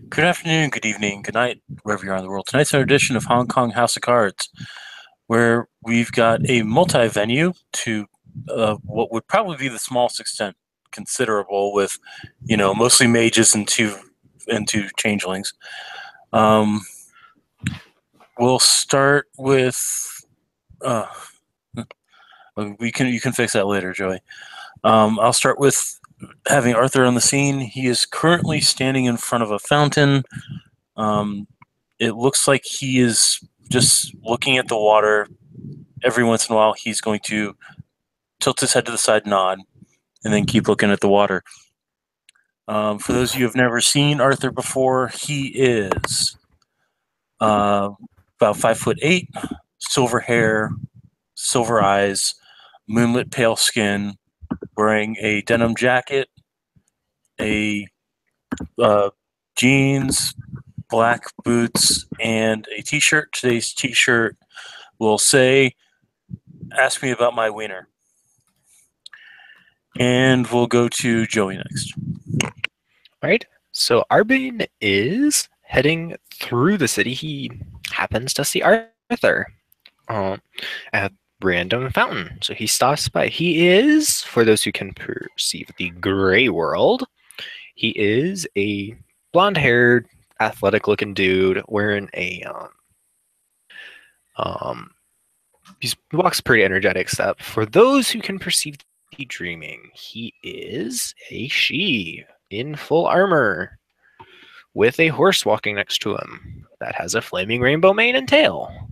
Good afternoon, good evening, good night, wherever you are in the world. Tonight's an edition of Hong Kong House of Cards, where we've got a multi-venue to what would probably be the smallest extent considerable, with mostly mages and two changelings. Um, we'll start with you can fix that later, Joey. I'll start with having Arthur on the scene. He is currently standing in front of a fountain. It looks like he is just looking at the water. Every once in a while, he's going to tilt his head to the side, nod, and then keep looking at the water. For those of you who have never seen Arthur before, he is about 5'8", silver hair, silver eyes, moonlit pale skin, wearing a denim jacket, a jeans, black boots, and a t-shirt. Today's t-shirt will say, "Ask me about my wiener." And we'll go to Joey next. All right. So Arbin is heading through the city. He happens to see Arthur at random fountain. So he stops by. He is, for those who can perceive the gray world, he is a blonde-haired, athletic-looking dude wearing a he walks pretty energetic step. For those who can perceive the dreaming, he is a she in full armor with a horse walking next to him that has a flaming rainbow mane and tail.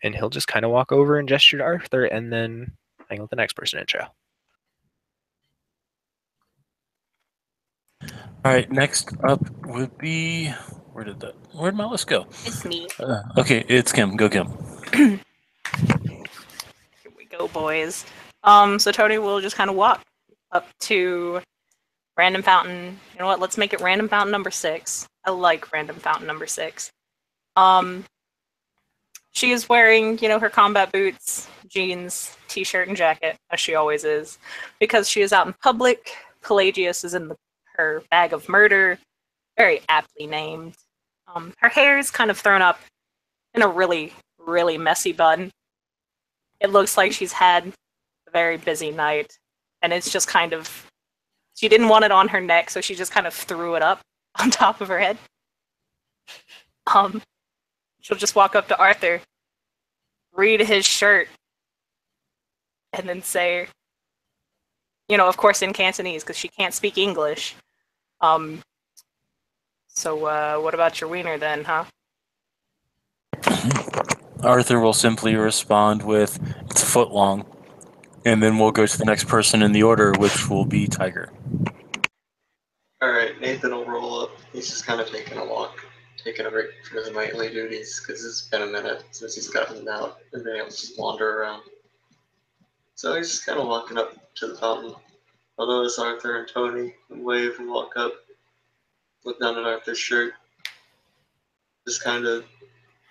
And he'll just kind of walk over and gesture to Arthur and then hang with the next person intro. All right, next up would be where'd my list go? It's me. Okay, it's Kim. Go, Kim. Here we go, boys. So Tony will just kind of walk up to random fountain. You know what? Let's make it random fountain number 6. I like random fountain number 6. She is wearing, her combat boots, jeans, t-shirt, and jacket, as she always is, because she is out in public. Pelagius is in her bag of murder, very aptly named. Her hair is kind of thrown up in a really, really messy bun. It looks like she's had a very busy night, and it's just kind of, she didn't want it on her neck, so she just kind of threw it up on top of her head. She'll just walk up to Arthur, read his shirt, and then say, of course in Cantonese, because she can't speak English. So what about your wiener then, huh? Arthur will simply respond with, "It's a foot long," and then we'll go to the next person in the order, which will be Tiger. Alright, Nathan will roll up. He's just kind of taking a walk, taking a break from his nightly duties, because it's been a minute since he's gotten out and been able to just wander around. So he's just kind of walking up to the fountain. I'll notice Arthur and Tony and wave and walk up, look down at Arthur's shirt, just kind of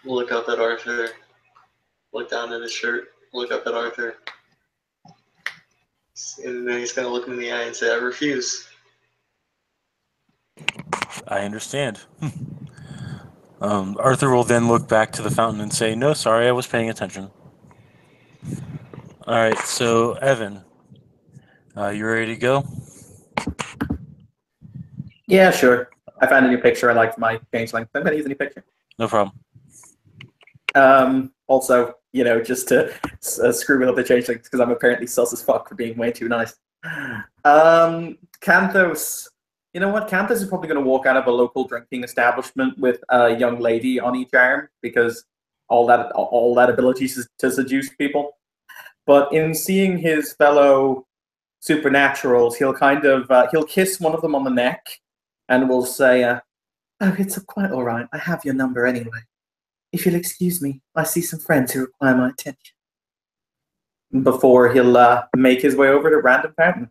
look up at Arthur, look down at his shirt, look up at Arthur, and then he's going to look him in the eye and say, "I refuse." I understand. Arthur will then look back to the fountain and say, "No, sorry, I was paying attention." All right, so Evan, you ready to go? Yeah, sure. I found a new picture. I liked my changeling. I'm going to use a new picture. No problem. Also, just to screw with other changelings, because I'm apparently sus as fuck for being way too nice. Canthos. You know what? Canthos is probably going to walk out of a local drinking establishment with a young lady on each arm, because all that ability to seduce people. But in seeing his fellow supernaturals, he'll he'll kiss one of them on the neck, and will say, "Oh, it's quite all right. I have your number anyway. If you'll excuse me, I see some friends who require my attention." Before he'll make his way over to Random Fountain.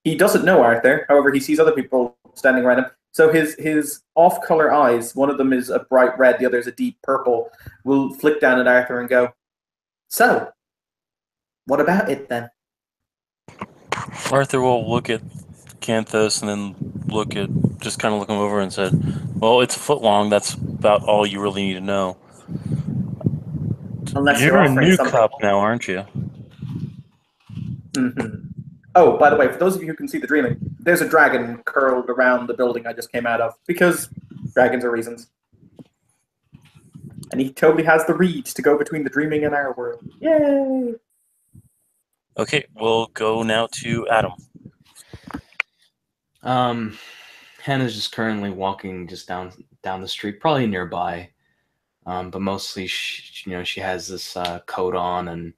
He doesn't know Arthur, however, he sees other people standing around him. So his off-color eyes, one of them is a bright red, the other is a deep purple, will flick down at Arthur and go, "So, what about it then?" Arthur will look at Canthos and then look at just kind of look him over and said, "Well, it's a foot long. That's about all you really need to know." Unless You're you're a offering new something. cop now, aren't you? Oh, by the way, for those of you who can see the dreaming, there's a dragon curled around the building I just came out of, because dragons are reasons. And he totally has the reeds to go between the dreaming and our world. Yay! Okay, we'll go now to Adam. Hannah's just currently walking just down the street, probably nearby, but mostly she has this coat on and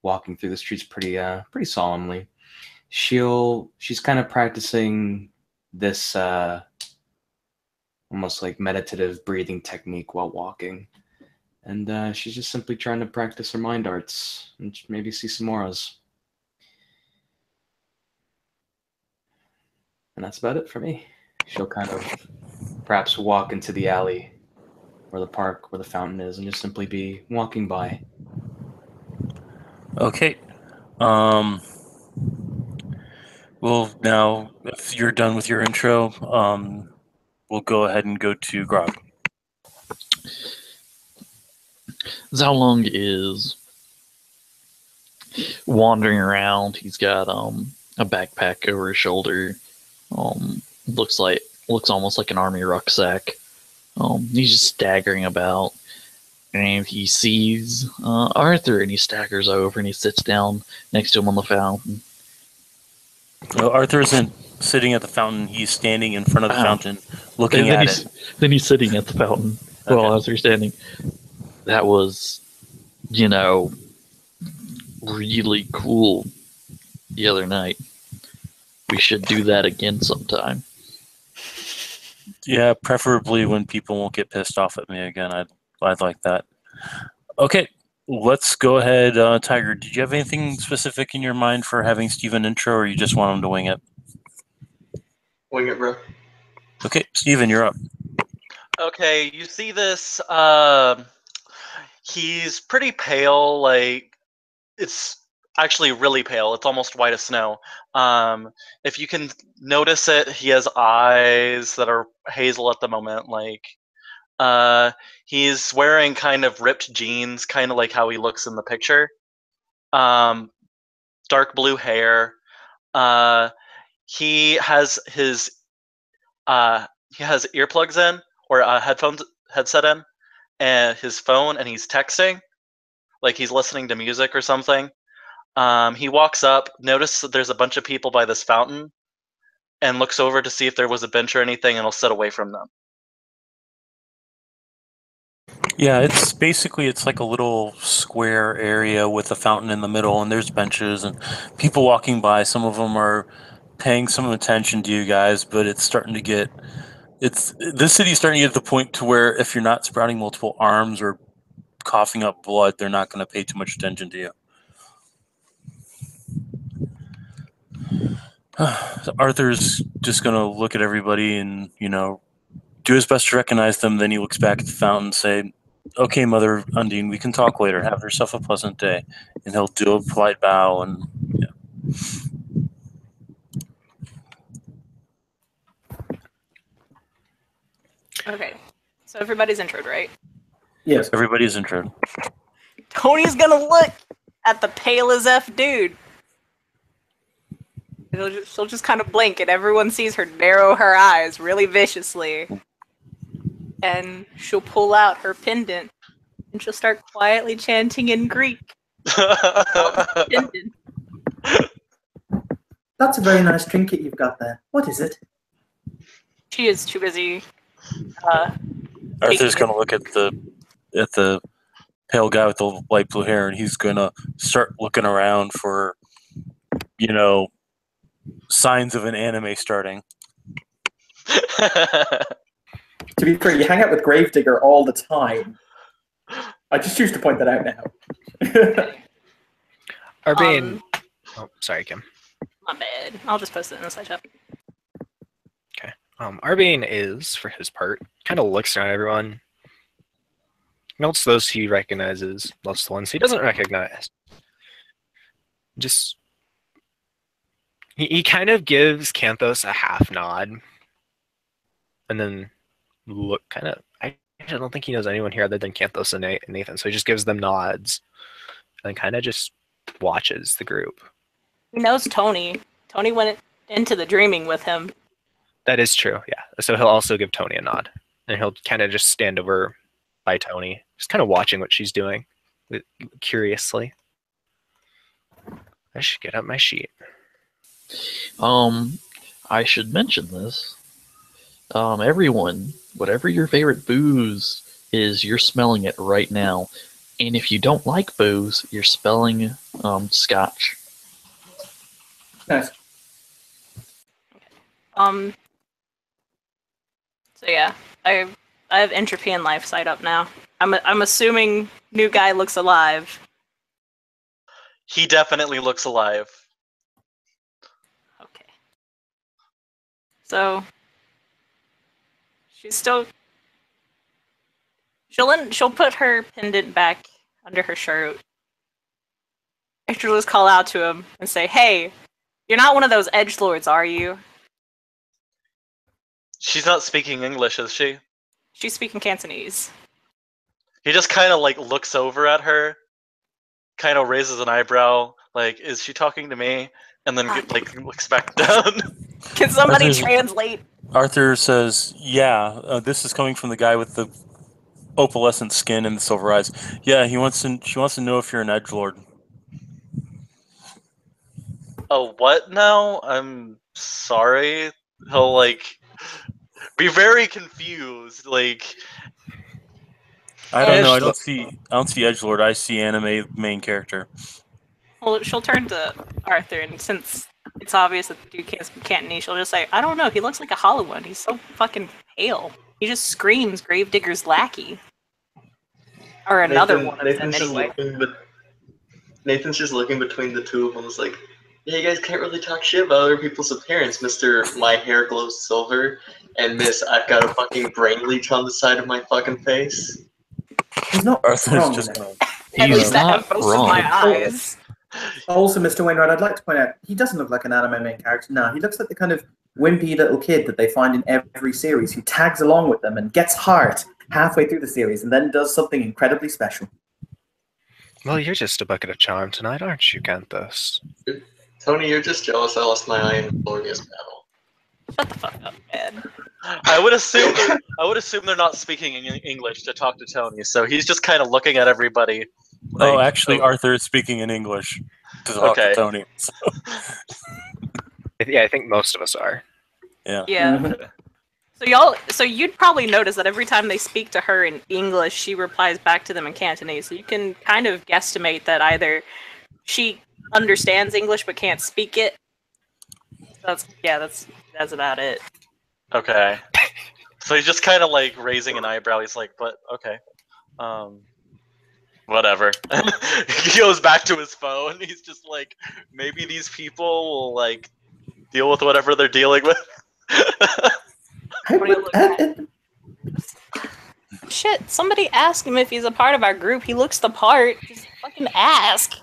walking through the streets pretty solemnly. She's kind of practicing this almost like meditative breathing technique while walking, and she's just simply trying to practice her mind arts and maybe see some auras. And that's about it for me. She'll kind of perhaps walk into the alley or the park where the fountain is and just simply be walking by. Okay. Well, now, if you're done with your intro, we'll go ahead and go to Grog. Zhaolong is wandering around. He's got a backpack over his shoulder. Looks almost like an army rucksack. He's just staggering about, and he sees Arthur, and he staggers over and he sits down next to him on the fountain. Arthur isn't sitting at the fountain. He's standing in front of the fountain, looking And at then it. Then he's sitting at the fountain while Arthur's standing. That was, really cool the other night. We should do that again sometime. Yeah, preferably when people won't get pissed off at me again. I'd like that. Okay, let's go ahead. Tiger, did you have anything specific in your mind for having Steven intro, or you just want him to wing it? Wing it, bro. Okay, Steven, you're up. Okay, you see this, he's pretty pale, like, it's actually really pale. It's almost white as snow. If you can notice it, he has eyes that are hazel at the moment, like, he's wearing kind of ripped jeans, kind of like how he looks in the picture. Dark blue hair. He has his earplugs in, or a headset in, and his phone, and he's texting, like he's listening to music or something. He walks up, notices that there's a bunch of people by this fountain, and looks over to see if there was a bench or anything, and will sit away from them. Yeah, it's like a little square area with a fountain in the middle, and there's benches and people walking by. Some of them are paying some attention to you guys, but it's starting to get this city's starting to get to the point to where if you're not sprouting multiple arms or coughing up blood, they're not going to pay too much attention to you. Arthur's just going to look at everybody and, do his best to recognize them. Then he looks back at the fountain and say, "Okay, Mother Undine, we can talk later. Have yourself a pleasant day." And he'll do a polite bow and, Okay, so everybody's introed, right? Yes. Everybody's introed. Tony's gonna look at the pale as F dude. She'll just kind of blink, and everyone sees her narrow her eyes really viciously. And she'll pull out her pendant, and she'll start quietly chanting in Greek. Pendant. That's a very nice trinket you've got there. What is it? She is too busy. Arthur's going to look at the pale guy with the light blue hair, and he's going to start looking around for, signs of an anime starting. To be fair, you hang out with Gravedigger all the time. I just choose to point that out now. Arbane. Oh, sorry, Kim. My bad. I'll just post it in the side chat. Okay. Arbane is, for his part, kind of looks around everyone. Notes those he recognizes, notes the ones he doesn't recognize. He kind of gives Canthos a half nod, and then look kind of. I don't think he knows anyone here other than Canthos and Nathan, so he just gives them nods and kind of just watches the group. He knows Tony. Tony went into the dreaming with him. That is true, yeah. So he'll also give Tony a nod, and he'll kind of just stand over by Tony, just kind of watching what she's doing, curiously. I should get up my sheet. I should mention this. Everyone, whatever your favorite booze is, you're smelling it right now. And if you don't like booze, you're spelling scotch. Nice. So yeah, I have entropy and life sight up now. I'm assuming new guy looks alive. He definitely looks alive. Okay. So she's still. She'll put her pendant back under her shirt. She'll just call out to him and say, "Hey, you're not one of those edgelords, are you?" She's not speaking English, is she? She's speaking Cantonese. He just kind of like looks over at her, kind of raises an eyebrow, like, "Is she talking to me?" And then like looks back down. Can somebody translate? Arthur says, "Yeah, this is coming from the guy with the opalescent skin and the silver eyes. Yeah, she wants to know if you're an edgelord." Oh, what now? I'm sorry. He'll like be very confused. Like, I don't know. I Edgelord. don't see edgelord. I see anime main character. Well, she'll turn to Arthur, and since it's obvious that the dude can't speak Cantonese, she'll just say, "I don't know. He looks like a hollow one. He's so fucking pale. He just screams Gravedigger's lackey." Or another one of them, anyway. Nathan's just looking between the two of them. It's like, yeah, you guys can't really talk shit about other people's appearance, Mr. My hair glows silver, and Miss, I've got a fucking brain leech on the side of my fucking face. He's not Arthur's wrong. just Nick. At He's least I have not most of my wrong. eyes. Also, Mr. Wainwright, I'd like to point out, he doesn't look like an anime main character. No, he looks like the kind of wimpy little kid that they find in every series who tags along with them and gets hard halfway through the series and then does something incredibly special. Well, you're just a bucket of charm tonight, aren't you, Canthos? Tony, you're just jealous I lost my eye in a glorious battle. Shut the fuck up, man. I would assume they're not speaking English to talk to Tony, so he's just kind of looking at everybody. Oh, like, actually, Arthur is speaking in English to talk Okay. to Tony. So, Yeah, I think most of us are. yeah. Yeah. Mhm. So you'd probably notice that every time they speak to her in English, she replies back to them in Cantonese. So you can kind of guesstimate that either she understands English but can't speak it. That's about it. Okay. So he's just kind of like raising an eyebrow. He's like, "But okay, whatever." He goes back to his phone. He's just like, maybe these people will like deal with whatever they're dealing with. What do you look at? Shit, somebody ask him if he's a part of our group. He looks the part. Just fucking ask.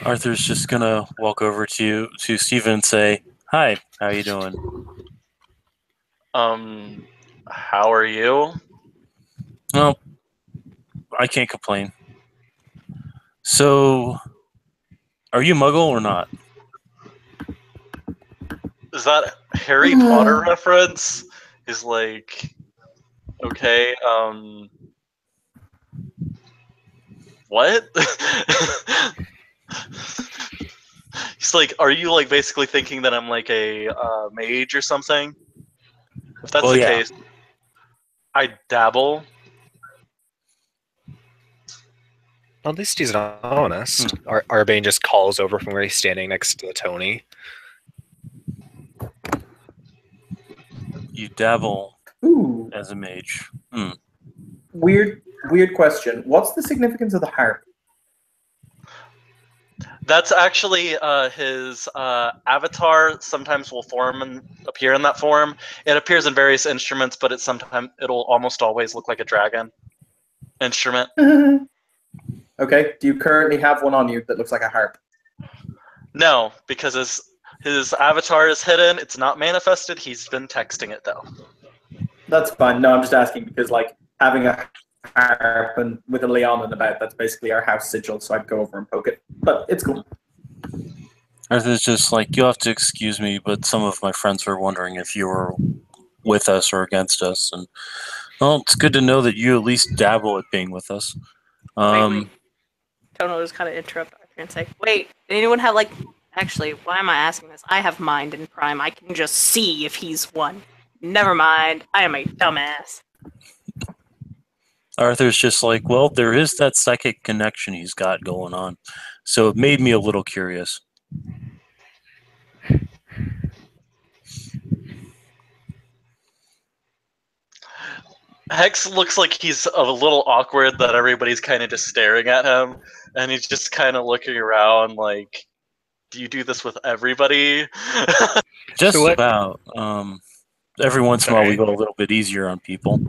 Arthur's just gonna walk over to Steven and say, "Hi, how you doing?" How are you? Well, I can't complain. So, are you Muggle or not? Is that a Harry Potter reference? He's like, okay, what? He's like, are you like basically thinking that I'm like a mage or something? If that's Well, the yeah. case, I dabble. Well, at least he's honest. Arbane just calls over from where he's standing next to Tony. You dabble Ooh, as a mage. weird question. What's the significance of the harp? That's actually his avatar. Sometimes will form and appear in that form. It appears in various instruments, but it'll almost always look like a dragon instrument. Okay, do you currently have one on you that looks like a harp? No, because His avatar is hidden. It's not manifested. He's been texting it though. That's fine. No, I'm just asking because like having a harp and with a Leon in about, that's basically our house sigil, so I'd go over and poke it. But it's cool. Arthur's just like, you'll have to excuse me, but some of my friends were wondering if you were with us or against us. And, well, it's good to know that you at least dabble at being with us. Wait. Tono just kind of interrupt Arthur and say, wait, did anyone have, like... Actually, why am I asking this? I have mind in Prime. I can just see if he's one. Never mind. I am a dumbass. Arthur's just like, well, there is that psychic connection he's got going on. So it made me a little curious. Hex looks like he's a little awkward that everybody's kind of just staring at him, and he's just kind of looking around like, do you do this with everybody? Just So what- about. Every once in a while we go a little bit easier on people.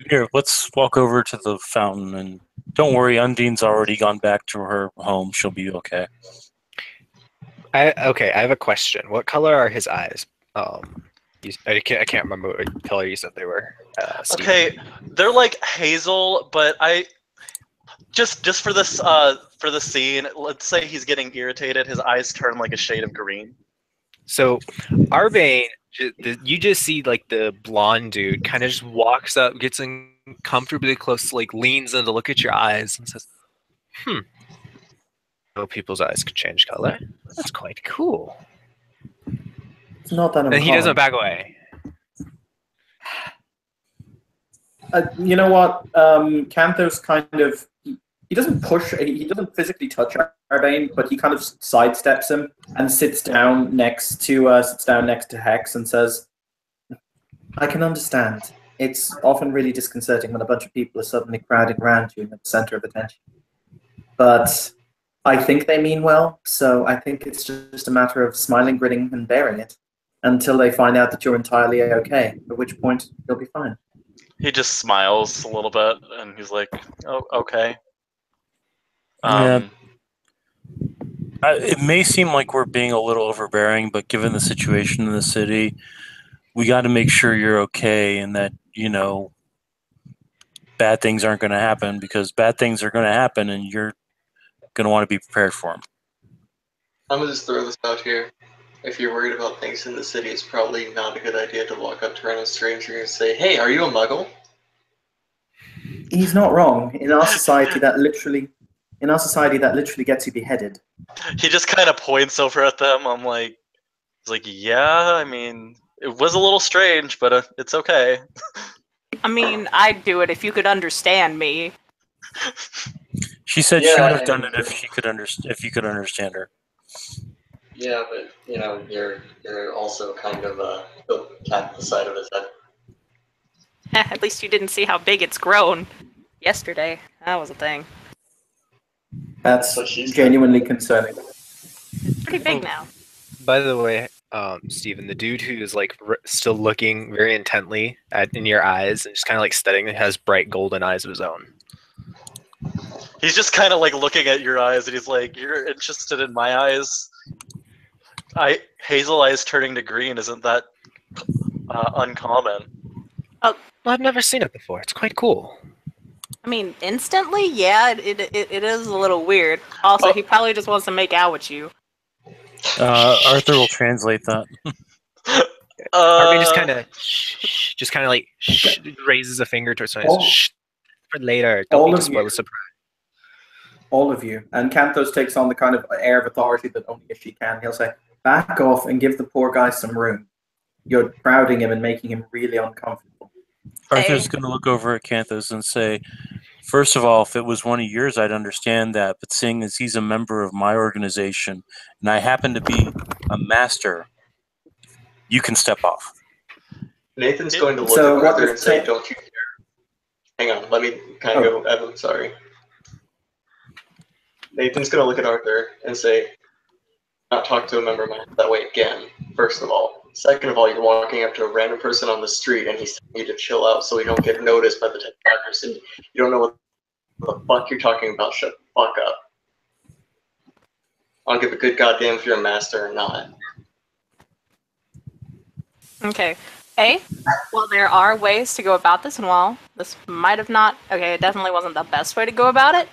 Here, let's walk over to the fountain, and don't worry, Undine's already gone back to her home. She'll be okay. I have a question. What color are his eyes? I can't remember what color you said they were. Steve. Okay, they're like hazel, but I just for this scene, let's say he's getting irritated, his eyes turn like a shade of green. So, Arbane, you just see like the blonde dude kind of just walks up, gets uncomfortably close, like leans in to look at your eyes and says, "Oh, people's eyes could change color. That's quite cool." It's not that And he uncommon. doesn't back away. You know what? Kanthos kind of he doesn't push. He doesn't physically touch Arbane, but he kind of sidesteps him and sits down next to Hex and says, "I can understand. It's often really disconcerting when a bunch of people are suddenly crowding around you and at the center of attention. But I think they mean well, so I think it's just a matter of smiling, grinning, and bearing it until they find out that you're entirely okay. At which point you'll be fine." He just smiles a little bit, and he's like, "Oh, okay." Yeah. It may seem like we're being a little overbearing, but given the situation in the city, we got to make sure you're okay and that, bad things aren't going to happen, because bad things are going to happen and you're going to want to be prepared for them. I'm gonna just throw this out here. If you're worried about things in the city, it's probably not a good idea to walk up to random stranger and say, "Hey, are you a muggle?" He's not wrong. In our society, that literally gets you beheaded. He just kind of points over at them. He's like, "Yeah, I mean, it was a little strange, but it's okay." I mean, I'd do it if you could understand me. She said Yeah, she would have I done mean- it if you could understand her. Yeah, but you're also kind of the cat the side of his head. At least you didn't see how big it's grown. Yesterday, that was a thing. That's what she said. genuinely concerning. It's pretty big now. By the way, Steven, the dude who is like still looking very intently in your eyes and just kind of like studying, has bright golden eyes of his own. He's just kind of like looking at your eyes, and he's like, "You're interested in my eyes? Hazel eyes turning to green isn't that uncommon?" Well, I've never seen it before. It's quite cool. I mean, instantly, yeah, it is a little weird. Also, he probably just wants to make out with you. Arthur will translate that. Arbane just kind of like raises a finger towards something. All- Shh, for later. Don't all need to of spoil you- the surprise. All of you. And Kanthos takes on the kind of air of authority that only she can. He'll say, "Back off and give the poor guy some room. You're crowding him and making him really uncomfortable." Arthur's going to look over at Kanthos and say, "First of all, if it was one of yours, I'd understand that. But seeing as he's a member of my organization, and I happen to be a master, you can step off." Nathan's going to look So at what Arthur does and say, Tan- "Don't you dare." Hang on, let me kind of go, Evan, sorry. Nathan's going to look at Arthur and say, "Not talk to a member of mine that way again," first of all. Second of all, you're walking up to a random person on the street and he's telling you to chill out so we don't get noticed by the typewriters, and you don't know what the fuck you're talking about. Shut the fuck up. I'll give a good goddamn if you're a master or not. Okay. Well, there are ways to go about this, and while this might have not, okay, it definitely wasn't the best way to go about it,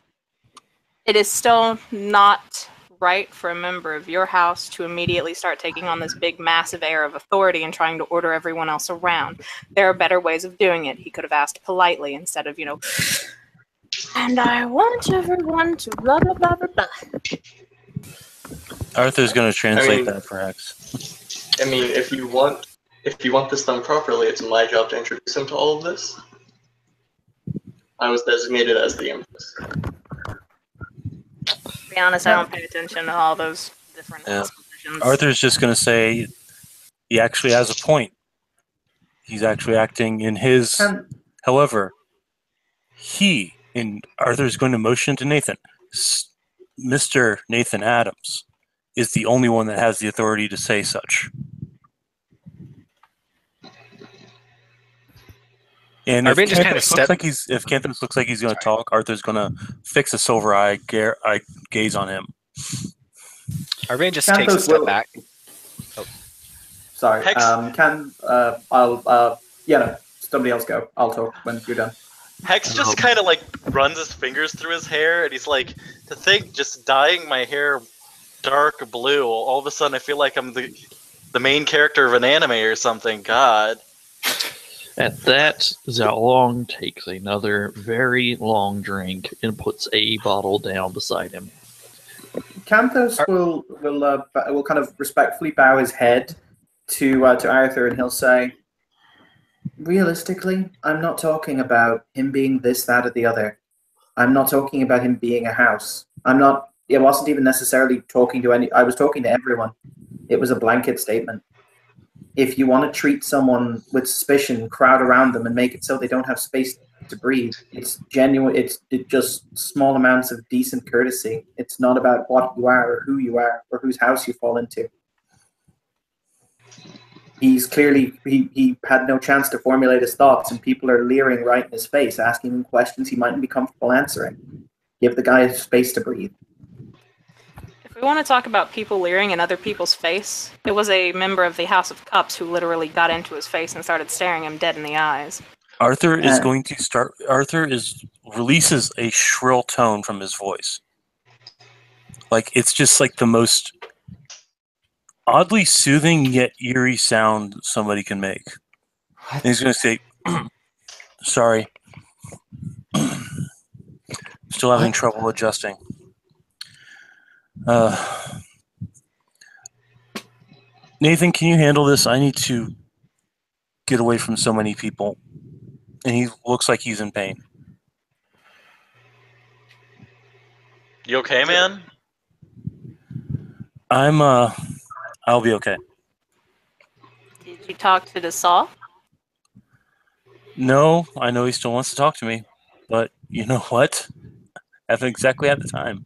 it is still not right for a member of your house to immediately start taking on this big, massive air of authority and trying to order everyone else around. There are better ways of doing it. He could have asked politely instead of, and I want everyone to blah, blah, blah, blah, blah. Arthur's going to translate that for Hex. I mean, if you want this done properly, it's my job to introduce him to all of this. I was designated as the Empress. To be honest, I don't pay attention to all those different positions. Arthur's just going to say he actually has a point. He's actually acting in his... However, Arthur's going to motion to Nathan. Mr. Nathan Adams is the only one that has the authority to say such. And if Canthus looks like he's going to talk, Arthur's going to fix a silver eye gaze on him. Arbane just takes a step back. Oh. Sorry. Somebody else go. I'll talk when you're done. Hex just kind of like runs his fingers through his hair, and he's like, to think just dyeing my hair dark blue, all of a sudden I feel like I'm the main character of an anime or something. God. At that, Zhaolong takes another very long drink and puts a bottle down beside him. Canthos will kind of respectfully bow his head to Arthur, and he'll say, realistically, I'm not talking about him being this, that, or the other. I'm not talking about him being a house. I wasn't even necessarily talking to I was talking to everyone. It was a blanket statement. If you want to treat someone with suspicion, crowd around them and make it so they don't have space to breathe, it's genuine. It's just small amounts of decent courtesy. It's not about what you are or who you are or whose house you fall into. He's clearly, he had no chance to formulate his thoughts, and people are leering right in his face, asking him questions he mightn't be comfortable answering. Give the guy space to breathe. If we want to talk about people leering in other people's face, it was a member of the House of Cups who literally got into his face and started staring him dead in the eyes. Arthur releases a shrill tone from his voice. Like, it's just like the most oddly soothing yet eerie sound somebody can make. And he's going to say, sorry. Still having trouble adjusting. Nathan, can you handle this? I need to get away from so many people. And he looks like he's in pain. You okay, man? I'll be okay. Did you talk to the Saw? No, I know he still wants to talk to me, but you know what? I haven't exactly had the time.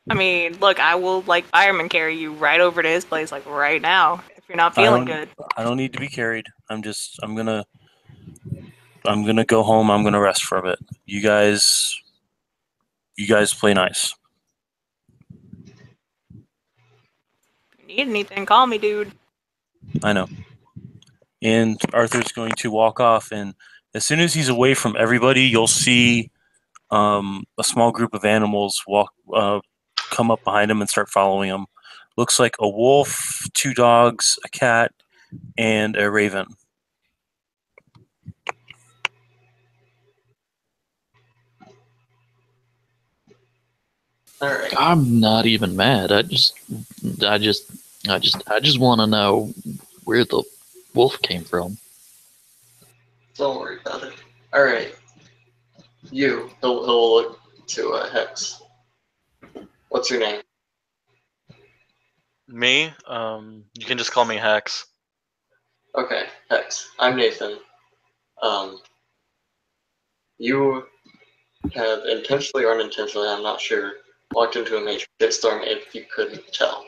I mean, look, I will, fireman carry you right over to his place, right now, if you're not feeling good. I don't need to be carried. I'm gonna go home. I'm gonna rest for a bit. You guys play nice. If you need anything, call me, dude. I know. And Arthur's going to walk off, and as soon as he's away from everybody, you'll see a small group of animals come up behind him and start following him. Looks like a wolf, 2 dogs, a cat, and a raven. All right. I'm not even mad. I just want to know where the wolf came from. Don't worry about it. All right. He'll look to Hex. What's your name? Me? You can just call me Hex. Okay, Hex. I'm Nathan. You have intentionally or unintentionally, I'm not sure, walked into a major shitstorm if you couldn't tell.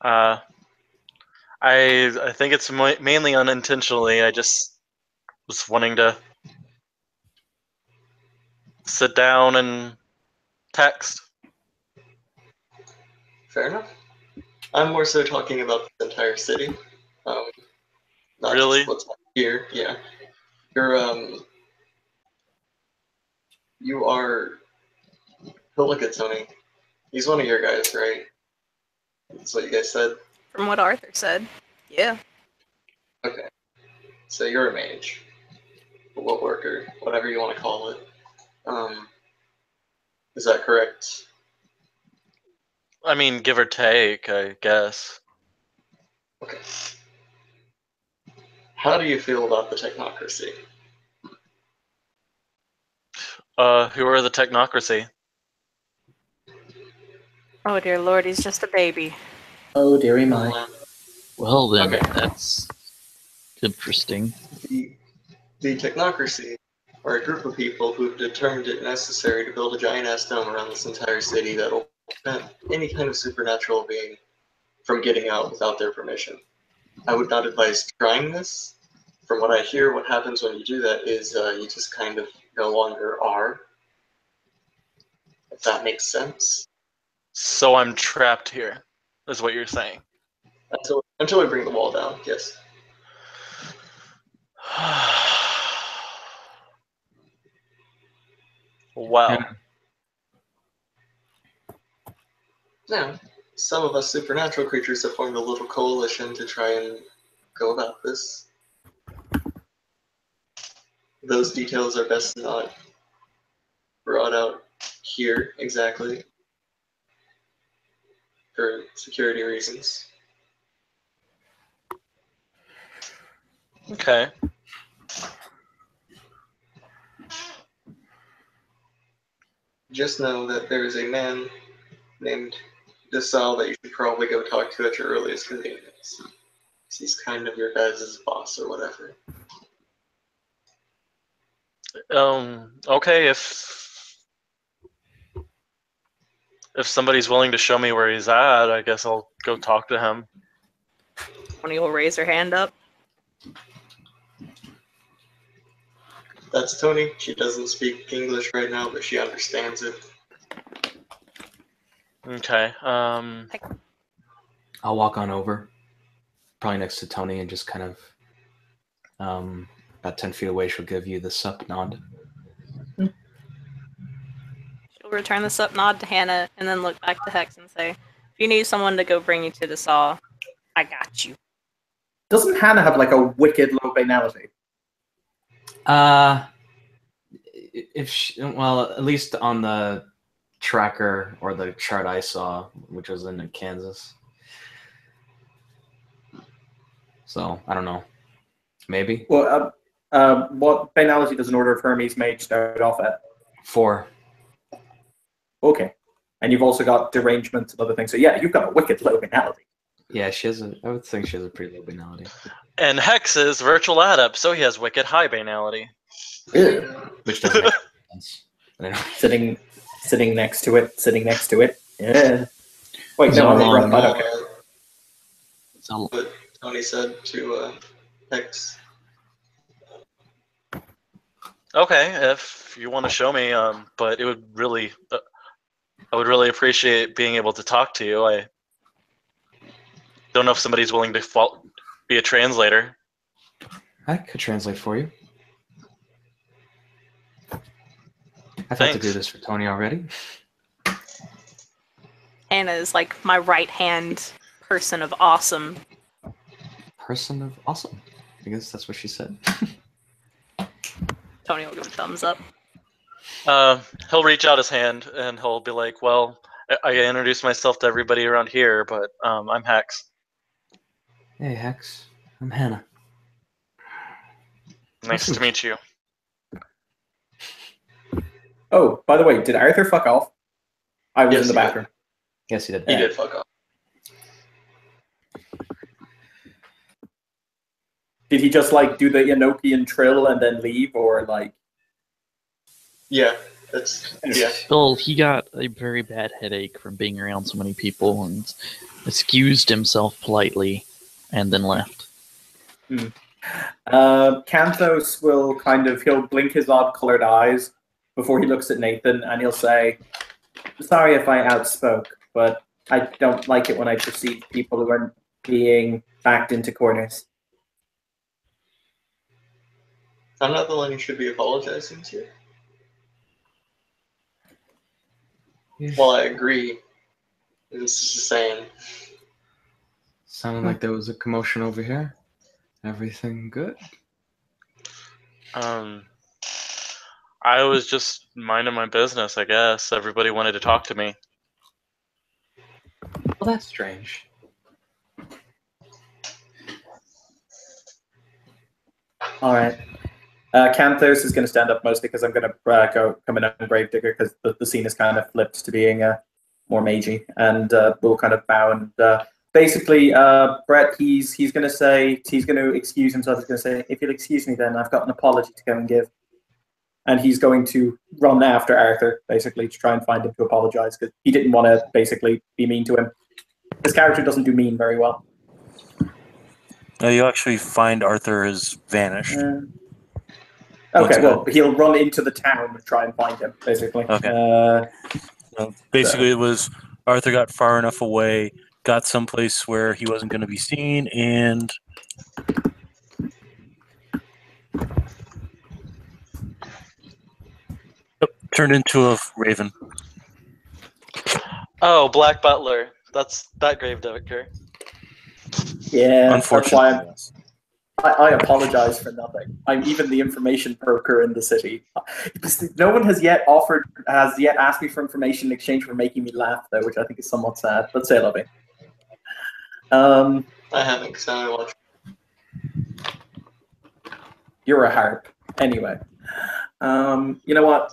I think it's mainly unintentionally. I just was wanting to sit down and Text. Fair enough. I'm more so talking about the entire city. Not Really? just what's here. Yeah. You are. Oh, look at Tony. He's one of your guys, right? That's what you guys said? From what Arthur said. Yeah. Okay. So you're a mage. A wood worker, whatever you want to call it. Is that correct? I mean, give or take, I guess. Okay. How do you feel about the technocracy? Who are the technocracy? Oh dear lord, he's just a baby. Oh, dearie my. Well then, Okay. that's interesting. The technocracy are a group of people who've determined it necessary to build a giant-ass dome around this entire city that'll prevent any kind of supernatural being from getting out without their permission. I would not advise trying this. From what I hear, what happens when you do that is you just kind of no longer are. If that makes sense. So I'm trapped here, is what you're saying. Until I bring the wall down, yes. Wow. Now, some of us supernatural creatures have formed a little coalition to try and go about this. Those details are best not brought out here exactly for security reasons. Okay. Just know that there is a man named DeSalle that you should probably go talk to at your earliest convenience. He's kind of your guys' boss or whatever. Okay, if somebody's willing to show me where he's at, I guess I'll go talk to him. Tony will raise her hand up. That's Tony. She doesn't speak English right now, but she understands it. Okay. I'll walk on over, probably next to Tony, and just kind of about 10 feet away. She'll give you the sup nod. She'll return the sup nod to Hannah and then look back to Hex and say, if you need someone to go bring you to the saw, I got you. Doesn't Hannah have like a wicked low banality? Well, at least on the tracker or the chart I saw, which was in Kansas. So I don't know. Maybe. Well, what banality does an Order of Hermes mage start off at? 4. Okay, and you've also got derangement and other things. So yeah, you've got a wicked low banality. Yeah, I would think she has a pretty low banality. And Hex is virtual adept, so he has wicked high banality. Which doesn't make sense. Sitting next to it. Yeah. Wait, So, no, I don't care. So, What Tony said to Hex. Okay, if you want to show me, but it would really, I would really appreciate being able to talk to you. I don't know if somebody's willing to be a translator. I could translate for you. I've had to Thanks. do this for Tony already. Hannah is like my right hand person of awesome. Person of awesome. I guess that's what she said. Tony will give a thumbs up. He'll reach out his hand and he'll be like, well, I introduced myself to everybody around here, but I'm Hex. Hey, Hex. I'm Hannah. Nice to meet you. Oh, by the way, did Arthur fuck off? I was Yes, in the he did. bathroom. Yes, he did. He did fuck off. Did he just like do the Enochian trill and then leave, or like? Yeah, yeah. well, he got a very bad headache from being around so many people and excused himself politely and then left. Canthos he'll blink his odd colored eyes before he looks at Nathan, and he'll say, sorry if I outspoke, but I don't like it when I perceive people who are being backed into corners. I'm not the one you should be apologizing to. Well, I agree. This is just saying. Sounded like there was a commotion over here. Everything good? I was just minding my business, I guess. Everybody wanted to talk to me. Well, that's strange. All right. Canthos is going to stand up mostly because I'm going to come in on Gravedigger because the scene is kind of flipped to being more magey, and we'll kind of bow and basically Brett he's going to excuse himself. He's going to say, "If you'll excuse me, then I've got an apology to go and give," and he's going to run after Arthur basically to try and find him to apologize because he didn't want to basically be mean to him. His character doesn't do mean very well. You actually find Arthur has vanished. Okay, well, he'll run into the town and try and find him, basically. Okay. Basically, it was Arthur got far enough away, got someplace where he wasn't going to be seen, and turned into a raven. Oh, Black Butler. That's that Gravedigger. Yeah, Unfortunately, that's why I apologize for nothing. I'm even the information broker in the city. No one has yet asked me for information in exchange for making me laugh, though, which I think is somewhat sad. But say hello, I haven't, because I watched. You're a harp. Anyway, you know what?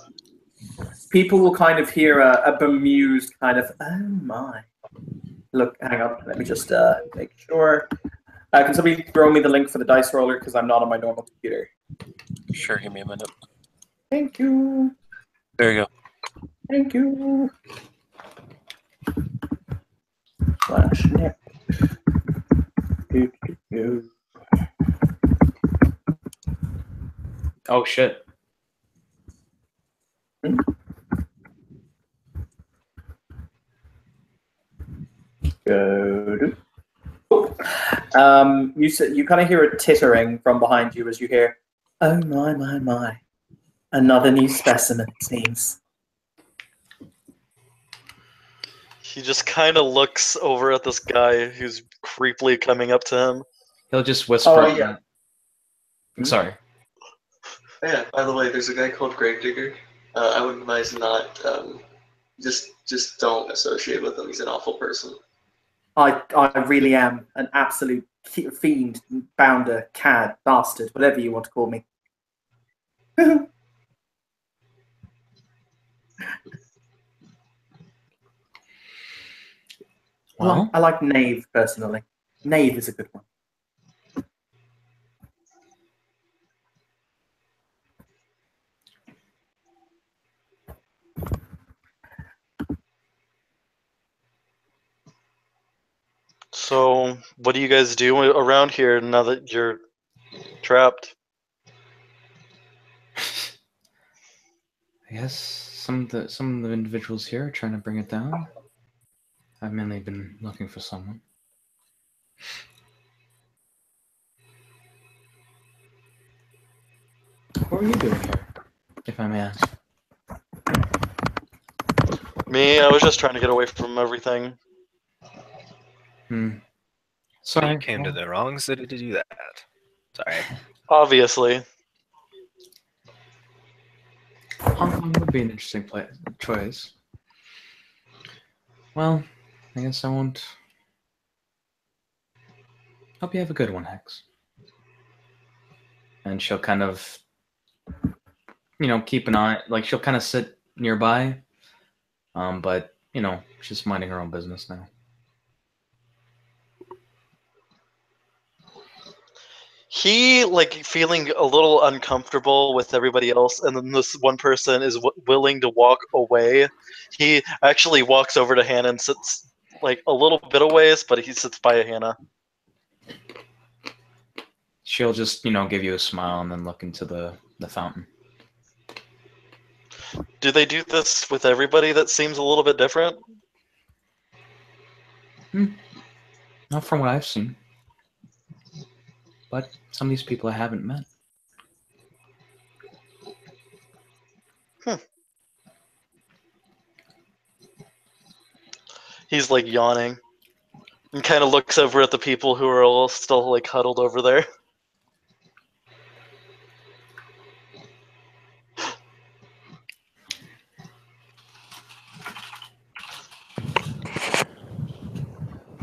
People will kind of hear a bemused kind of, oh my. Look, hang on. Let me just make sure. Can somebody throw me the link for the dice roller because I'm not on my normal computer? Sure, give me a minute. Thank you. There you go. Thank you. Slash net. Oh shit. Good. You kind of hear a tittering from behind you as you hear, "Oh my, another new specimen, it seems." He just kind of looks over at this guy who's creepily coming up to him. He'll just whisper. Oh yeah. Sorry. Yeah. By the way, there's a guy called Gravedigger. I would advise not. Just don't associate with him. He's an awful person. I really am an absolute fiend, bounder, cad, bastard, whatever you want to call me. Well, I like knave personally. Knave is a good one. So, what do you guys do around here now that you're trapped? I guess some of the individuals here are trying to bring it down. I've mainly been looking for someone. What are you doing here, if I may ask? Me, I was just trying to get away from everything. Sorry. You came to the wrong city to do that. Sorry. Obviously. Hong Kong would be an interesting choice. Well, I guess I won't. Hope you have a good one, Hex. And she'll kind of, keep an eye. Like she'll kind of sit nearby, but she's minding her own business now. He, feeling a little uncomfortable with everybody else, and then this one person is willing to walk away. He actually walks over to Hannah and sits, a little bit of ways, but he sits by Hannah. She'll just, give you a smile and then look into the fountain. Do they do this with everybody that seems a little bit different? Not from what I've seen. But some of these people I haven't met. He's like yawning and kind of looks over at the people who are all still like huddled over there.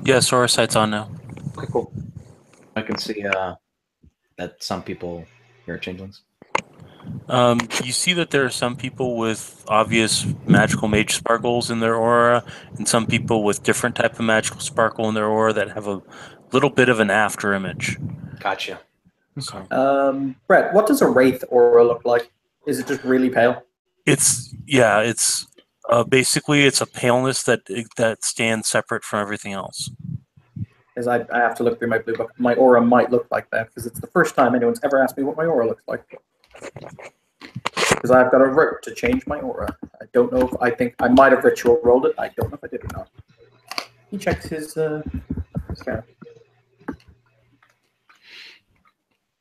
Yeah, Sora sight's on now. Okay, cool. I can see that some people here are changelings. You see that there are some people with obvious magical mage sparkles in their aura, and some people with different type of magical sparkle in their aura that have a little bit of an after image. Gotcha. So Brett, what does a wraith aura look like? Is it just really pale? it's basically it's a paleness that stands separate from everything else. Because I have to look through my blue book. My aura might look like that because it's the first time anyone's ever asked me what my aura looks like. Because I've got a route to change my aura. I don't know if I think I might have ritual rolled it. I don't know if I did or not. He checks his scan.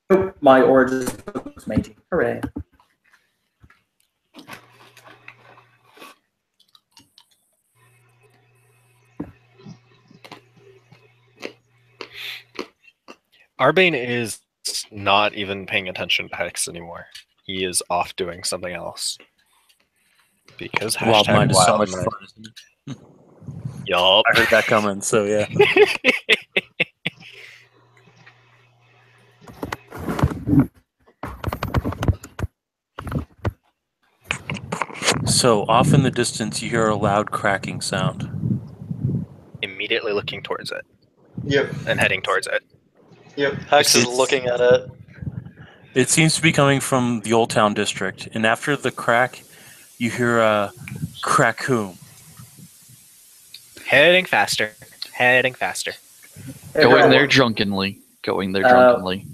Oh, my aura just looks Mage. Hooray. Arbane is not even paying attention to Hex anymore. He is off doing something else. Because Wild mind is so Wild much Mind. fun, isn't it? Yup. I heard that coming, so yeah. So off in the distance, you hear a loud cracking sound. Immediately looking towards it Yep. and heading towards it. Yep. Hex is It's- looking at it. It seems to be coming from the Old Town district, and after the crack, you hear a crackoom. Heading faster. Heading faster. Hey, Going Brett, there drunkenly. Going there drunkenly.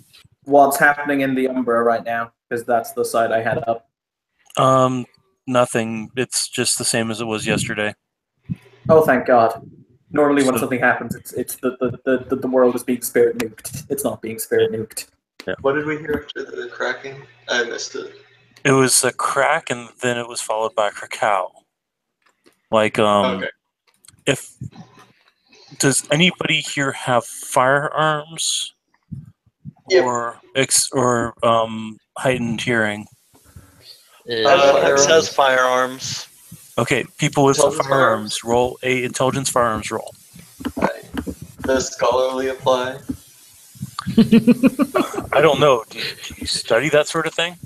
What's happening in the Umbra right now? Because that's the side I had up. Nothing. It's just the same as it was yesterday. Oh, thank God. Normally, when So- something happens, it's the world is being spirit nuked. It's not being spirit nuked. What did we hear after the cracking? I missed it. It was a crack, and then it was followed by a crackle. Like, Okay. if does anybody here have firearms Yep. or heightened hearing? Hex has firearms. Okay, people with Intelligence firearms, roll a intelligence firearms roll. Right. Does scholarly apply? I don't know. Do you study that sort of thing?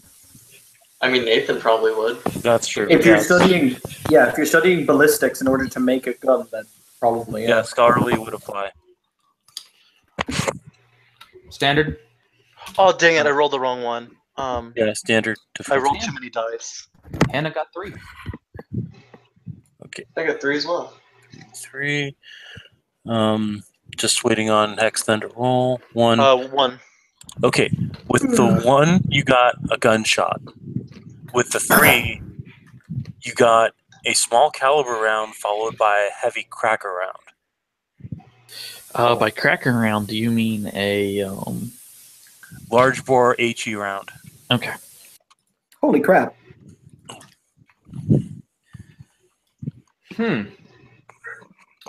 I mean, Nathan probably would. That's true. If you're Yes. studying ballistics in order to make a gun, then probably Yeah, scholarly would apply. Standard? Oh dang it! I rolled the wrong one. Yeah, standard I difficulty. rolled too many dice. Hannah got 3. Okay, I got 3 as well. 3. Just waiting on Hex then to roll. 1. 1. Okay, with the 1, you got a gunshot. With the 3, you got a small caliber round followed by a heavy cracker round. By cracking around, do you mean a Large bore HE round. Okay. Holy crap!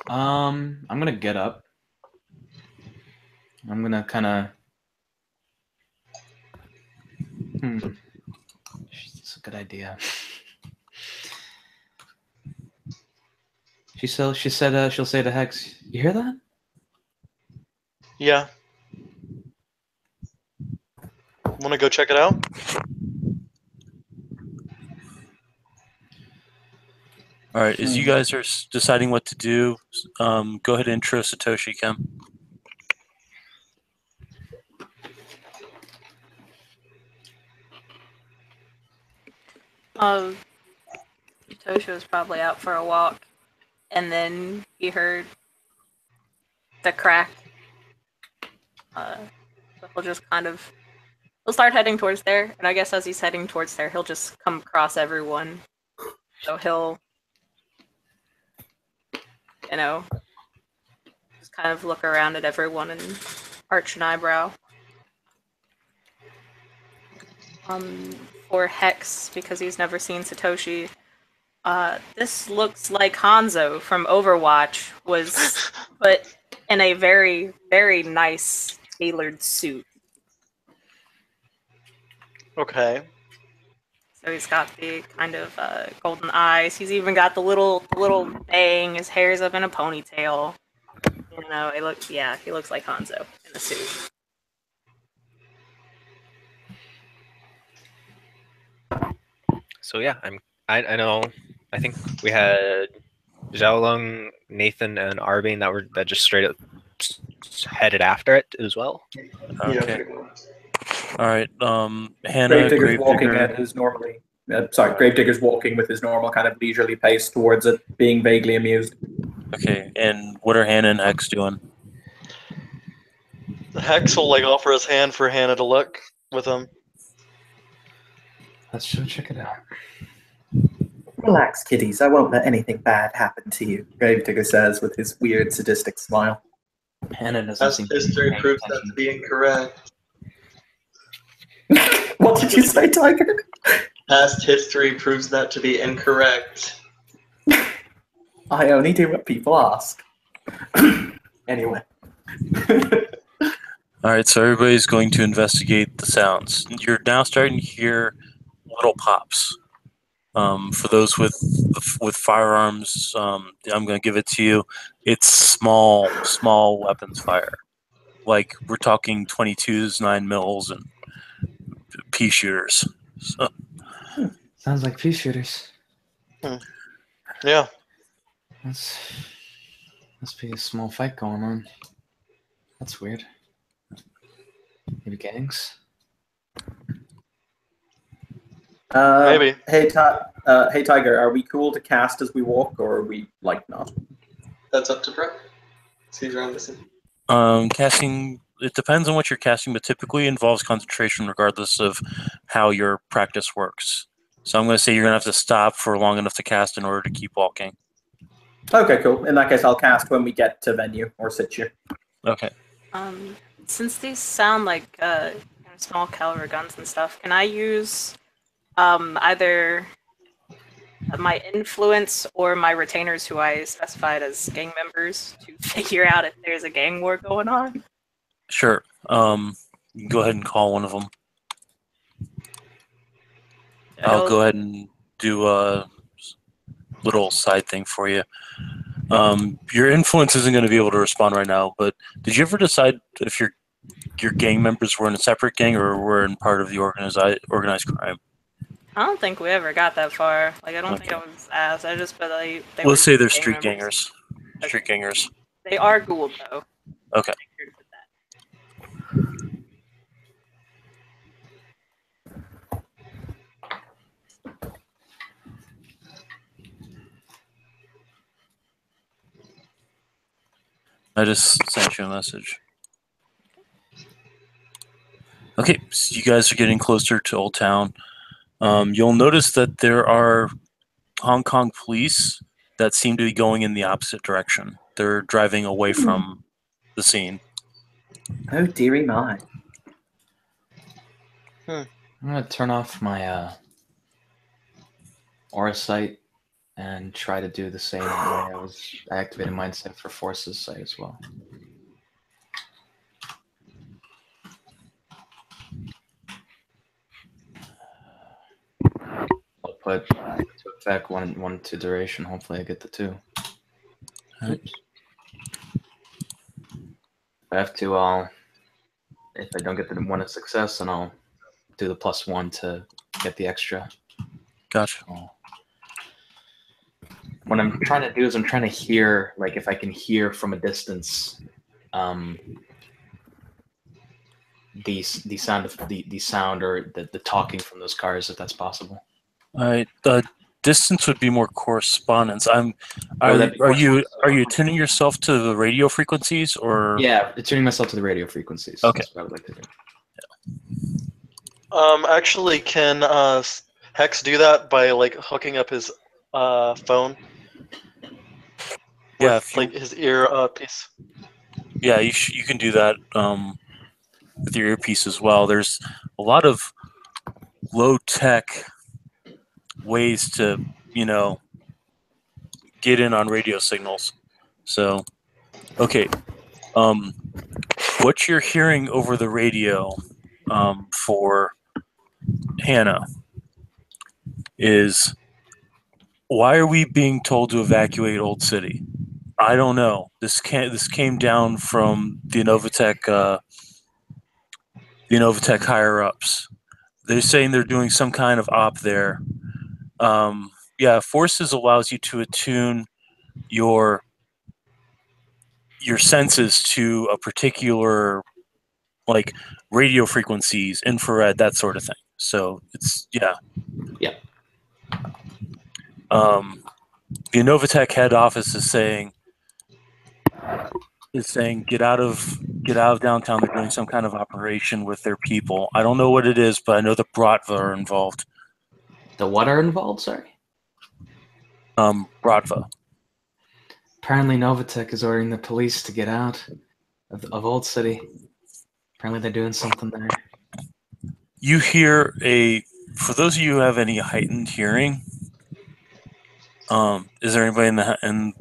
I'm gonna get up. I'm gonna kind of. That's a good idea. She said she'll say to Hex, "You hear that?" Yeah. Want to go check it out? All right, as you guys are deciding what to do, go ahead and intro Satoshi, Kim. Tosha was probably out for a walk, and then he heard the crack. So he'll just he'll start heading towards there, and I guess as he's heading towards there, he'll just come across everyone So he'll, you know, just kind of look around at everyone and arch an eyebrow. For Hex, because he's never seen Satoshi, this looks like Hanzo from Overwatch was put in a very, very nice tailored suit. Okay. So he's got the kind of golden eyes. He's even got the little bang. His hair's up in a ponytail. You know, he looks like Hanzo in a suit. So yeah, I know. I think we had Xiaolong, Nathan, and Arbane that just straight up headed after it as well. Yeah, Okay. pretty much. All right. Hannah, Gravedigger's walking Gravedigger. at his normally. Gravedigger's walking with his normal kind of leisurely pace towards it, being vaguely amused. Okay, and what are Hannah and Hex doing? Hex will like offer his hand for Hannah to look with him. Let's go check it out. Relax, kiddies. I won't let anything bad happen to you, Gravedigger says with his weird sadistic smile. Hannah doesn't Past seem to be history paying proves that attention. to be incorrect. What did you say, Tiger? Past history proves that to be incorrect. I only do what people ask. Anyway. All right, so everybody's going to investigate the sounds. You're now starting to hear little pops. For those with firearms, I'm going to give it to you. It's small weapons fire. Like we're talking 22s, 9 mils, and pea shooters. So, Sounds like pea shooters. Yeah. Must be a small fight going on. That's weird. Maybe gangs? Maybe. Hey, Tiger, are we cool to cast as we walk, or are we, like, not? That's up to Brett. He's around the city. Casting, it depends on what you're casting, but typically involves concentration regardless of how your practice works. So I'm going to say you're going to have to stop for long enough to cast in order to keep walking. Okay, cool. In that case, I'll cast when we get to venue or situ. Okay. Since these sound like small caliber guns and stuff, can I use either my influence or my retainers, who I specified as gang members, to figure out if there's a gang war going on? Sure. You can go ahead and call one of them. I'll go ahead and do a little side thing for you. Your influence isn't going to be able to respond right now, but did you ever decide if your gang members were in a separate gang or were in part of the organized crime? I don't think we ever got that far. Like, I don't think I was asked. I just bet they were Let's say they're gang street members. gangers. Street gangers. They are Gould, though. Okay. I just sent you a message. Okay, so you guys are getting closer to Old Town. You'll notice that there are Hong Kong police that seem to be going in the opposite direction. They're driving away from the scene. Oh, dearie my. I'm going to turn off my aura sight and try to do the same way I activated mindset for Force's sight as well. I'll put to effect one to duration. Hopefully I get the 2. Right. I have to, if I don't get the 1 of success, then I'll do the +1 to get the extra. Gotcha. What I'm trying to do is I'm trying to hear, like, if I can hear from a distance, the sound of the sound or the talking from those cars, if that's possible. All right. Distance would be more correspondence. Are you attuning yourself to the radio frequencies or? Yeah, attuning myself to the radio frequencies. Okay. That's what I would like to do. Actually, can Hex do that by like hooking up his phone. Yeah, With, like his ear piece. Yeah, you can do that with your earpiece as well. There's a lot of low tech ways to get in on radio signals. So, okay, what you're hearing over the radio for Hannah is, why are we being told to evacuate Old City? I don't know. This came down from the Novatech higher ups. They're saying they're doing some kind of op there. Forces allows you to attune your senses to a particular, like, radio frequencies, infrared, that sort of thing. So it's Yeah. The Novatech head office is saying get out of downtown. They're doing some kind of operation with their people. I don't know what it is, but I know the Bratva are involved. The what are involved? Sorry. Bratva. Apparently, Novatech is ordering the police to get out of Old City. Apparently, they're doing something there. You hear for those of you who have any heightened hearing, is there anybody in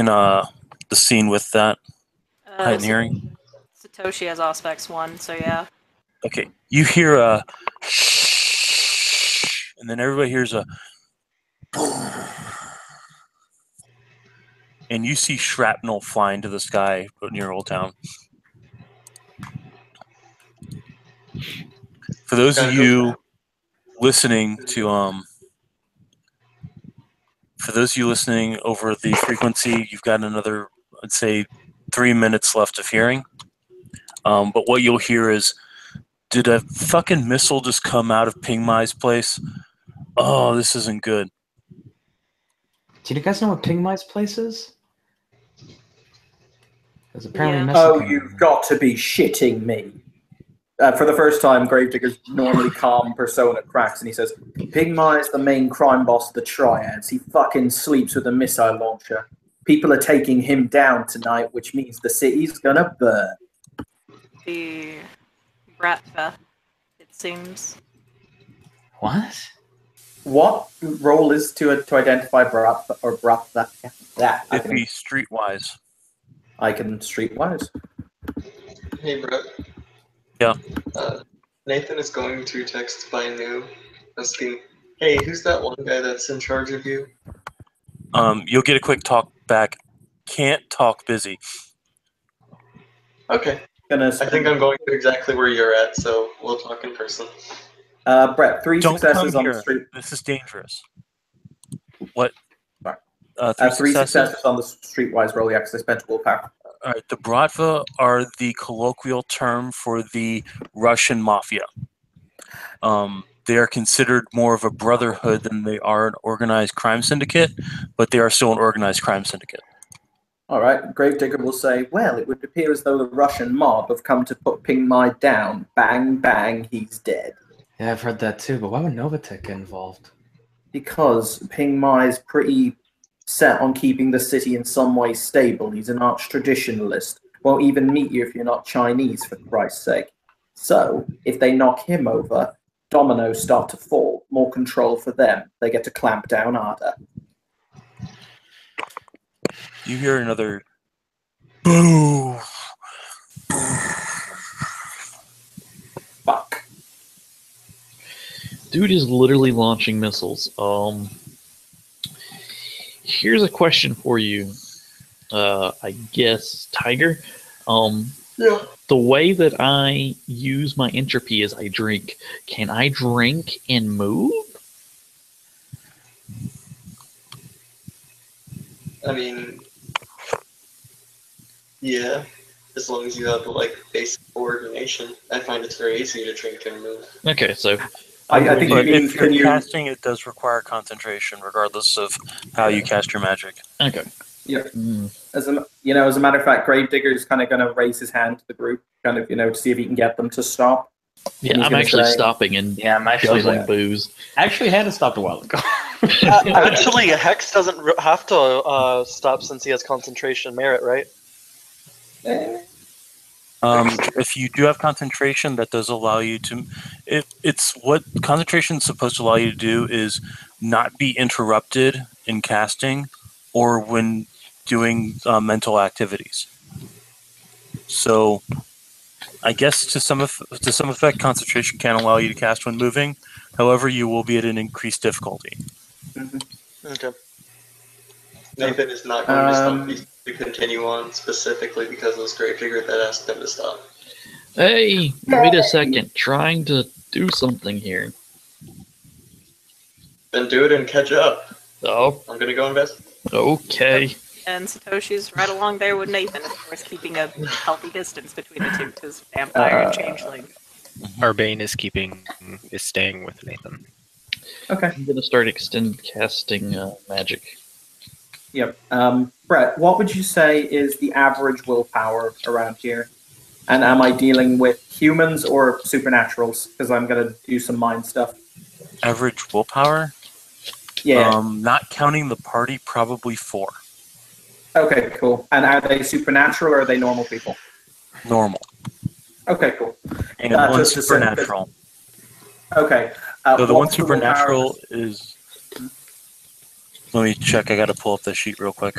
the scene with that heightened hearing? Satoshi has Auspex 1, so yeah. Okay, you hear a shh, and then everybody hears a and you see shrapnel flying to the sky near Old Town. For those of you listening over the frequency, you've got another, I'd say, 3 minutes left of hearing. But what you'll hear is, did a fucking missile just come out of Ping Mai's place? Oh, this isn't good. Do you guys know what Ping Mai's place is? There's apparently Yeah. a missile. Oh, you've got to be shitting me. For the first time, Gravedigger's normally calm persona cracks, and he says, Ping Mai is the main crime boss of the Triads. He fucking sleeps with a missile launcher. People are taking him down tonight, which means the city's gonna burn. The Bratva, it seems. What? What role is to identify Brat or Brat that? It'd be streetwise. I can streetwise. Hey, Brett. Yeah. Nathan is going to text Bainu asking, hey, who's that one guy that's in charge of you? You'll get a quick talk back. Can't talk, busy. Okay. I think I'm going to exactly where you're at, so we'll talk in person. Brett, three Don't successes come on here. the street. This is dangerous. What? Sorry. Three successes on the streetwise roll. Yeah, because I spent willpower. All right, the Bratva are the colloquial term for the Russian mafia. They are considered more of a brotherhood than they are an organized crime syndicate, but they are still an organized crime syndicate. All right, Gravedigger will say, well, it would appear as though the Russian mob have come to put Ping Mai down. Bang, bang, he's dead. Yeah, I've heard that too, but why would Novatech get involved? Because Ping Mai is pretty set on keeping the city in some way stable. He's an arch traditionalist. Won't even meet you if you're not Chinese, for Christ's sake. So, if they knock him over, dominoes start to fall. More control for them. They get to clamp down harder. You hear another boo. Fuck. Dude is literally launching missiles. Here's a question for you. I guess, Tiger. Yeah. The way that I use my entropy is I drink. Can I drink and move? I mean, yeah, as long as you have like basic coordination. I find it's very easy to drink and move. Okay, so I think But you mean, if you're can you... casting, it does require concentration, regardless of how you cast your magic. okay. Yeah. Mm. As a matter of fact, Gravedigger is kind of going to raise his hand to the group, kind of, to see if he can get them to stop. Yeah, He's I'm gonna actually say- stopping and Yeah, I'm actually guzzling booze. actually had it stopped a while ago. Actually, Hex doesn't have to stop since he has concentration merit, right? If you do have concentration, that does allow you to. It's what concentration is supposed to allow you to do is not be interrupted in casting or when doing mental activities. So, I guess to some effect, concentration can allow you to cast when moving. However, you will be at an increased difficulty. Okay. Nathan is not going to stop these to continue on specifically because of this Gravedigger that asked him to stop. Hey, wait a second. Trying to do something here. Then do it and catch up. Oh, I'm gonna go invest. okay. And Satoshi's right along there with Nathan, of course, keeping a healthy distance between the two, because vampire and changeling. Arbane is staying with Nathan. Okay. I'm gonna start extend casting magic. Yep. Brett, what would you say is the average willpower around here? And am I dealing with humans or supernaturals? Because I'm going to do some mind stuff. Average willpower? Yeah. Not counting the party, probably 4. Okay, cool. And are they supernatural or are they normal people? Normal. Okay, cool. And one just to say- supernatural. Okay. So the one what's willpower? supernatural is. Let me check. I got to pull up the sheet real quick.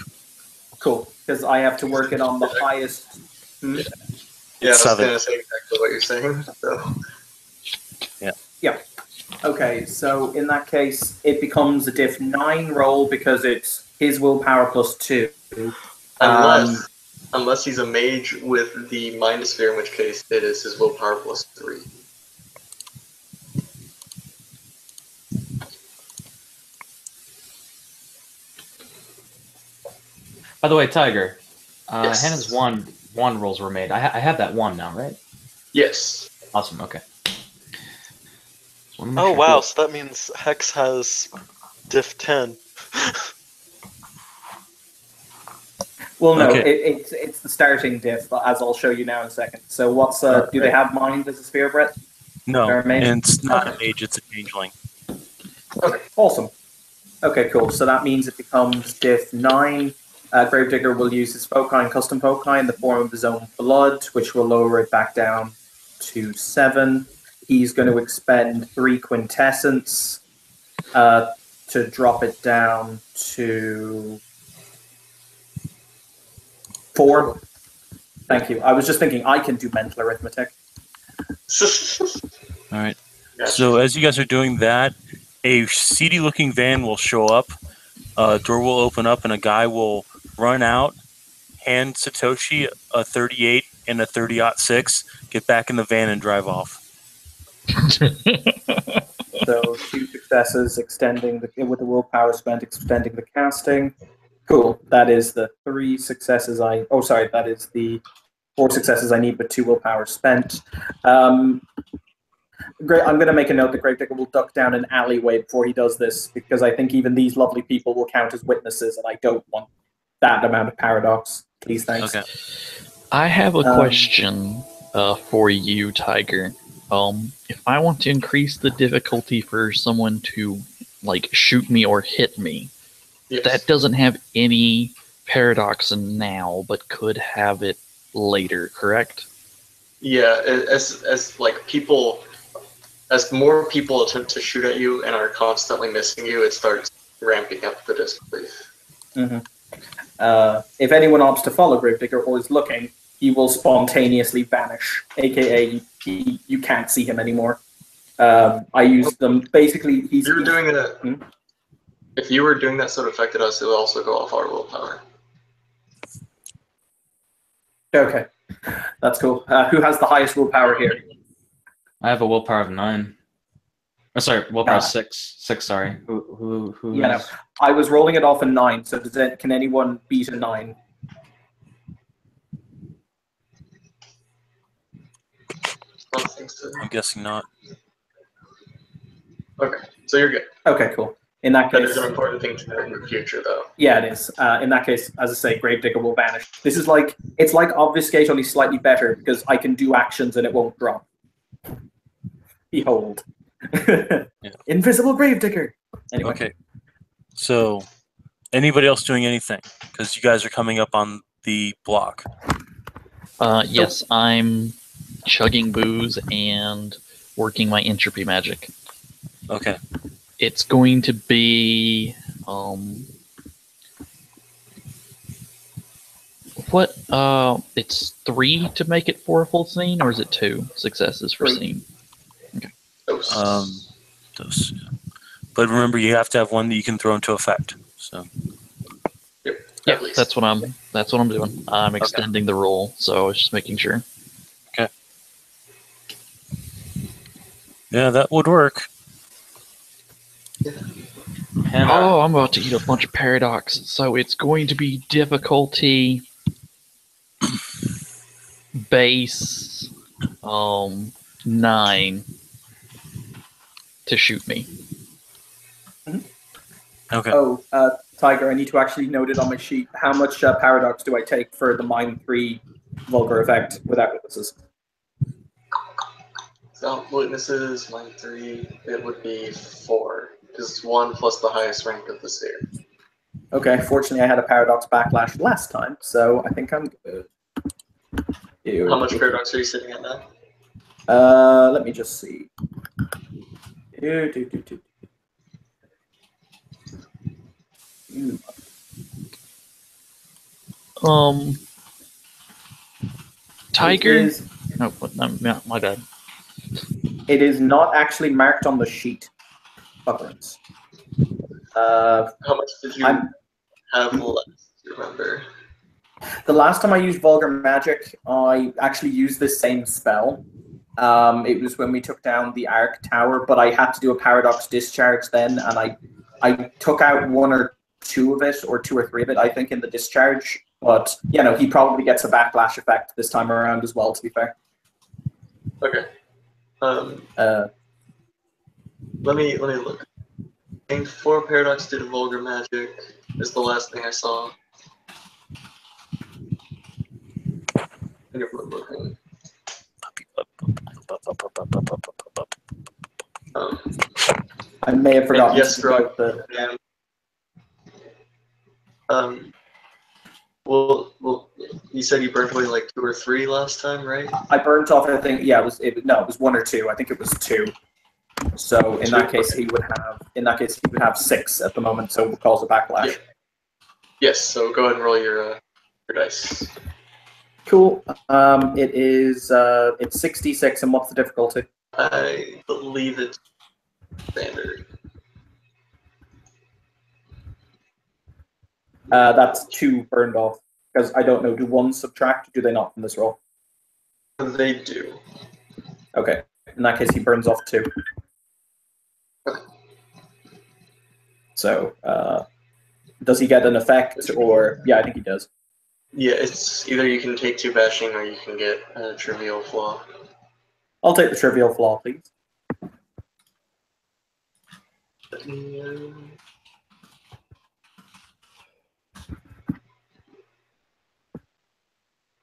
Cool, because I have to work it on the highest. Yeah, I was 7. gonna say exactly what you're saying. So. Yeah. Okay, so in that case, it becomes a diff 9 roll because it's his willpower plus 2. Unless he's a mage with the Mind Sphere, in which case it is his willpower plus 3. By the way, Tiger, Yes. Hannah's one rolls were made. I have that 1 now, right? Yes. Awesome. Okay. Just wanna make Oh sure. wow, so that means Hex has diff 10. Well, no, Okay. it's the starting diff, as I'll show you now in a second. So what's do they have mind as a sphere, Brett? No, Or a mage? and it's not a mage, it's a changeling. Okay, awesome. Okay, cool. So that means it becomes diff 9. Gravedigger will use his Focai, custom Focai, in the form of his own blood, which will lower it back down to 7. He's going to expend 3 quintessence to drop it down to 4. Thank you. I was just thinking I can do mental arithmetic. All right. Gotcha. So as you guys are doing that, a seedy-looking van will show up. A door will open up, and a guy will run out, hand Satoshi a 38 and a 30-06, get back in the van, and drive off. So 2 successes, extending with the willpower spent, extending the casting. Cool. That is the 3 successes that is the 4 successes I need, but 2 willpower spent. Great. I'm going to make a note that Gravedigger will duck down an alleyway before he does this, because I think even these lovely people will count as witnesses, and I don't want that amount of paradox. Please, thanks. Okay. I have a question for you, Tiger. If I want to increase the difficulty for someone to like shoot me or hit me, Yes. that doesn't have any paradox now, but could have it later, correct? Yeah, as like people, as more people attempt to shoot at you and are constantly missing you, it starts ramping up the disbelief. Mm-hmm. If anyone opts to follow Gravedigger or is looking, he will spontaneously vanish, aka you can't see him anymore. I use them basically. If you were doing that, if you were doing that sort of affected us, it would also go off our willpower. Okay, that's cool. Who has the highest willpower here? I have a willpower of 9. Oh, sorry, willpower 6. 6. Sorry. Who? Yeah, no. has- I was rolling it off a 9. So can anyone beat a 9? I'm guessing not. Okay, so you're good. Okay, cool. In that That case, is an important thing to know in the future, though. yeah, it is. In that case, as I say, Gravedigger will vanish. This is like it's like Obfuscate, only slightly better because I can do actions and it won't drop. Behold, Invisible Gravedigger. Anyway, Okay. So, anybody else doing anything? Because you guys are coming up on the block. Yes, I'm chugging booze and working my entropy magic. Okay. It's going to be what? It's 3 to make it 4 full scene, or is it 2 successes for 3. scene? Those, but remember, you have to have one that you can throw into effect. So. Yep. Yeah, At least. that's what I'm doing. I'm extending the roll, so I was just making sure. Okay. Yeah, that would work. Oh, I'm about to eat a bunch of paradox, so it's going to be difficulty base 9 to shoot me. Okay. Oh, Tiger, I need to actually note it on my sheet. How much paradox do I take for the mine 3 vulgar effect without witnesses? Without witnesses, mine 3, it would be 4. Because it's 1 plus the highest rank of the sphere. Okay, fortunately I had a paradox backlash last time, so I think I'm good. How much paradox are you sitting at now? Let me just see. Tiger? No, my bad. It is not actually marked on the sheet. Bucklands. How much did you have left? Do you remember? The last time I used Vulgar Magic, I actually used this same spell. It was when we took down the Arc Tower, but I had to do a Paradox Discharge then, and I took out 1 or 2 of it, or 2 or 3 of it, I think, in the discharge. But, he probably gets a backlash effect this time around as well, to be fair. Okay. Let me look. I think 4 paradox did vulgar magic is the last thing I saw. I may have forgotten yes, to note that. Well, you said you burned away like 2 or 3 last time, right? I burnt off, I think, it was 1 or 2. I think it was 2. So in that case, he would have 6 at the moment. So we'll cause a backlash. Yeah. Yes. So go ahead and roll your dice. Cool. It's 66, and what's the difficulty? I believe it's standard. That's 2 burned off, because I don't know. Do 1 subtract? Or do they not from this roll? They do. Okay. In that case, he burns off 2. So, does he get an effect, or yeah, I think he does. Yeah, it's either you can take 2 bashing or you can get a trivial flaw. I'll take the trivial flaw, please.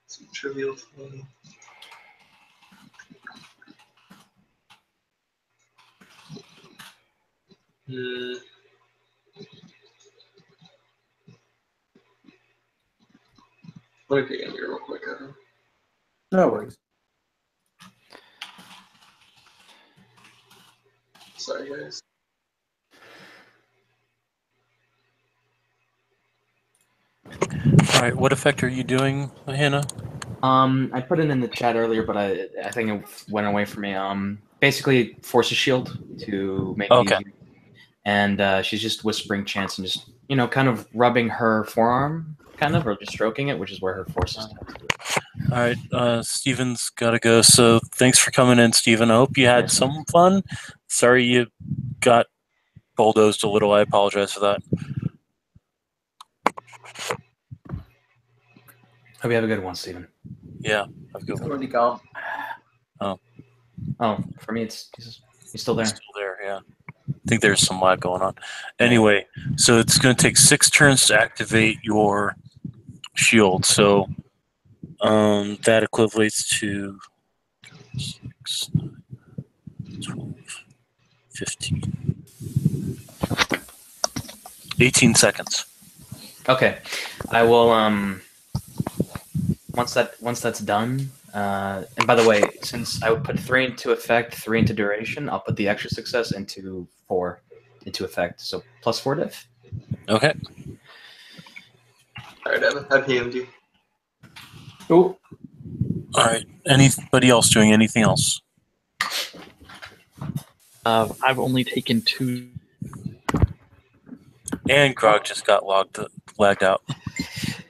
Some trivial flaw. Let me pick in here real quick. No worries. Sorry, guys. All right. What effect are you doing, Hannah? I put it in the chat earlier, but I think it went away from me. Basically, force a shield to make it easier. And she's just whispering chants and just kind of rubbing her forearm, or just stroking it, which is where her force is. All right, Steven's got to go. So thanks for coming in, Steven. I hope you had some fun. Sorry you got bulldozed a little. I apologize for that. Hope you have a good one, Steven. Yeah, have a good He's one. already gone. Oh, for me, he's still there. He's still there, yeah. I think there's some lag going on. Anyway, so it's going to take 6 turns to activate your shield. So that equates to 6, 12, 15. 18 seconds. Okay, I will. Once that's done, and by the way, since I would put 3 into effect, 3 into duration, I'll put the extra success into 4 into effect. So +4 diff. Okay. Alright, Evan, I've PM'd you. Cool. All right. Anybody else doing anything else? I've only taken 2. And Grog just got lagged out.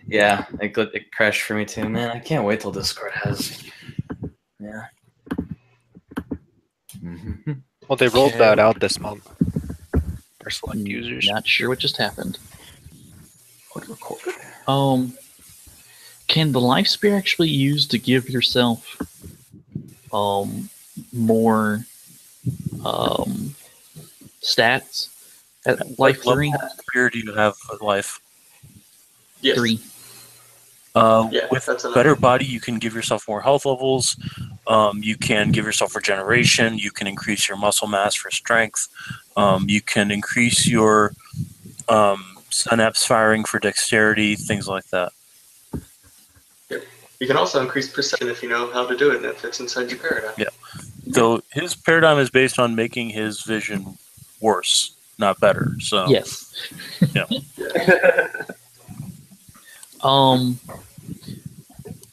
Yeah, it crashed for me too. Man, I can't wait till Discord has. Yeah. Mm-hmm. Well, they rolled that out this month for select I'm users. not sure what just happened. What recorded? Can the life spear actually use to give yourself more stats at life What 3? level spear do you have at life? Yes. 3. Yeah, With that's enough. better body, you can give yourself more health levels. You can give yourself regeneration. You can increase your muscle mass for strength. You can increase your synapse firing for dexterity, things like that. You can also increase perception if you know how to do it and it fits inside your paradigm. Yeah. So his paradigm is based on making his vision worse, not better. So Yes. Yeah.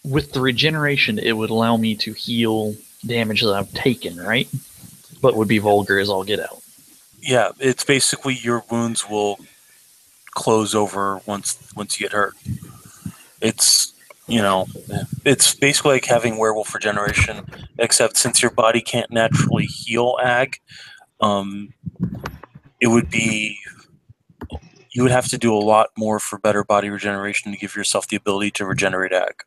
With the regeneration, it would allow me to heal damage that I've taken, right? But would be vulgar as all get out. Yeah, it's basically your wounds will close over once you get hurt. It's it's basically like having werewolf regeneration, except since your body can't naturally heal ag, it would be you would have to do a lot more for better body regeneration to give yourself the ability to regenerate ag.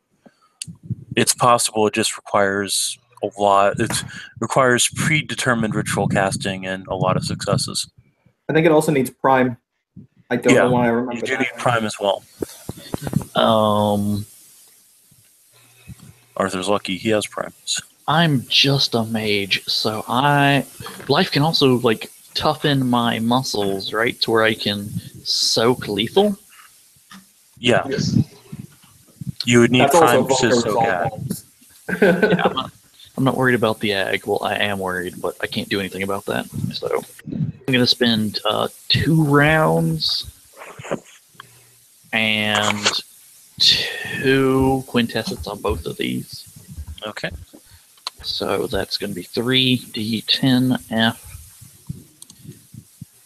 It's possible, it just requires a lot. It requires predetermined ritual casting and a lot of successes. I think it also needs Prime. I don't know why I You remember do that. need Prime as well. Arthur's lucky, he has Prime. I'm just a mage, so life can also like toughen my muscles, right, to where I can soak lethal. Yeah, Yes. you would need That's also Prime to Vulgar soak Resolve ag. Bombs. Yeah, I'm not worried about the ag. Well, I am worried, but I can't do anything about that. So I'm gonna spend 2 rounds and 2 quintessence on both of these. Okay. So that's going to be 3d10f,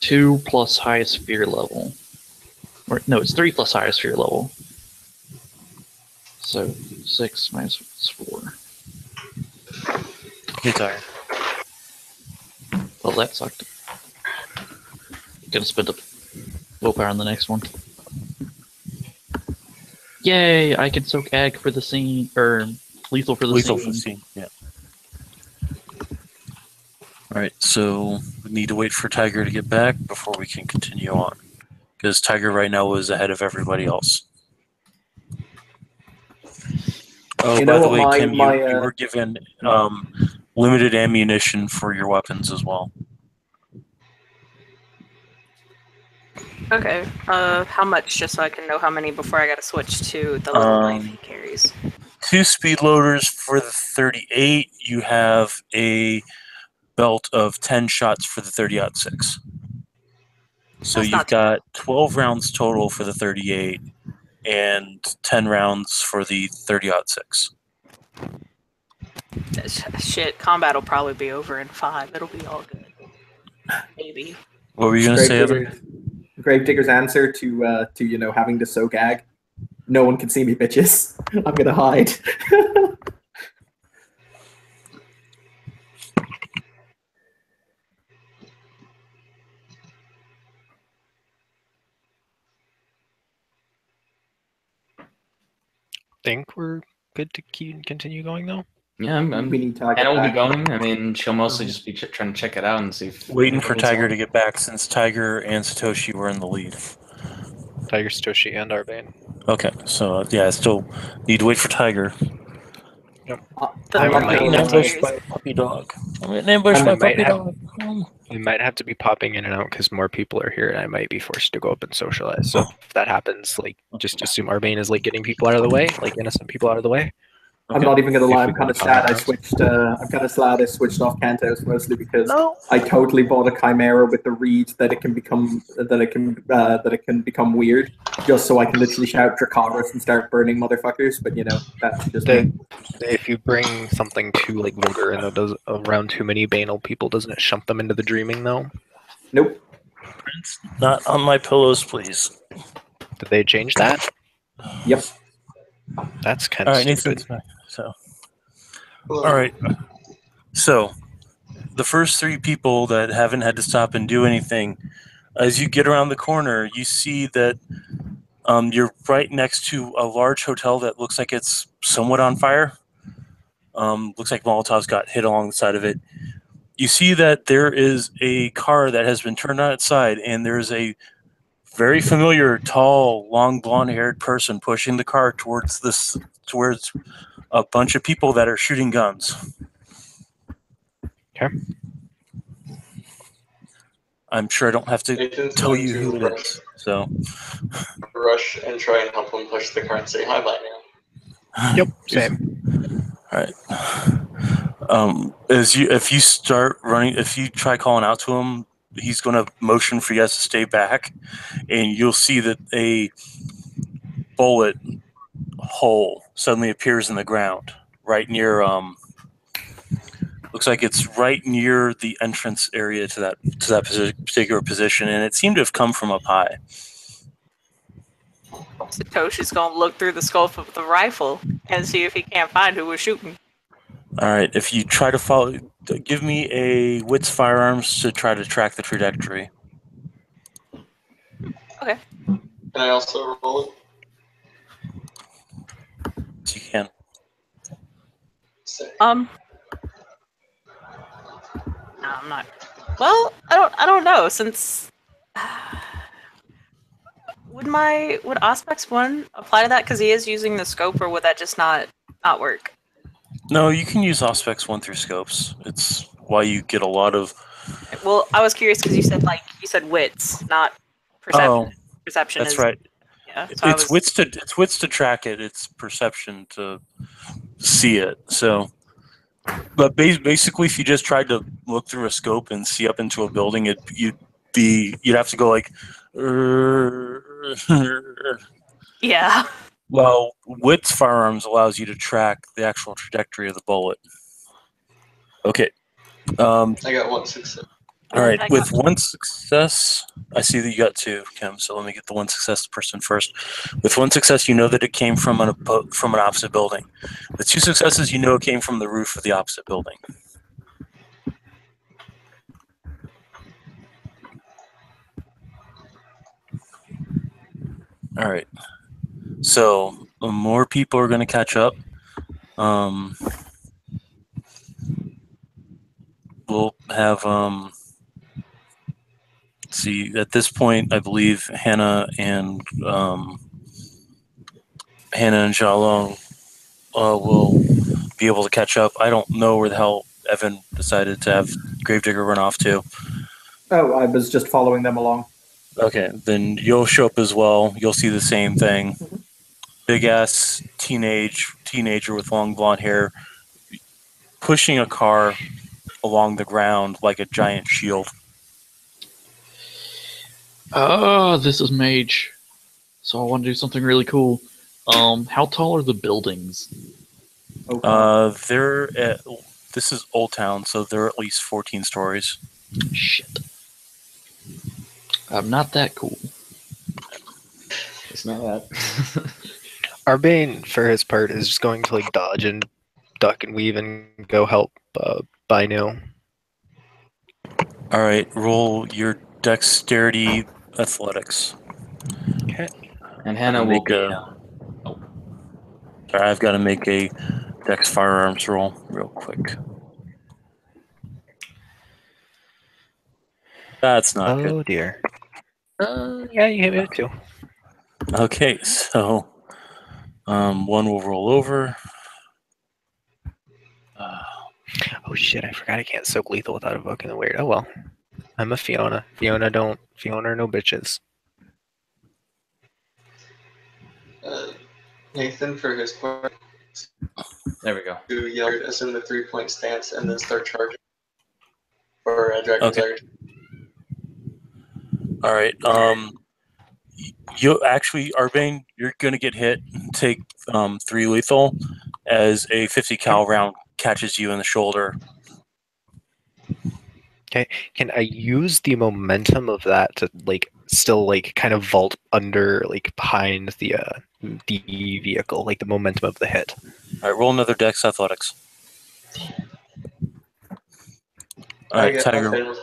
2 plus highest fear level. Or no, it's 3 plus highest fear level. So 6 minus 4. Hey, Tyre. Well, that sucked. Gonna spend a willpower on the next one. Yay! I can soak ag for the scene, or lethal for the Lethal scene. for the scene, yeah. Alright, so we need to wait for Tiger to get back before we can continue on. Because Tiger right now is ahead of everybody else. Oh, You by know the what, way, Kim, my, you were given limited ammunition for your weapons as well. Okay. How much, just so I can know how many before I gotta switch to the little knife he carries. 2 speed loaders for the 38. You have a belt of 10 shots for the 30-06. So That's you've not too got 12 rounds total for the 38 and 10 rounds for the 30-06. Shit, combat will probably be over in 5. It'll be all good. Maybe. What were you going to say, Evan? Gravedigger's answer to having to soak ag. No one can see me, bitches. I'm gonna hide. Think we're good to continue going though. Yeah, We need Tiger Hannah will be back. going. I mean, she'll mostly just be trying to check it out and see if Waiting for it's Tiger on. to get back since Tiger and Satoshi were in the lead. Tiger, Satoshi, and Arbane. Okay, so yeah, I still need to wait for Tiger. I little might- Getting baby ambushed tears. by a puppy dog. I'm getting ambushed I by a might puppy have- dog. We might have to be popping in and out because more people are here, and I might be forced to go up and socialize. So if that happens, like, just assume Arbane is like getting people out of the way, like innocent people out of the way. I'm Okay. not even gonna lie. If we I'm go kind of to sad. Conrad's. I'm kind of glad I switched off Kantos mostly because No. I totally bought a Chimera with the read that it can become weird, just so I can literally shout Dracaris and start burning motherfuckers. But you know, that's just me. If you bring something too like vulgar and that does around too many banal people, doesn't it shunt them into the dreaming though? Nope. Prince, not on my pillows, please. Did they change that? Yep. That's kind All of right, stupid. Nathan's back. So, all right. So, the first three people that haven't had to stop and do anything, as you get around the corner, you see that you're right next to a large hotel that looks like it's somewhat on fire. Looks like Molotov's got hit along the side of it. You see that there is a car that has been turned on its side, and there's a very familiar, tall, long, blonde-haired person pushing the car towards a bunch of people that are shooting guns. Okay. I'm sure I don't have to Nathan's tell going you to who it is. So, rush and try and help him push the car and say hi by now. Yep, same. All right. If you start running, if you try calling out to him, he's going to motion for you guys to stay back, and you'll see that a bullet hole suddenly appears in the ground right near. Looks like it's right near the entrance area to that particular position, and it seemed to have come from up high. Satoshi's gonna look through the scope of the rifle and see if he can't find who was shooting. All right. If you try to follow, give me a wits firearms to try to track the trajectory. Okay. Can I also roll it? If you can. Say. No, I'm not. Well, I don't know since. Would Auspex 1 apply to that because he is using the scope, or would that just not work? No, you can use Auspex 1 through scopes. It's why you get a lot of. Well, I was curious because you said wits, not perception. Oh, Perception that's is right. Yeah. So It's wits to track it. It's perception to see it. So, but basically, if you just tried to look through a scope and see up into a building, you'd have to go like. Yeah. Well, wits firearms allows you to track the actual trajectory of the bullet. Okay. I got one success. All right. With one success, I see that you got two, Kim. So let me get the one success person first. With one success, you know that it came from an opposite building. With two successes, you know it came from the roof of the opposite building. All right. So more people are going to catch up. We'll have see, at this point, I believe Hannah and Jalon will be able to catch up. I don't know where the hell Evan decided to have Gravedigger run off to. Oh, I was just following them along. Okay, then you'll show up as well. You'll see the same thing. Big ass teenager with long blonde hair pushing a car along the ground like a giant shield. This is Mage. So I want to do something really cool. How tall are the buildings? Okay. This is Old Town, so they're at least 14 stories. Shit. I'm not that cool. It's not that. Arbane, for his part, is just going to like dodge and duck and weave and go help Bino. All right, roll your dexterity athletics. Okay. And Hannah will be. Sorry, I've got to make a dex firearms roll real quick. That's not good. Oh dear. Yeah, you hit me with two. Okay, so one will roll over. Oh shit! I forgot I can't soak lethal without evoking the weird. Oh well. I'm a Fiona. Fiona are no bitches. Nathan, for his part, There we go. to yell, assume the 3-point stance, and then start charging for Dragon's Okay. Ire. All right. You actually, Arbane, you're gonna get hit. Take 3 lethal as a 50 cal round catches you in the shoulder. Can I use the momentum of that to like still like kind of vault under like behind the vehicle, like the momentum of the hit? All right, roll another Dex Athletics. All right, I Tiger, failed.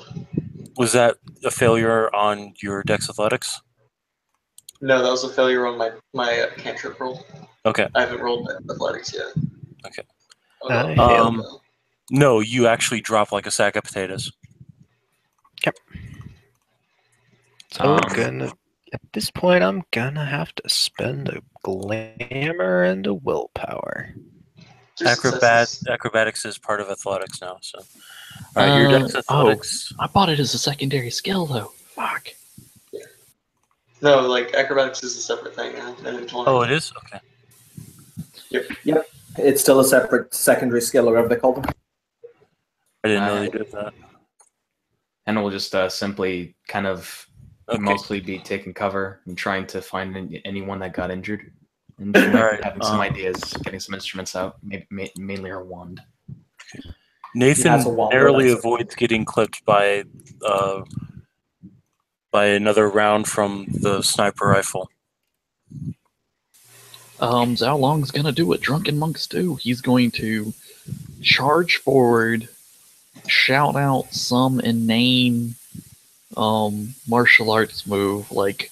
was that a failure on your Dex Athletics? No, that was a failure on my cantrip roll. Okay. I haven't rolled my athletics yet. Okay. I no, failed. no. No, you actually drop like a sack of potatoes. So at this point, I'm gonna have to spend a glamour and a willpower. Just successes. Acrobatics is part of athletics now. So, all right, your Dex Athletics. I bought it as a secondary skill though. Fuck. No, like acrobatics is a separate thing now. Oh, it is. Okay. Yep. It's still a separate secondary skill, or whatever they call them. I didn't know they did that. And we'll just simply kind of mostly be taking cover and trying to find anyone that got injured. And she might be having some ideas, getting some instruments out, maybe mainly her wand. Nathan narrowly avoids getting clipped by another round from the sniper rifle. Zhao Long's gonna do what drunken monks do. He's going to charge forward, shout out some inane martial arts move like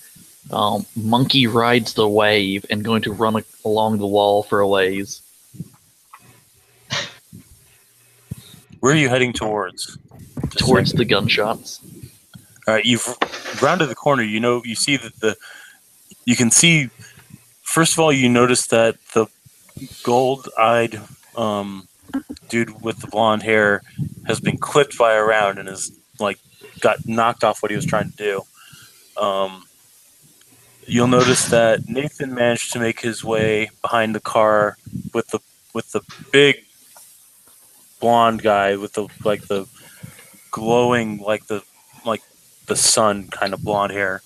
monkey rides the wave, and going to run along the wall for a ways. Where are you heading towards? Towards the gunshots. All right, you've rounded the corner. You see that you can see. First of all, you notice that the gold-eyed dude with the blonde hair has been clipped by a round and is like got knocked off what he was trying to do. You'll notice that Nathan managed to make his way behind the car with the big blonde guy with the glowing like the sun kind of blonde hair.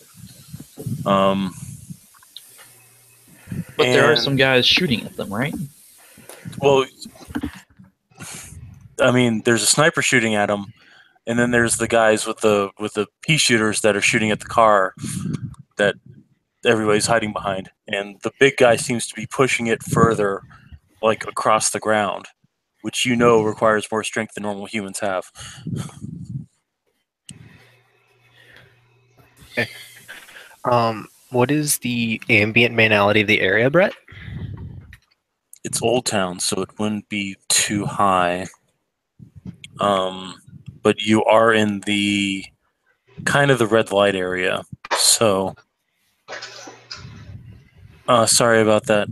But there are some guys shooting at them, right? Well, I mean, there's a sniper shooting at them, and then there's the guys with the pea shooters that are shooting at the car that everybody's hiding behind. And the big guy seems to be pushing it further, like across the ground, which requires more strength than normal humans have. Okay. What is the ambient banality of the area, Brett? It's Old Town, so it wouldn't be too high. But you are in the kind of the red light area, so sorry about that.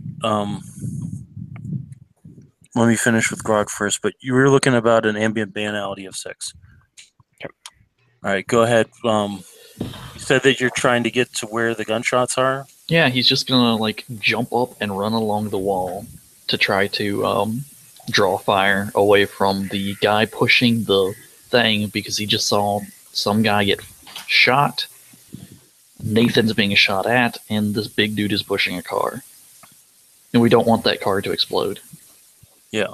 Let me finish with Grog first, but you were looking about an ambient banality of 6. Yep. All right, go ahead. You said that you're trying to get to where the gunshots are? Yeah, he's just gonna like jump up and run along the wall to try to draw fire away from the guy pushing the thing, because he just saw some guy get shot. Nathan's being shot at, and this big dude is pushing a car. And we don't want that car to explode. Yeah.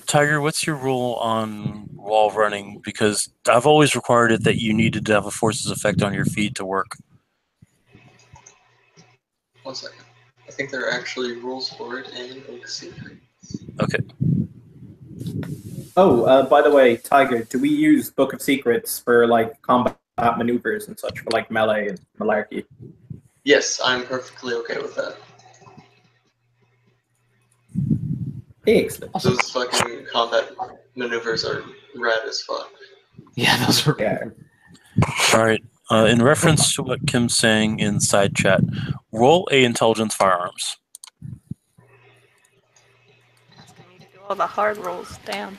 Tiger, what's your rule on wall running? Because I've always required it that you needed to have a forces effect on your feet to work. 1 second. I think there are actually rules for it in Book of Secrets. Okay. Oh, by the way, Tiger, do we use Book of Secrets for like combat maneuvers and such, for like melee and malarkey? Yes, I'm perfectly okay with that. Excellent. Those fucking combat maneuvers are rad as fuck. Yeah, those are. Yeah. All right. In reference to what Kim's saying in side chat, roll a intelligence firearms. Oh, the hard rolls. Damn.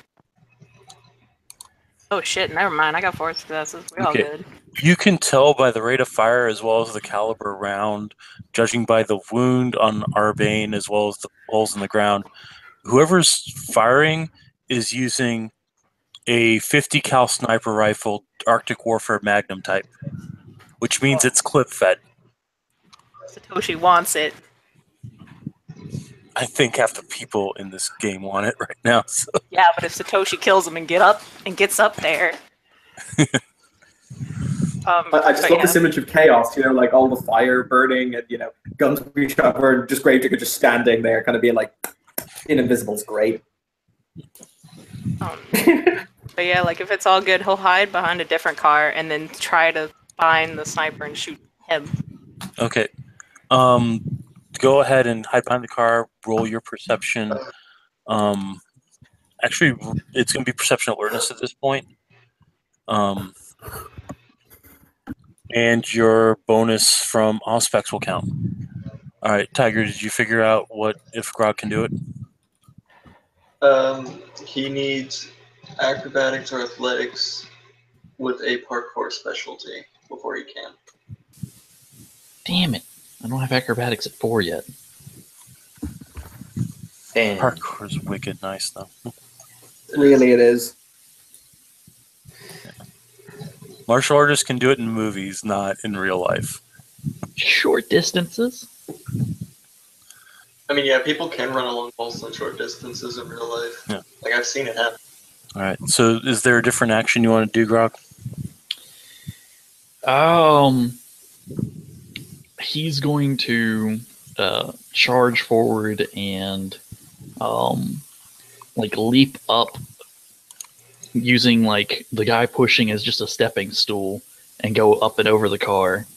Oh shit, never mind. I got 4 successes. We all Okay. good. You can tell by the rate of fire as well as the caliber round, judging by the wound on Arbane as well as the holes in the ground. Whoever's firing is using a 50 cal sniper rifle, Arctic Warfare Magnum type, which means it's clip fed. Satoshi wants it. I think half the people in this game want it right now. So. Yeah, but if Satoshi kills him and gets up there. I just love this image of chaos, like all the fire burning and, guns being shot, and just Gravedigger just standing there, kind of being like, invisible is great. But yeah, like if it's all good, he'll hide behind a different car and then try to find the sniper and shoot him. Okay. Go ahead and hide behind the car, roll your perception. Actually, it's going to be perception alertness at this point. And your bonus from Auspex will count. All right, Tiger, did you figure out if Grog can do it? He needs acrobatics or athletics with a parkour specialty before he can. Damn it. I don't have acrobatics at 4 yet. Damn. Parkour is wicked nice, though. Really, it is. Martial artists can do it in movies, not in real life. Short distances? I mean, yeah, people can run along walls on short distances in real life. Yeah. Like, I've seen it happen. All right, so is there a different action you want to do, Grog? He's going to charge forward and leap up using the guy pushing as just a stepping stool and go up and over the car.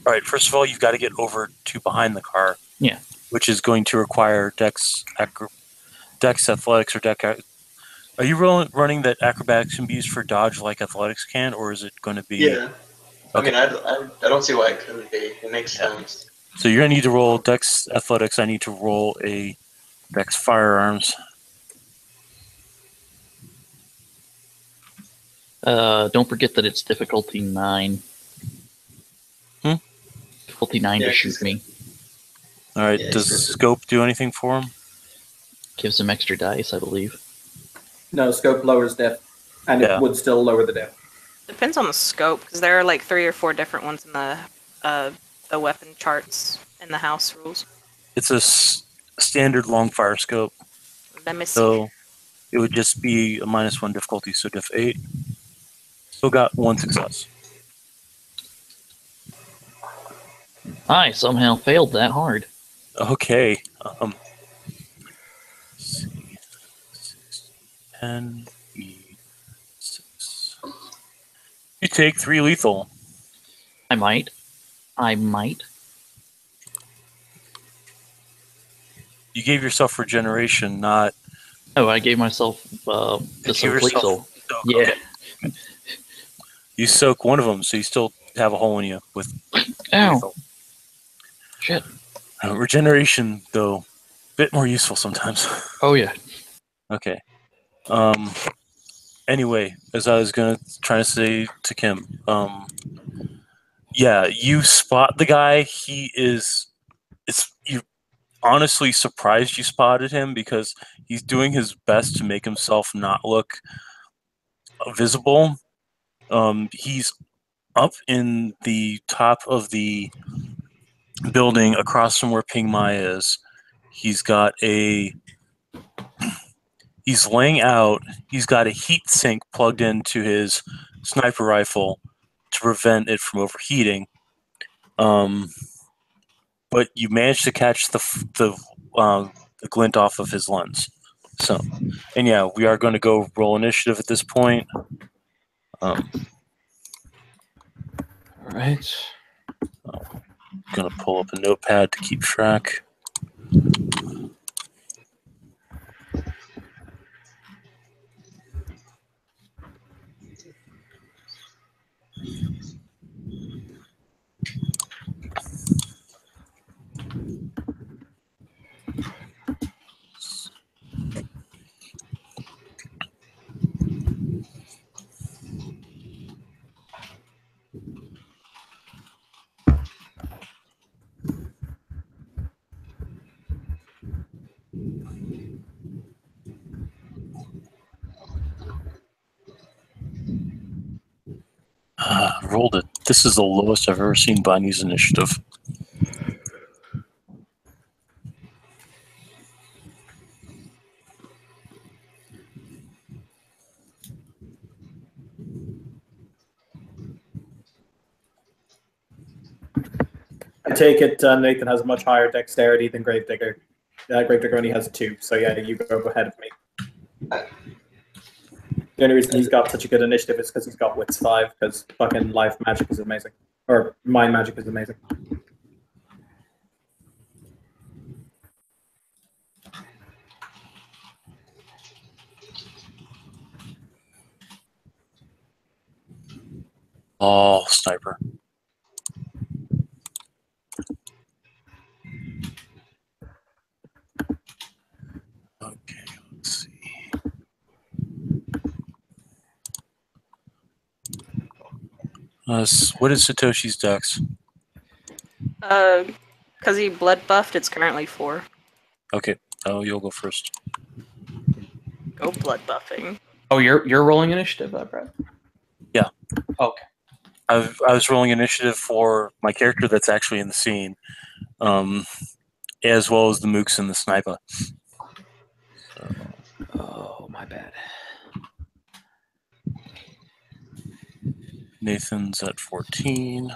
All right, first of all, you've got to get over to behind the car. Yeah. Which is going to require Dex Athletics, or Dex. Are you running that acrobatics can be used for dodge like Athletics can, or is it going to be? Yeah. Okay. I mean, I don't see why it couldn't be. It makes sense. So you're going to need to roll Dex Athletics. I need to roll a Dex Firearms. Don't forget that it's difficulty 9. Difficulty 9 to shoot me. All right. Yeah, Does Scope do anything for him? Gives him extra dice, I believe. No, scope lowers depth, and it would still lower the depth. Depends on the scope, because there are like 3 or 4 different ones in the weapon charts in the house rules. It's a standard long fire scope. Let me see. So it would just be a -1 difficulty, so diff 8. Still got 1 success. I somehow failed that hard. Okay. Let's see. 10, E6. You take 3 lethal. I might. You gave yourself regeneration, not. Oh, I gave myself the soak lethal. Yeah. Okay. You soak one of them, so you still have a hole in you with Ow. lethal. Shit. Regeneration, though, a bit more useful sometimes. Oh, yeah. Okay. Anyway, as I was trying to say to Kim, yeah, you spot the guy. You honestly surprised you spotted him because he's doing his best to make himself not look visible. He's up in the top of the building across from where Ping Mai is. He's laying out. He's got a heat sink plugged into his sniper rifle to prevent it from overheating. But you managed to catch the glint off of his lens. So, and yeah, we are going to go roll initiative at this point. All right. I'm going to pull up a notepad to keep track. rolled it. This is the lowest I've ever seen Bonnie's initiative. I take it Nathan has a much higher dexterity than Gravedigger. Gravedigger only has 2, so yeah, you go ahead of me. The only reason he's got such a good initiative is because he's got Wits 5, because fucking life magic is amazing. Or mind magic is amazing. Oh, sniper. Okay, let's see. What is Satoshi's dex? Because he blood buffed, it's currently 4. Okay, you'll go first. Go blood buffing. Oh, you're rolling initiative, Brad? Yeah. Okay. I was rolling initiative for my character that's actually in the scene, as well as the mooks and the sniper. Oh, my bad. Nathan's at 14.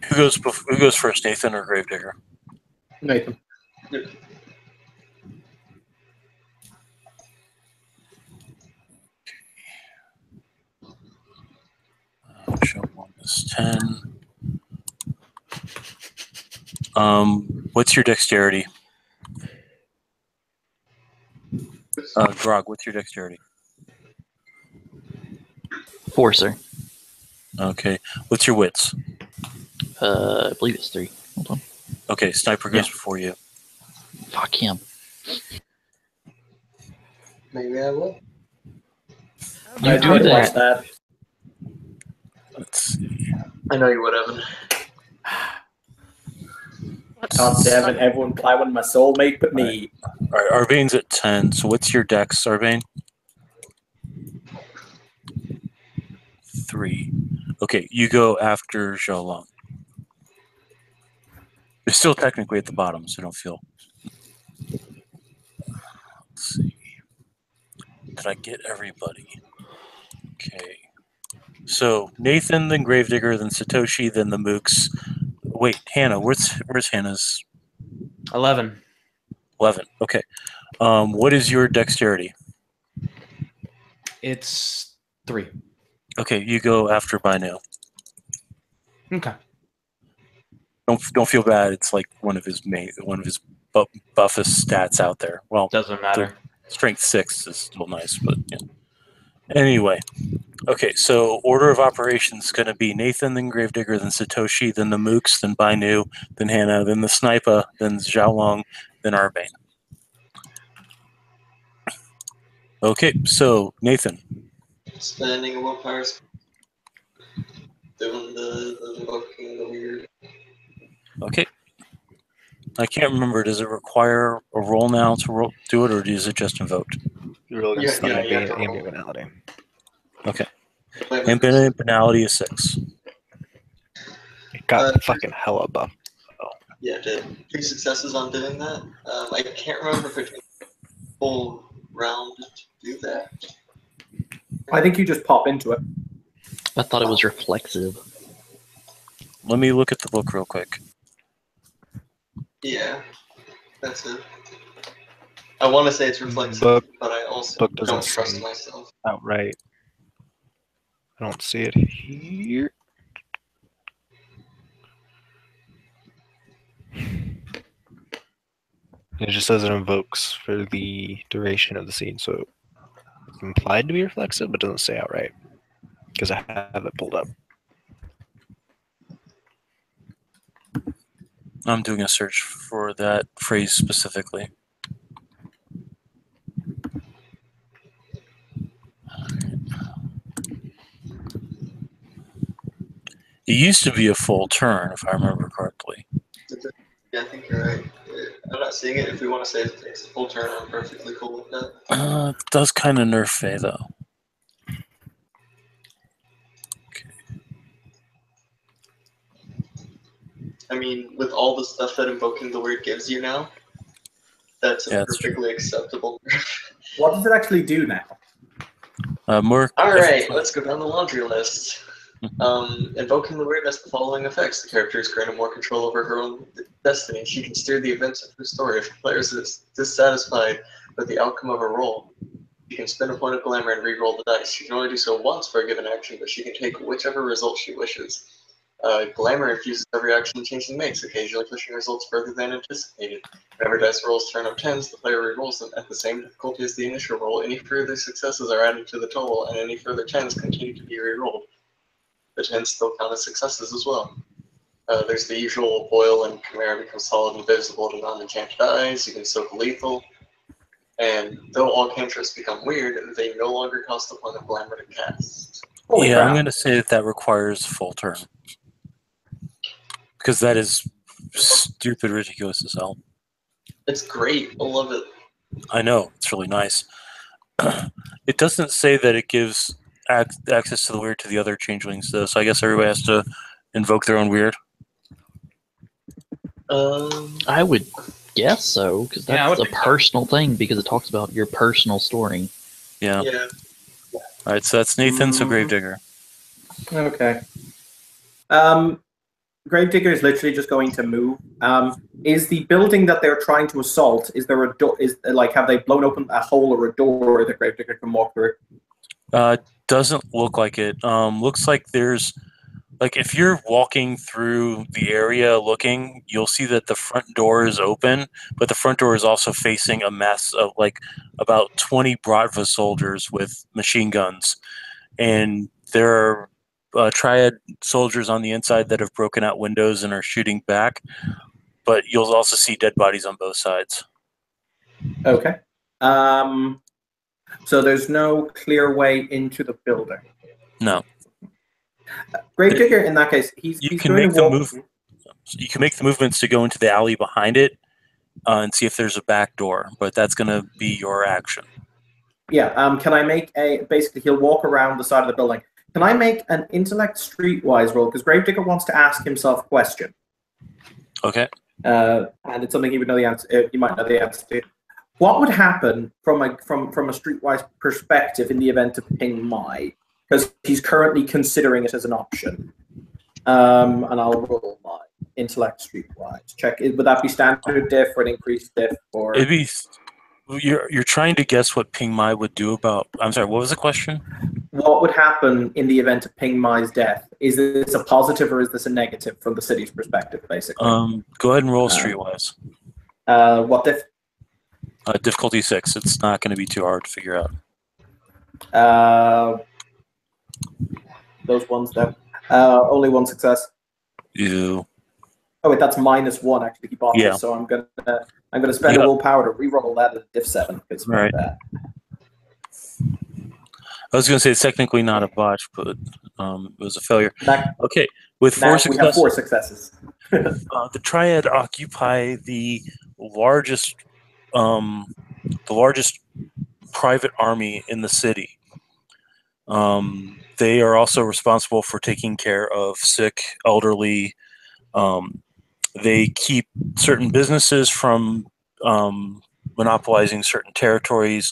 Who goes first, Nathan or Gravedigger? Nathan. Show 1 is 10. What's your dexterity? Grog, what's your dexterity? 4, sir. Okay. What's your wits? I believe it's 3. Hold on. Okay, sniper goes before you. Fuck him. Maybe I will. You do that. Let's see. I know you would, Evan. God damn it, everyone plowing my soulmate but me. Alright, Arbane's at 10. So what's your dex, Arbane? 3. Okay, you go after Xiaolong. You're still technically at the bottom, so don't feel. Let's see. Did I get everybody? Okay. So Nathan, then Gravedigger, then Satoshi, then the mooks. Wait, Hannah. Where's Hannah's? 11. 11. Okay. What is your dexterity? It's 3. Okay, you go after Binu. Okay. Don't feel bad. It's like one of his buffest stats out there. Well, Doesn't matter. strength 6 is still nice, but yeah. Anyway, okay. So order of operations is going to be Nathan, then Gravedigger, then Satoshi, then the mooks, then Binu, then Hannah, then the sniper, then Xiaolong, then Arbane. Okay, so Nathan. Spending a willpower, doing the invoking the weird. Okay. I can't remember. Does it require a roll now to do it, or is it just invoked? You roll against Yeah, the you have to roll. ambient banality. Okay. Wait, And banality is 6. It got fucking hella buff. Yeah, did 3 successes on doing that. I can't remember if it took a full round to do that. I think you just pop into it. I thought it was reflexive. Let me look at the book real quick. Yeah, that's it. I want to say it's reflexive, Book- but I also book doesn't don't trust say- myself. Outright. I don't see it here. It just says it invokes for the duration of the scene, so it's implied to be reflexive, but doesn't say outright. Because I have it pulled up. I'm doing a search for that phrase specifically. It used to be a full turn, if I remember correctly. Yeah, I think you're right. I'm not seeing it. If we want to say it takes a full turn, I'm perfectly cool with that. It does kind of nerf Faye, though. I mean, with all the stuff that invoking the word gives you now, that's Yeah, that's true. perfectly acceptable. What does it actually do now? More. Alright, let's go down the laundry list. Invoking the word has the following effects. The character is granted more control over her own destiny. She can steer the events of her story. If the player is dissatisfied with the outcome of a roll, she can spin a point of glamour and re-roll the dice. She can only do so once for a given action, but she can take whichever result she wishes. Glamour infuses every action change she makes, occasionally pushing results further than anticipated. Whenever dice rolls turn up 10s, the player re-rolls them at the same difficulty as the initial roll. Any further successes are added to the total, and any further 10s continue to be re-rolled. The 10s still count as successes as well. There's the usual boil and Chimera become solid and visible to non-enchanted eyes. You can soak lethal. And though all cantrips become weird, they no longer cost a point of glamour to cast. Holy Yeah, crap. I'm going to say that requires full turn. Because that is stupid ridiculous as hell. It's great. I love it. I know, it's really nice. It doesn't say that it gives access to the weird to the other changelings, though, so I guess everybody has to invoke their own weird. I would guess so, because Yeah, I that's would a think so. personal thing, because it talks about your personal story. Yeah. Yeah. Alright, so that's Nathan, so Gravedigger. Okay. Gravedigger is literally just going to move. Is the building that they're trying to assault, is there a door, have they blown open a hole or a door that Gravedigger can walk through? Doesn't look like it. Looks like there's, like, if you're walking through the area looking, you'll see that the front door is open, but the front door is also facing a mess of, like, about 20 Bratva soldiers with machine guns. And there are Triad soldiers on the inside that have broken out windows and are shooting back, but you'll also see dead bodies on both sides. Okay. So there's no clear way into the building. No. Gravedigger, in that case, he's can going make to walk. You can make the movements to go into the alley behind it and see if there's a back door, but that's going to be your action. Yeah. Can I make basically he'll walk around the side of the building. Can I make an intellect streetwise roll? Because Gravedigger wants to ask himself a question. Okay. And it's something he would know the answer. He might know the answer to. What would happen from a streetwise perspective in the event of Ping Mai? Because he's currently considering it as an option. And I'll roll my intellect streetwise. Check. Would that be standard diff or an increased diff? Or It'd be. You're trying to guess what Ping Mai would do about. I'm sorry. What was the question? What would happen in the event of Ping Mai's death? Is this a positive or is this a negative from the city's perspective, basically? Go ahead and roll streetwise. What diff? Difficulty 6. It's not going to be too hard to figure out. Those ones there. Only one success. You. Oh wait, that's -1 actually. He bought Yeah. this, so I'm gonna spend a willpower to re-roll that at diff 7. It's Right. bad. I was going to say it's technically not a botch, but it was a failure. Okay, with Now 4 we have successes, 4 successes. the Triad occupy the largest private army in the city. They are also responsible for taking care of sick, elderly. They keep certain businesses from monopolizing certain territories.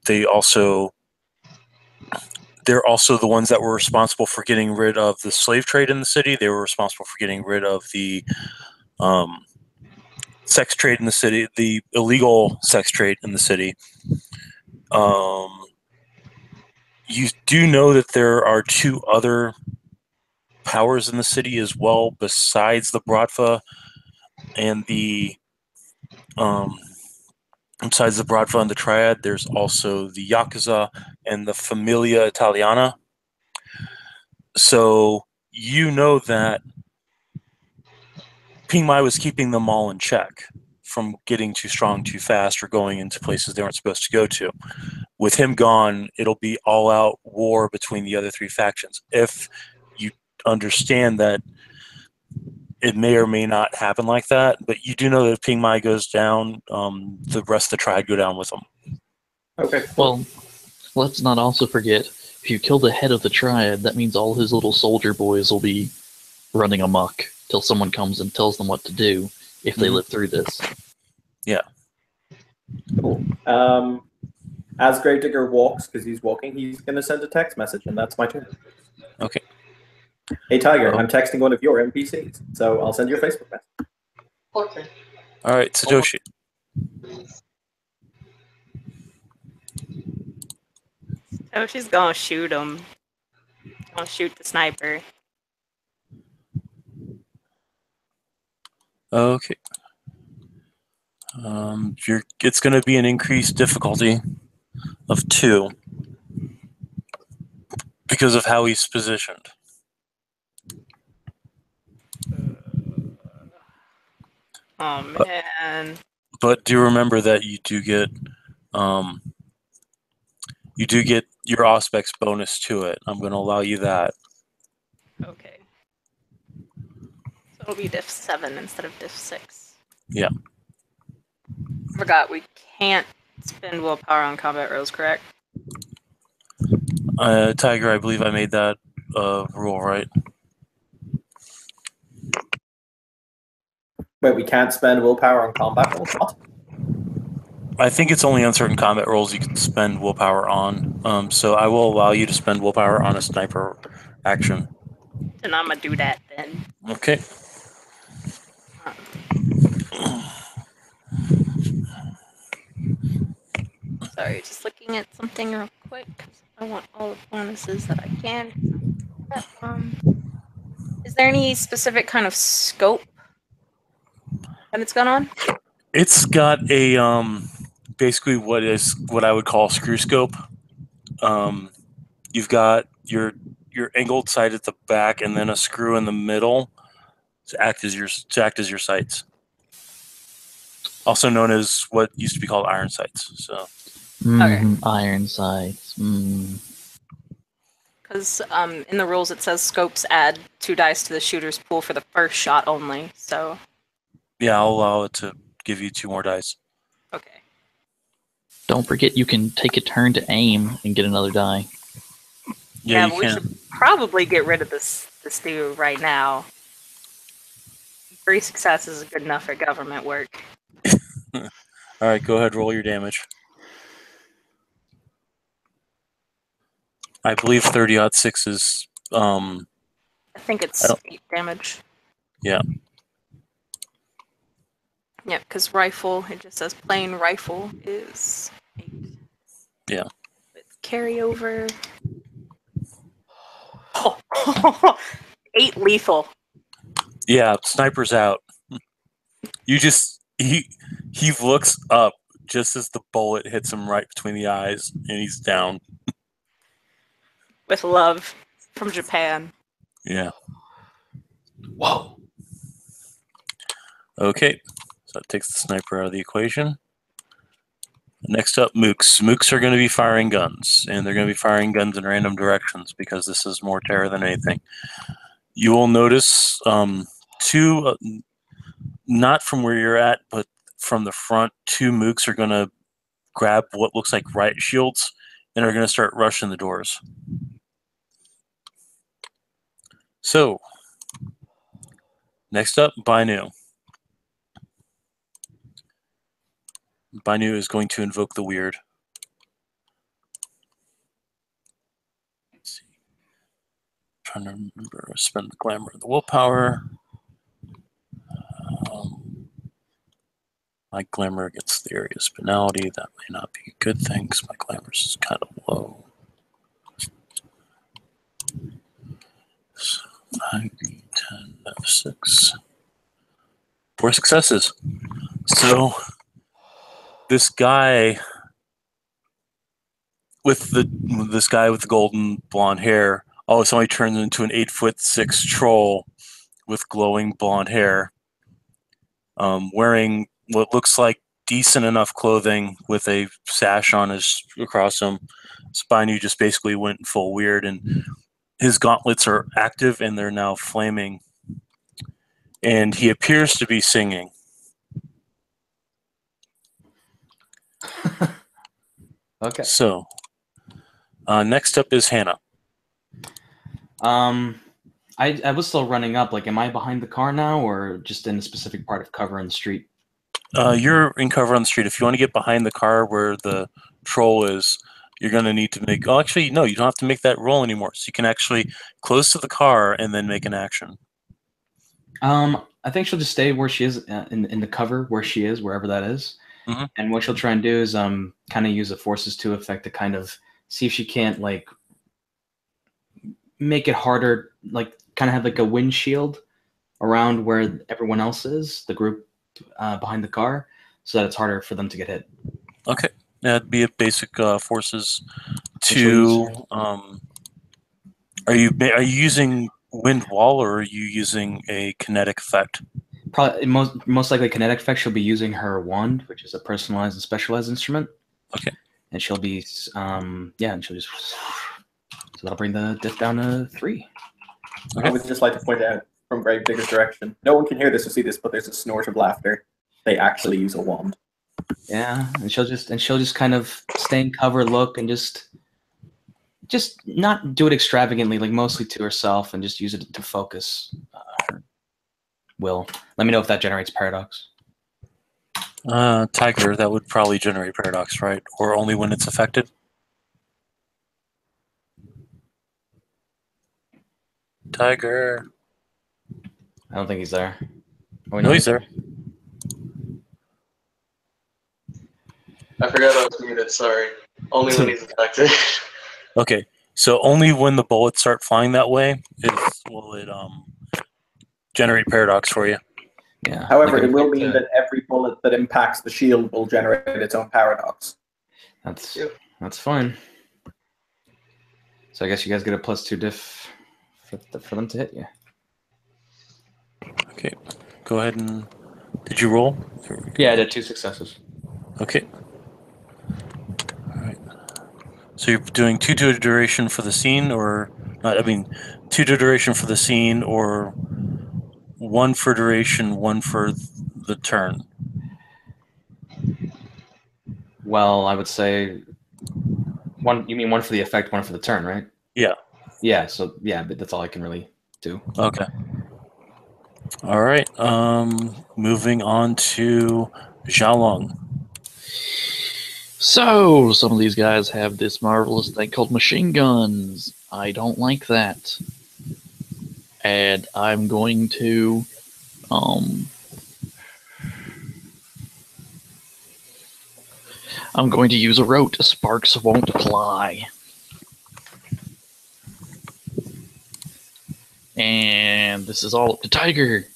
They're also the ones that were responsible for getting rid of the slave trade in the city. They were responsible for getting rid of the sex trade in the city, the illegal sex trade in the city. You do know that there are 2 other powers in the city as well, besides the Bratva and the besides the Bratva and the Triad. There's also the Yakuza and the Familia Italiana. So you know that Ping Mai was keeping them all in check from getting too strong too fast or going into places they weren't supposed to go to. With him gone, it'll be all-out war between the other 3 factions. If you understand that it may or may not happen like that, but you do know that if Ping Mai goes down, the rest of the Triad go down with him. Okay. Well, let's not also forget, if you kill the head of the Triad, that means all his little soldier boys will be running amok. till someone comes and tells them what to do if they live through this. Cool. As Gravedigger walks, because he's walking, he's going to send a text message, and that's my turn. Okay. Hey, Tiger, Oh. I'm texting one of your NPCs, so I'll send you a Facebook message. Okay. All right, Satoshi. Oh, she's gonna shoot him. Gonna shoot the sniper. Okay. It's going to be an increased difficulty of 2 because of how he's positioned. Oh man. But do remember that you do get your Auspex bonus to it. I'm going to allow you that. Okay. So it'll be diff 7 instead of diff 6. Yeah. Forgot we can't spend willpower on combat rolls, correct? Tiger, I believe I made that rule right. Wait, we can't spend willpower on combat rolls? What? I think it's only on certain combat rolls you can spend willpower on. So I will allow you to spend willpower on a sniper action. Then I'm gonna do that then. Okay. Sorry, just looking at something real quick. I want all the bonuses that I can. Is there any specific kind of scope that it's gone on? It's got a basically what I would call screw scope. You've got your angled sight at the back, and then a screw in the middle to act as your sights. Also known as what used to be called iron sights. So. Iron sights. Because in the rules it says scopes add 2 dice to the shooter's pool for the first shot only. So. Yeah, I'll allow it to give you 2 more dice. Okay. Don't forget you can take a turn to aim and get another die. Yeah, but we should probably get rid of this dude right now. 3 successes is good enough for government work. All right, go ahead, roll your damage. I believe 30-6 is. I think it's 8 damage. Yeah. Yeah, because rifle, it just says plain rifle is 8. Yeah. With carryover. 8 lethal. Yeah, sniper's out. You just he looks up just as the bullet hits him right between the eyes, and he's down. With love from Japan. Yeah. Whoa. Okay, so that takes the sniper out of the equation. Next up, mooks. Mooks are going to be firing guns, and they're going to be firing guns in random directions because this is more terror than anything. You will notice 2, not from where you're at, but from the front, 2 mooks are going to grab what looks like riot shields and are going to start rushing the doors. So, next up, Bainu. Bainu is going to invoke the weird. Let's see. Trying to remember, spend the glamour of the willpower. My glamour against the area's banality. That may not be a good thing because my glamour is kind of low. So 9, 10, 6. 4 successes. So this guy with the golden blonde hair all of a sudden turns into an 8'6" troll with glowing blonde hair, wearing what looks like decent enough clothing with a sash on across him. Spinu just basically went full weird, and his gauntlets are active and they're now flaming. And he appears to be singing. Okay. So, next up is Hannah. I was still running up. Like, am I behind the car now, or just in a specific part of cover in the street? You're in cover on the street. If you want to get behind the car where the troll is, you're going to need to make... Oh, actually, no, you don't have to make that roll anymore. So you can actually close to the car and then make an action. I think she'll just stay where she is in the cover where she is, wherever that is. Mhm. And what she'll try and do is kind of use a forces 2 effect to kind of see if she can't like make it harder, like kind of have like a windshield around where everyone else is, the group behind the car, so that it's harder for them to get hit. Okay. That'd be a basic forces Control 2. Are you using wind wall, or are you using a kinetic effect? Probably most likely kinetic effect. She'll be using her wand, which is a personalized and specialized instrument. Okay. And she'll be and she'll just, so that'll bring the diff down to 3. I would just like to point out from Gravedigger's direction. No one can hear this or see this, but there's a snort of laughter. They actually use a wand. Yeah, and she'll just kind of stay in cover, look, and just not do it extravagantly, like mostly to herself, and just use it to focus her will. Let me know if that generates paradox. Tiger, that would probably generate paradox, right? Or only when it's affected? Tiger. I don't think he's there. Oh, No, he's there. I forgot I was muted, sorry. Only when he's affected. Okay, so only when the bullets start flying that way will it generate paradox for you. Yeah. However, like, it will mean that every bullet that impacts the shield will generate its own paradox. That's fine. So I guess you guys get a +2 diff for them to hit you. Okay, go ahead and... Did you roll? Yeah, I did 2 successes. Okay. Alright. So you're doing 2 to a duration for the scene, or... I mean, 2 to duration for the scene, or 1 for duration, 1 for the turn. Well, I would say one. You mean 1 for the effect, 1 for the turn, right? Yeah. Yeah. So yeah, but that's all I can really do. Okay. All right. Moving on to Xiaolong. So, some of these guys have this marvelous thing called machine guns. I don't like that. And I'm going to use a rote. Sparks won't fly. And this is all up to Tiger.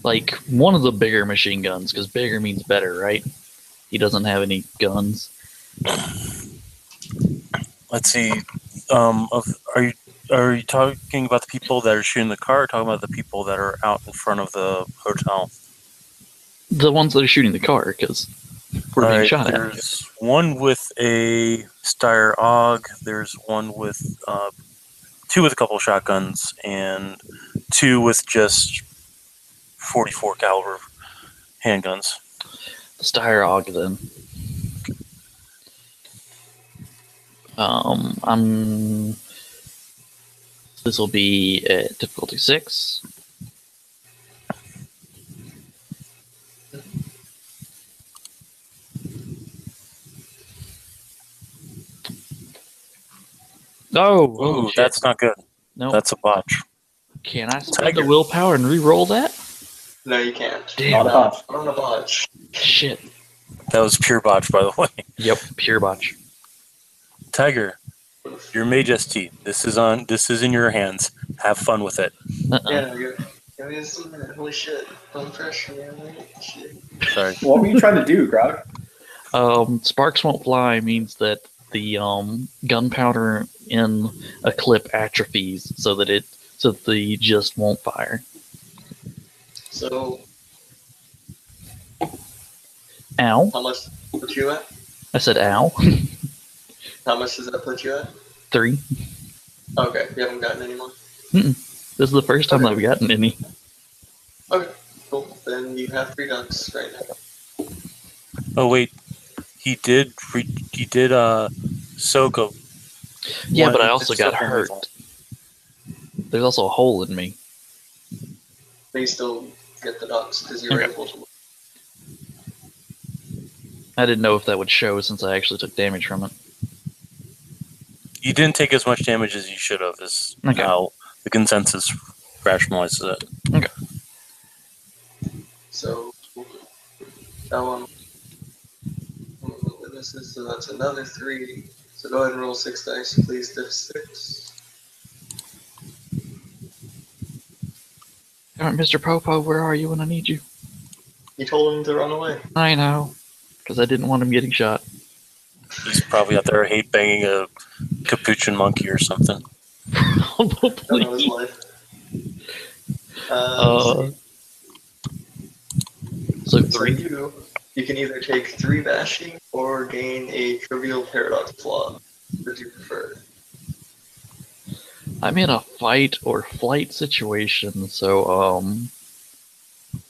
Like one of the bigger machine guns, because bigger means better, right? He doesn't have any guns. Let's see. Are you talking about the people that are shooting the car, or talking about the people that are out in front of the hotel? The ones that are shooting the car, because we're being shot at. There's one with a Steyr AUG. There's one with 2 with a couple of shotguns, and 2 with just 44 caliber handguns. The Steyr AUG, then. This will be at difficulty 6. Oh, shit. That's not good. No, That's a botch. Can I spend the willpower and re-roll that? No, you can't. Damn. Not a botch. On a botch. Shit. That was pure botch, by the way. Yep, pure botch. Tiger, your Mage ST. This is in your hands. Have fun with it. Yeah, give me this minute. Holy shit. Don't pressure me, man. Shit. Sorry. What were you trying to do, Grog? Sparks won't fly means that the gunpowder in a clip atrophies so that the gist won't fire. So, Ow. how much put you at? I said ow. How much does that put you at? 3. Okay, you haven't gotten any more? This is the first time I've gotten any. Okay, cool. Then you have 3 ducks right now. Oh wait, he did soak a... Yeah, but I also got hurt. there's also a hole in me. But you still get the dots because you were Okay. able to. I didn't know if that would show since I actually took damage from it. You didn't take as much damage as you should have, is Okay. how the consensus rationalizes it. So that one. Witnesses, so that's another 3. So go ahead and roll 6 dice, please. Diff 6. Alright, Mr. Popo, where are you when I need you? You told him to run away. I know. Because I didn't want him getting shot. He's probably out there hate banging a capuchin monkey or something. Don't know his Probably. life. Let's So see. So 3. you can either take 3 bashing or gain a trivial paradox flaw. Would you prefer? I'm in a fight or flight situation, so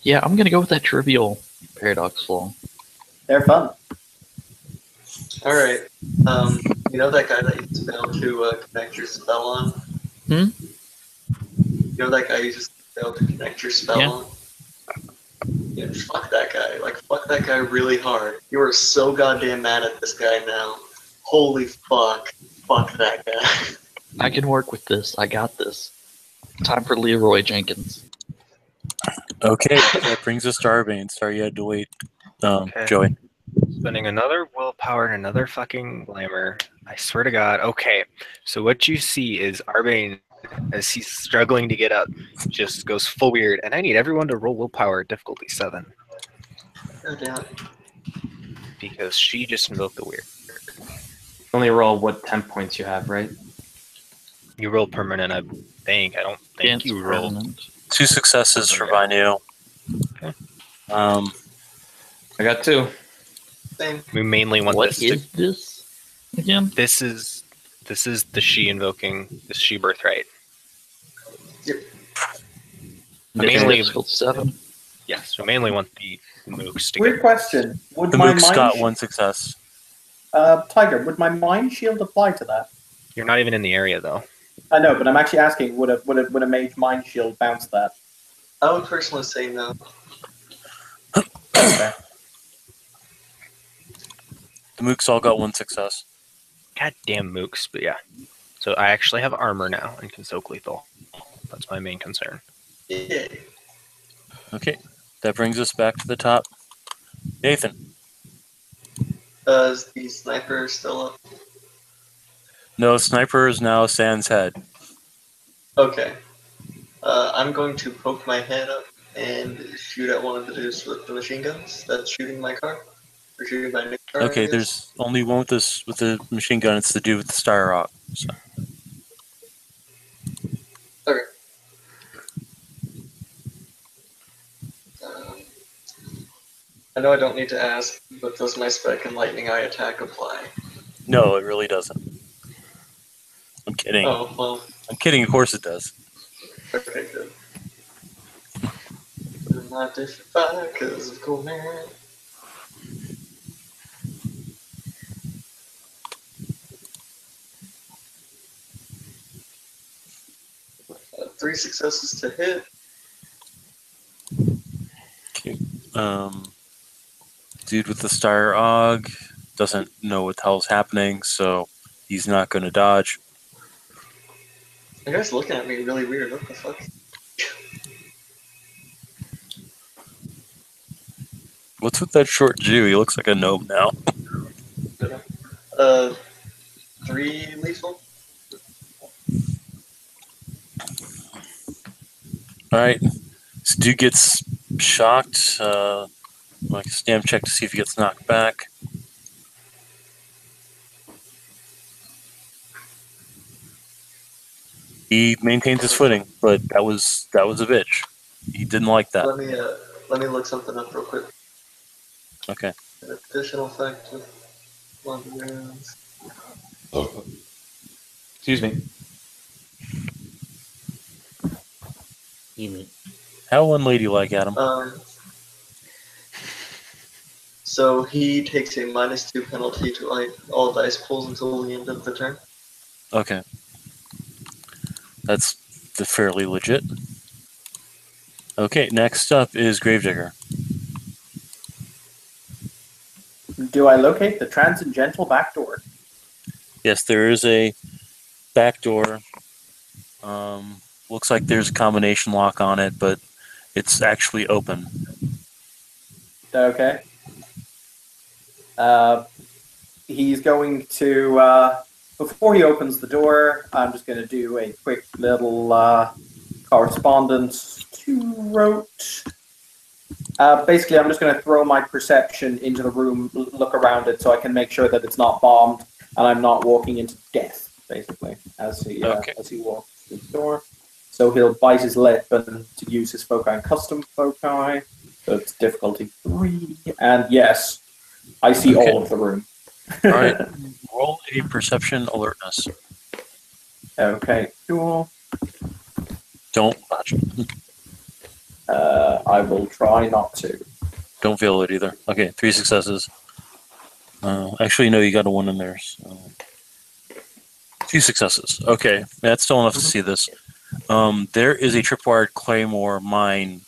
yeah, I'm gonna go with that trivial paradox flaw. They're fun. Alright. You know that guy that you failed to connect your spell on? Hmm? You know that guy you just failed to connect your spell Yeah. on? Yeah, fuck that guy. Like, fuck that guy really hard. You are so goddamn mad at this guy now. Holy fuck. Fuck that guy. I can work with this. I got this. Time for Leroy Jenkins. Okay, that brings us to Arbane. Sorry you had to wait, Okay. Joey. Spending another willpower and another fucking glamour. I swear to God. Okay, so what you see is Arbane, as he's struggling to get up, just goes full weird, and I need everyone to roll willpower at difficulty 7 God damn it. because she just invoked the weird. Only roll what temp points you have, right? You roll permanent, I think. I don't think Dance you rolled. permanent. 2 successes for Vinu. Okay. I got 2. Same. We mainly want What this to. is this again? This is the she invoking the she birthright. Yep. Mainly, Difficulty 7. yes. We mainly want the mooks to Weird get. question. Would The my Mook's mind got 1 success. Tiger, would my mind shield apply to that? You're not even in the area though. I know, but I'm actually asking, would a mage mind shield bounce that? I would personally say no. That's fair. The Mook's all got 1 success. Goddamn mooks, but yeah. So I actually have armor now and can soak lethal. That's my main concern. Yeah. Okay, that brings us back to the top. Nathan. Is the sniper still up? No, Sniper is now Sans head. Okay. I'm going to poke my head up and shoot at one of the dudes with the machine guns that's shooting my car. Or shooting my new car. I Okay, guess. there's only one with the machine gun. It's the dude with the Star Rock. So. Okay. I know I don't need to ask, but does my spec and lightning eye attack apply? No, it really doesn't. I'm kidding. Oh, well, I'm kidding. Of course it does. okay, good. I'm not different because of cool man. Three successes to hit. Okay. Dude with the Star Og doesn't know what the hell's happening, so he's not going to dodge. You guys looking at me really weird. What the fuck? What's with that short Jew? He looks like a gnome now. 3 lethal. Alright. This dude gets shocked. Like a stamp check to see if he gets knocked back. He maintains his footing, but that was a bitch. He didn't like that. Let me look something up real quick. Okay. An additional effect with one wounds. Excuse me. You mean? How unladylike, Adam. So he takes a -2 penalty to all dice pulls until the end of the turn. Okay. That's fairly legit. Okay, next up is Gravedigger. Do I locate the transcendental back door? Yes, there is a back door. Looks like there's a combination lock on it, but it's actually open. Okay. He's going to, before he opens the door, I'm just going to do a quick little correspondence to Rote. Basically, I'm just going to throw my perception into the room, look around it, so I can make sure that it's not bombed and I'm not walking into death, basically, as he walks through the door. So he'll bite his lip and to use his foci and custom foci. So it's difficulty 3. And yes, I see all of the room. All right. Roll a perception alertness. Okay, cool. Don't botch. I will try not to. Don't fail it either. Okay, 3 successes. Actually, no, you got a 1 in there. So. 2 successes. Okay, that's still enough to see this. There is a tripwired claymore mine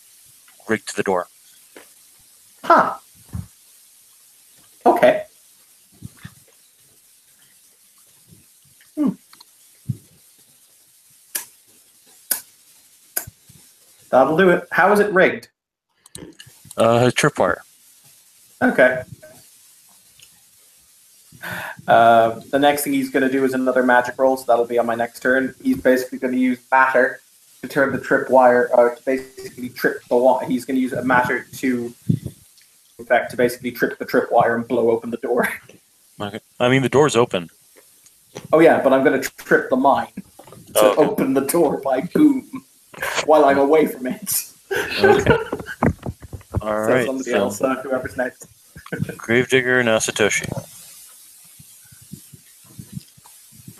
rigged to the door. Huh. Okay. That'll do it. How is it rigged? Tripwire. Okay. The next thing he's going to do is another magic roll, so that'll be on my next turn. He's basically going to use matter to turn the tripwire, or to basically trip the wire. He's going to use a matter to, in fact, to basically trip the tripwire and blow open the door. Okay. I mean, the door's open. Oh yeah, but I'm going to trip the mine to open the door by boom while I'm away from it. Okay. All right. Somebody else, whoever's next. Gravedigger, now Satoshi.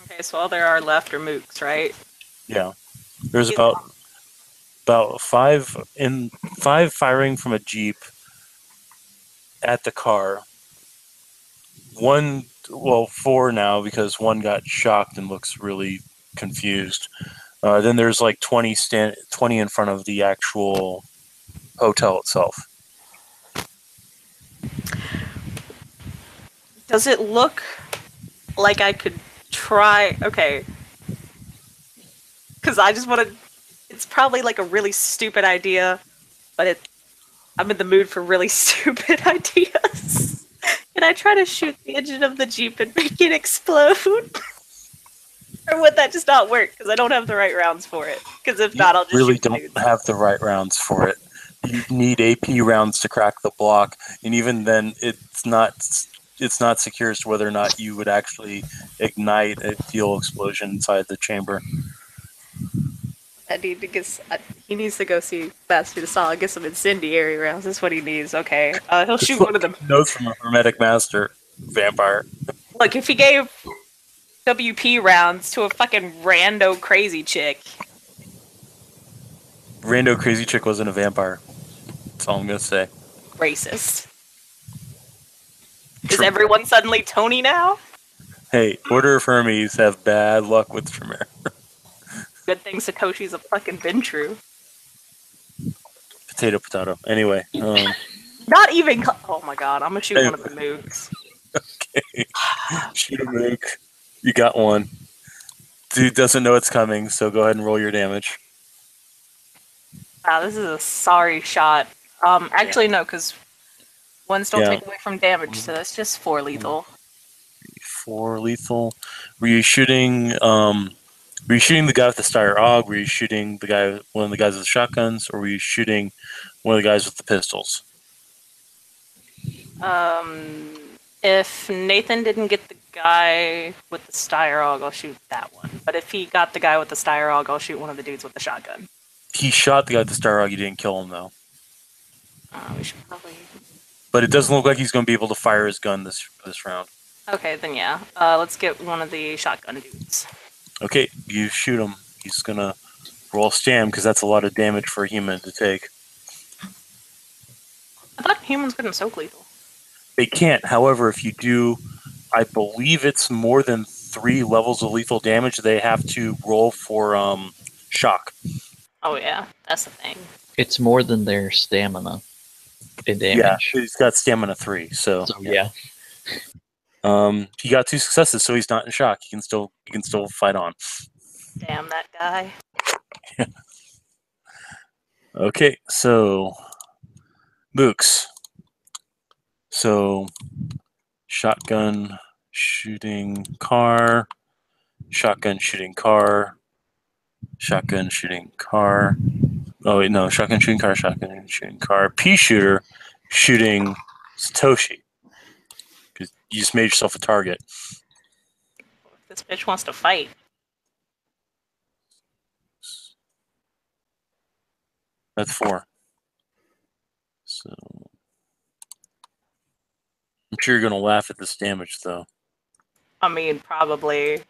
Okay, so all there are left are mooks, right? Yeah. There's about 5 firing from a jeep at the car. 4 now because 1 got shocked and looks really confused. Then there's like 20 in front of the actual hotel itself. Does it look like I could try? Okay. Because I just want to. It's probably like a really stupid idea, but I'm in the mood for really stupid ideas. Can I try to shoot the engine of the Jeep and make it explode? Or would that just not work? Because I don't have the right rounds for it. Because if not, I'll just really shoot the don't dudes. have the right rounds for it. You need AP rounds to crack the block, and even then, it's not secure as to whether or not you would actually ignite a fuel explosion inside the chamber. He needs to go see Master the Saw and get some incendiary rounds. That's what he needs. Okay, he'll shoot one of them. Notes from a Hermetic Master vampire. Look, if he gave WP rounds to a fucking rando crazy chick. Rando crazy chick wasn't a vampire. That's all I'm gonna say. Racist. Is everyone suddenly Tony now? Hey, Order of Hermes have bad luck with Tremere. Good thing Satoshi's a fucking Ventru. Potato. Anyway. Not even. Oh my god, I'm gonna shoot one of the mooks. Okay. Shoot a mook. You got one. Dude doesn't know it's coming, so go ahead and roll your damage. Wow, this is a sorry shot. Actually, no, because ones don't take away from damage, so that's just 4 lethal. 4 lethal. Were you shooting the guy with the Steyr AUG? Were you shooting one of the guys with the shotguns, or were you shooting one of the guys with the pistols? If Nathan didn't get the guy with the Steyr AUG, I'll shoot that one. But if he got the guy with the Steyr AUG, I'll shoot one of the dudes with the shotgun. He shot the guy with the Steyr AUG. You didn't kill him though. We should probably. But it doesn't look like he's going to be able to fire his gun this round. Okay, then yeah. Let's get one of the shotgun dudes. Okay, you shoot him. He's going to roll stam because that's a lot of damage for a human to take. I thought humans couldn't soak lethal. They can't. However, if you do, I believe it's more than 3 levels of lethal damage. They have to roll for shock. Oh yeah, that's the thing. It's more than their stamina and Yeah, damage. he's got stamina 3, so Yeah. he got 2 successes, so he's not in shock. He can still fight on. Damn that guy. Okay, so Mooks. So shotgun shooting car, shotgun shooting car, shotgun shooting car. Oh wait, no, shotgun shooting car, shotgun shooting car. Pea shooter shooting Satoshi. Because you just made yourself a target. This bitch wants to fight. That's 4. So I'm sure you're gonna laugh at this damage though. I mean, probably.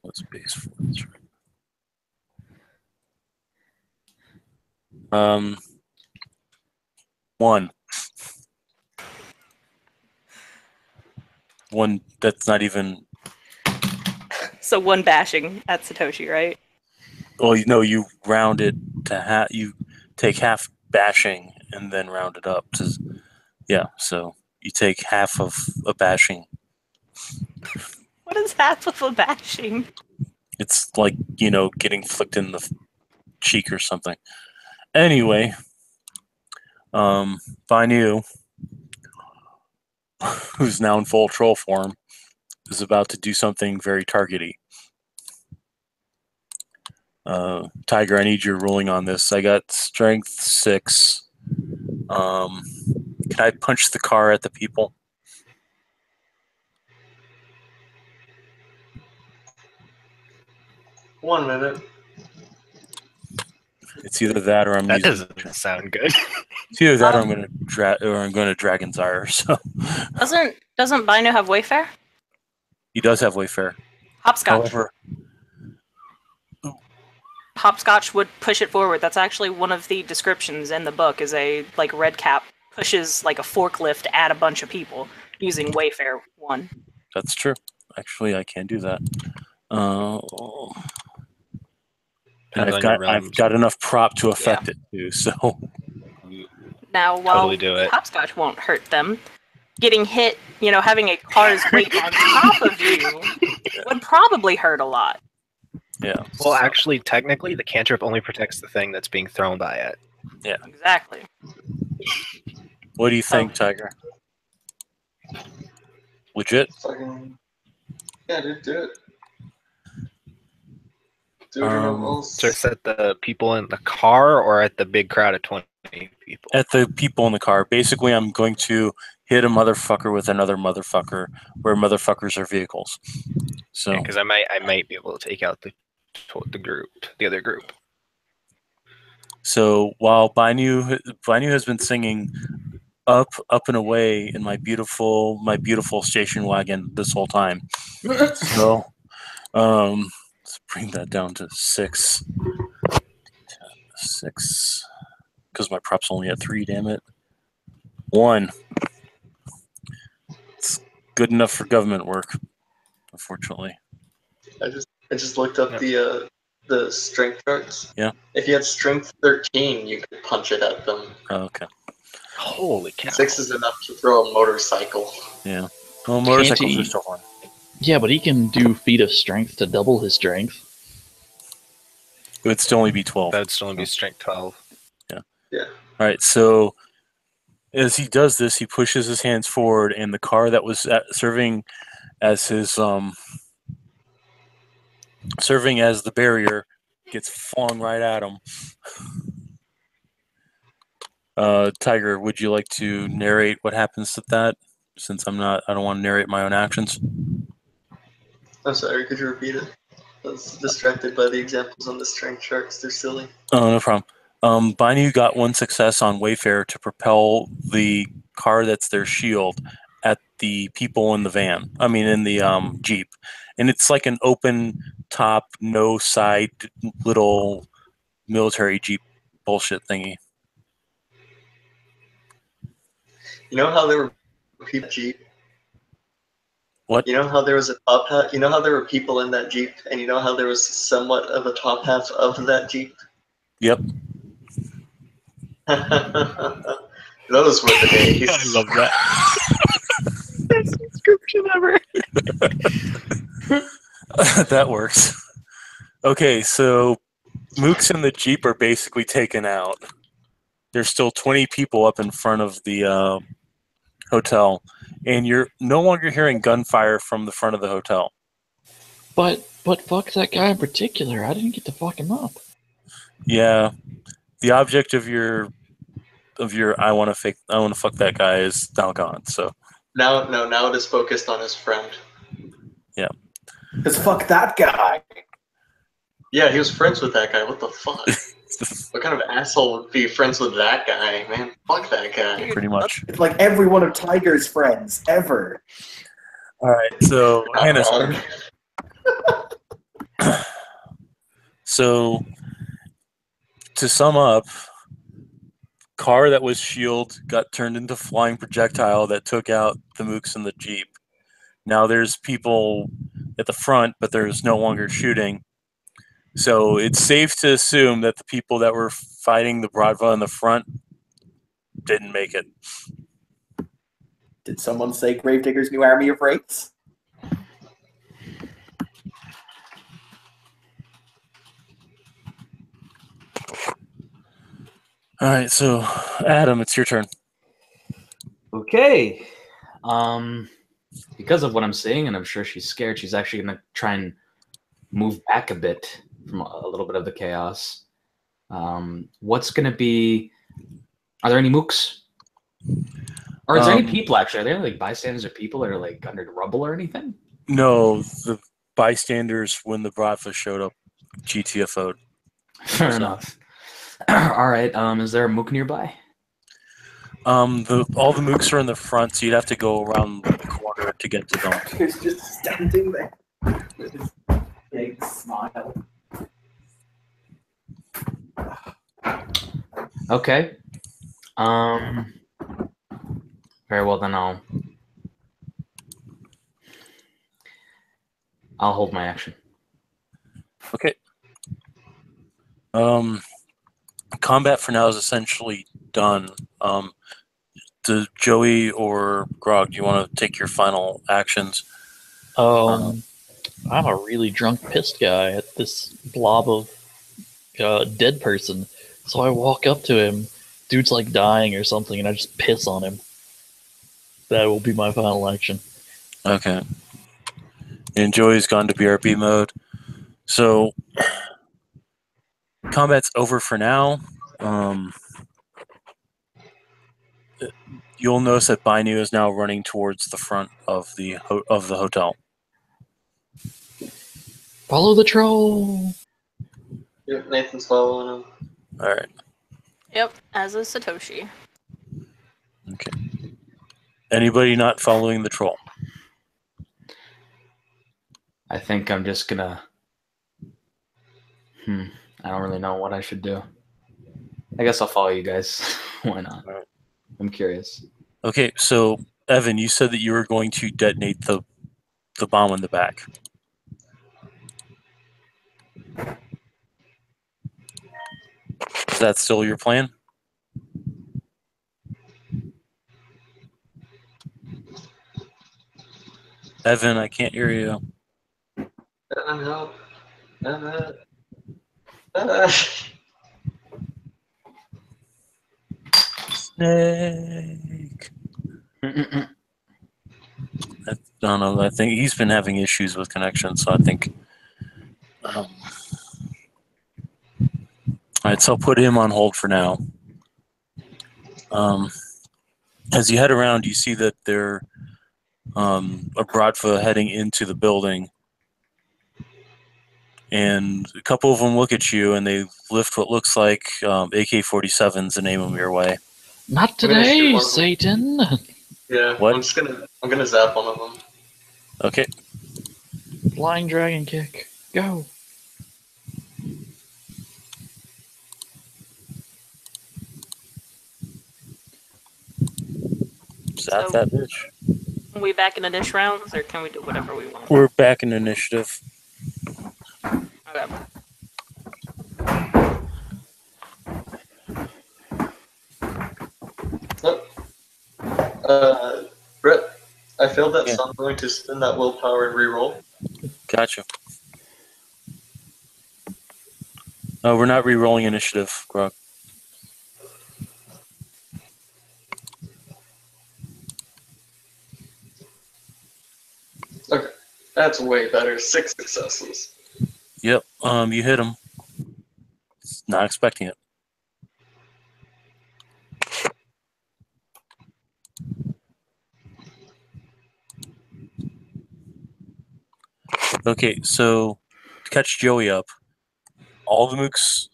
What's base 4? That's right. 1. 1. That's not even. So 1 bashing at Satoshi, right? Well, you round it to half. You take half bashing and then round it up to. Yeah, so you take half of a bashing. What is half of a bashing? It's like, getting flicked in the cheek or something. Anyway, Baidu, who's now in full troll form, is about to do something very targety. Tiger, I need your ruling on this. I got strength 6. Can I punch the car at the people? One minute. It's either that or I'm That using. doesn't sound good. It's either that or I'm going to Dragon's Ire. So Doesn't Bino have Wayfair? he does have Wayfair. Hopscotch. However, Hopscotch would push it forward. That's actually one of the descriptions in the book. Is a red cap pushes like a forklift at a bunch of people using Wayfair 1. that's true. Actually, I can do that. And I've got enough prop to affect it too. So Now, while Totally do it. Hopscotch won't hurt them, getting hit, having a car's weight on top of you would probably hurt a lot. yeah. Well, actually, technically, the cantrip only protects the thing that's being thrown by it. Yeah. Exactly. What do you think, Tiger? Legit? Fucking. Yeah, dude, do it. Do it or no balls. So it's at the people in the car or at the big crowd of 20 people? At the people in the car. Basically, I'm going to hit a motherfucker with another motherfucker, where motherfuckers are vehicles. So Because I might be able to take out the other group. So while Bainu has been singing up and away in my beautiful station wagon this whole time. So let's bring that down to 6. 6. Because my prop's only at 3, damn it. 1. It's good enough for government work, unfortunately. I just looked up the strength charts. Yeah. If you had strength 13, you could punch it at them. Oh, okay. Holy cow. 6 is enough to throw a motorcycle. Yeah. Well, motorcycles he- are still fun. Yeah, but he can do feat of strength to double his strength. It would still only be 12. That would still be strength 12. Yeah. All right, so as he does this, he pushes his hands forward, and the car that was serving as his serving as the barrier gets flung right at him. Tiger, would you like to narrate what happens to that? Since I don't want to narrate my own actions. I'm sorry, could you repeat it? I was distracted by the examples on the strength charts. They're silly. Oh, no problem. Bainu got 1 success on Wayfair to propel the car that's their shield at the people in the van. I mean, in the Jeep. And it's like an open top, no side, little military Jeep bullshit thingy. You know how they were people Jeep. What? You know how there was a top hat? You know how there were people in that Jeep, and you know how there was somewhat of a top half of that Jeep? Yep. Those were the days. I love that. Best description ever. That works. Okay, so Mooks and the Jeep are basically taken out. There's still 20 people up in front of the hotel, and you're no longer hearing gunfire from the front of the hotel. But fuck that guy in particular. I didn't get to fuck him up. Yeah, the object of your I want to fuck that guy is now gone. So Now it is focused on his friend. Because fuck that guy. Yeah, he was friends with that guy. What the fuck? What kind of asshole would be friends with that guy, man? Fuck that guy. pretty much. It's like every one of Tiger's friends ever. All right, so Not Hannah's wrong. turn. So to sum up, car that was shield got turned into flying projectile that took out the Mooks and the Jeep. Now there's people at the front, but there's no longer shooting. So it's safe to assume that the people that were fighting the Bradva in the front didn't make it. Did someone say Gravedigger's new army of wraiths? All right, so Adam, it's your turn. Okay. Because of what I'm seeing, and I'm sure she's scared, she's actually going to try and move back a bit from a little bit of the chaos. What's going to be... Are there any mooks? Or is there any people, actually? Are there like bystanders or people that are like under the rubble or anything? No, the bystanders, when the Bradva showed up, GTFO'd. Fair enough. All right. Is there a mook nearby? All the mooks are in the front, so you'd have to go around the corner to get to them. He's just standing there with his big smile. Okay. Very well, then I'll hold my action. Okay. Combat for now is essentially done. Do Joey or Grog, do you want to take your final actions? I'm a really drunk, pissed guy at this blob of dead person. So I walk up to him, dude's like dying or something, and I just piss on him. That will be my final action. Okay. And Joey's gone to BRB mode. So, combat's over for now. You'll notice that Bainu is now running towards the front of the hotel. Follow the troll! Yep, Nathan's following him. All right. Yep, as is Satoshi. Okay. Anybody not following the troll? I think I'm just gonna... I don't really know what I should do. I guess I'll follow you guys. Why not? All right. I'm curious. Okay, so Evan, you said that you were going to detonate the bomb in the back. Is that still your plan? Evan, I can't hear you. Help. Snake. I don't know. I think he's been having issues with connection, so I think. All right, so I'll put him on hold for now. As you head around, you see that they're a Bradva heading into the building, and a couple of them look at you, and they lift what looks like AK-47s and aim them your way. Not I'm gonna shoot today, one of them. Satan! Yeah, What? I'm gonna zap one of them. Okay. Flying dragon kick. Go! That's that bitch. Are we back in initiative rounds, or can we do whatever we want? We're back in initiative. Okay. Brett, I failed that, Yeah. so I'm going to spin that willpower and reroll. Gotcha. We're not re-rolling initiative, Grog. Okay, that's way better. 6 successes. Yep. You hit him. Not expecting it. Okay, so to catch Joey up, all the mooks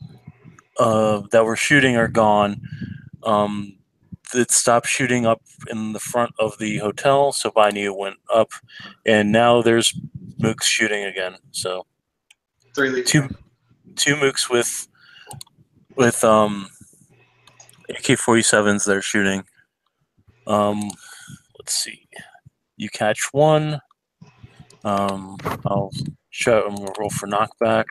that were shooting are gone. It stopped shooting up in the front of the hotel, so Bainia went up, and now there's mooks shooting again. So 3 leave. two mooks with AK-47s that are shooting. Let's see. You catch one. I'm gonna roll for knockback.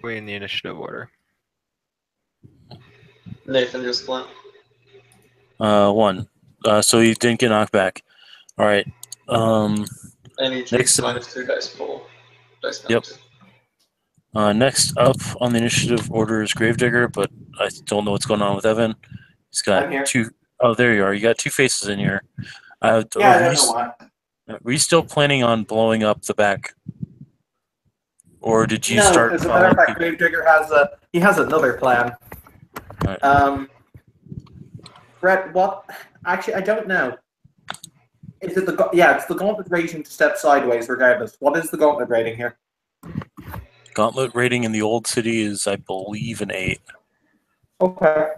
Way in the initiative order. Nathan just went. 1. So he didn't get knocked back. All right. And he Next takes up- -2 dice pool. Dice Yep. penalty. Next up on the initiative order is Gravedigger, but I don't know what's going on with Evan. He's got I'm here. 2. Oh, there you are. You got 2 faces in here. Yeah, I don't know why. Were you still planning on blowing up the back, or did you No, start? as a matter of following fact, people? Gravedigger has another plan. Right. Brett, what? Actually, I don't know. Is it it's the gauntlet rating to step sideways regardless. What is the gauntlet rating here? Gauntlet rating in the old city is, I believe, an 8. Okay.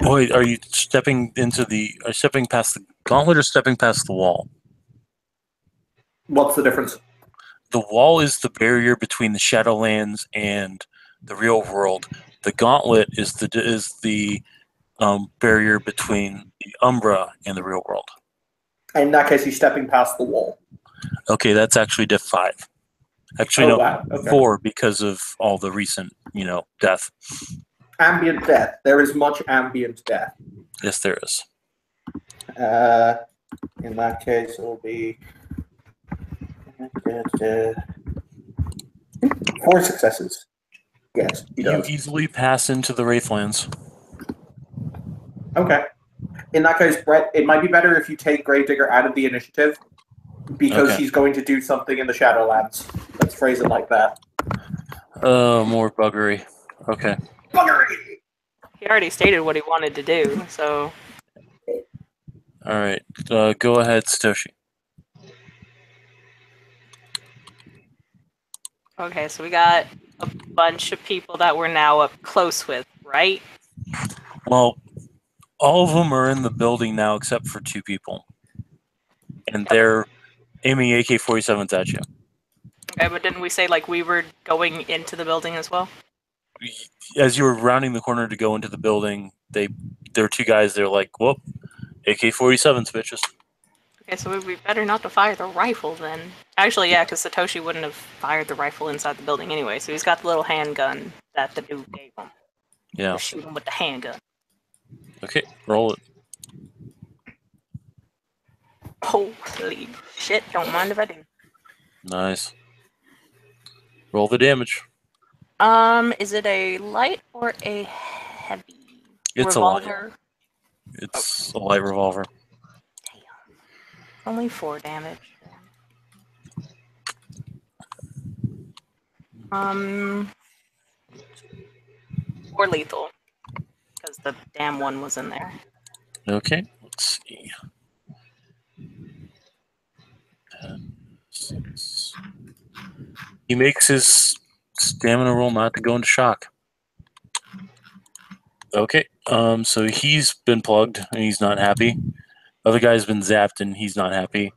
Wait, are you stepping past the gauntlet or stepping past the wall? What's the difference? The wall is the barrier between the Shadowlands and the real world. The gauntlet is the barrier between the Umbra and the real world. In that case, he's stepping past the wall. Okay, that's actually diff 5. Actually, Oh, no, wow. Okay. 4 because of all the recent, death. Ambient death. There is much ambient death. Yes, there is. In that case, it will be 4 successes. Yes, he You does. easily pass into the Wraithlands. Okay. In that case, Brett, it might be better if you take Gravedigger out of the initiative because Okay. she's going to do something in the Shadowlands. Let's phrase it like that. More buggery. Okay. Buggery! He already stated what he wanted to do, so All right. Go ahead, Satoshi. okay. So we got a bunch of people that we're now up close with, right? Well, all of them are in the building now except for 2 people. And they're aiming AK-47s at you. Okay, but didn't we say like we were going into the building as well? As you were rounding the corner to go into the building, there were 2 guys. They're like, "Whoop, AK-47s, bitches." Okay, so we'd be better not to fire the rifle then. Actually, yeah, because Satoshi wouldn't have fired the rifle inside the building anyway. So he's got the little handgun that the dude gave him. Yeah. To shoot him with the handgun. Okay, roll it. Holy shit! Don't mind if I do. Nice. Roll the damage. Is it a light or a heavy It's a light. revolver? It's a light revolver. Only 4 damage. Or lethal, because the damn one was in there. Okay, let's see. 10, 6. He makes his stamina roll not to go into shock. Okay, so he's been plugged and he's not happy. Other guy's been zapped and he's not happy.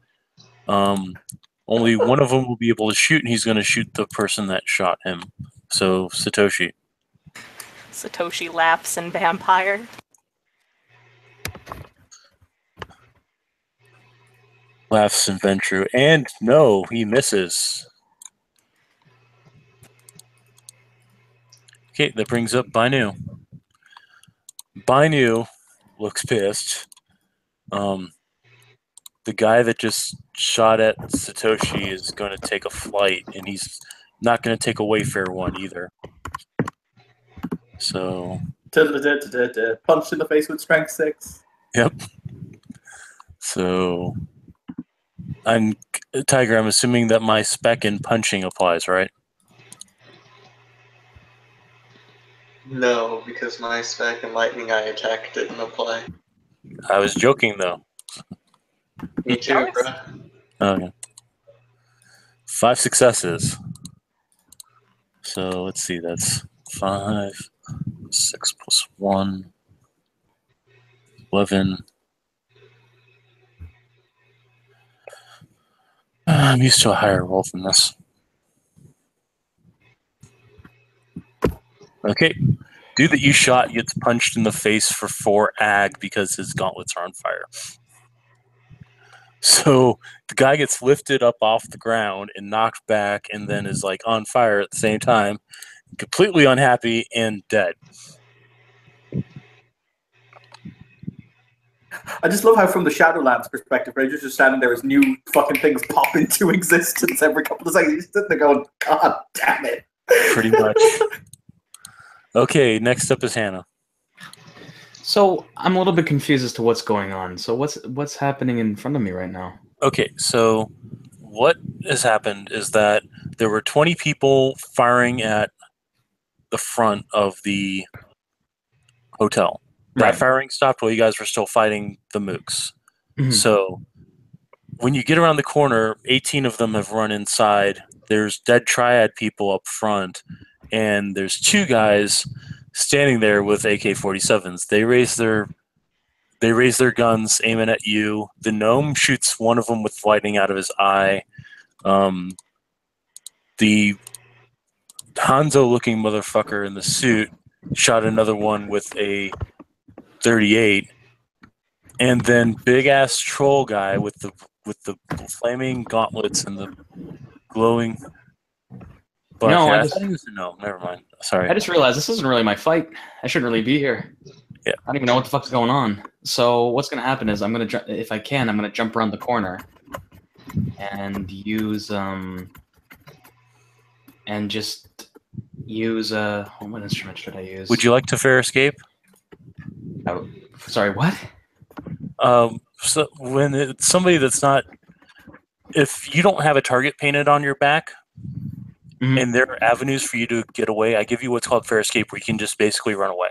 Only one of them will be able to shoot, and he's going to shoot the person that shot him. So, Satoshi. Satoshi laughs in vampire. Laughs in Ventru. And no, he misses. Okay, that brings up Bainu. Bainu looks pissed. The guy that just shot at Satoshi is going to take a flight, and he's not going to take a Wayfair one either. So... Punch in the face with strength 6. Yep. So... Tiger, I'm assuming that my spec in punching applies, right? No, because my spec and lightning eye attack didn't apply. I was joking, though. Me too, bro. Okay. 5 successes. So let's see, that's 5, 6 plus 1, 11. I'm used to a higher roll than this. Okay. Dude that you shot gets punched in the face for 4 ag because his gauntlets are on fire. So the guy gets lifted up off the ground and knocked back and then is like on fire at the same time, completely unhappy and dead. I just love how from the Shadowlands perspective, Ranger's just standing there as new fucking things pop into existence every couple of seconds. He's sitting there going, God damn it. Pretty much. Okay, next up is Hannah. So I'm a little bit confused as to what's going on. So what's happening in front of me right now? Okay, so what has happened is that there were 20 people firing at the front of the hotel. That Right. firing stopped while you guys were still fighting the mooks. Mhm. So when you get around the corner, 18 of them have run inside. There's dead triad people up front, and there's 2 guys standing there with AK-47s. They raise their guns, aiming at you. The gnome shoots one of them with lightning out of his eye. The Hanzo-looking motherfucker in the suit shot another one with a 38, and then big-ass troll guy with the flaming gauntlets and the glowing. But No, yeah, I I just- thought he was a gnome. Never mind. Sorry. I just realized this isn't really my fight. I shouldn't really be here. Yeah. I don't even know what the fuck's going on. So what's going to happen is I'm going to, if I can, I'm going to jump around the corner and use what instrument should I use? Would you like to fair escape? Oh, sorry, what? So when it's somebody that's not, if you don't have a target painted on your back, Mhm. and there are avenues for you to get away, I give you what's called fair escape, where you can just basically run away.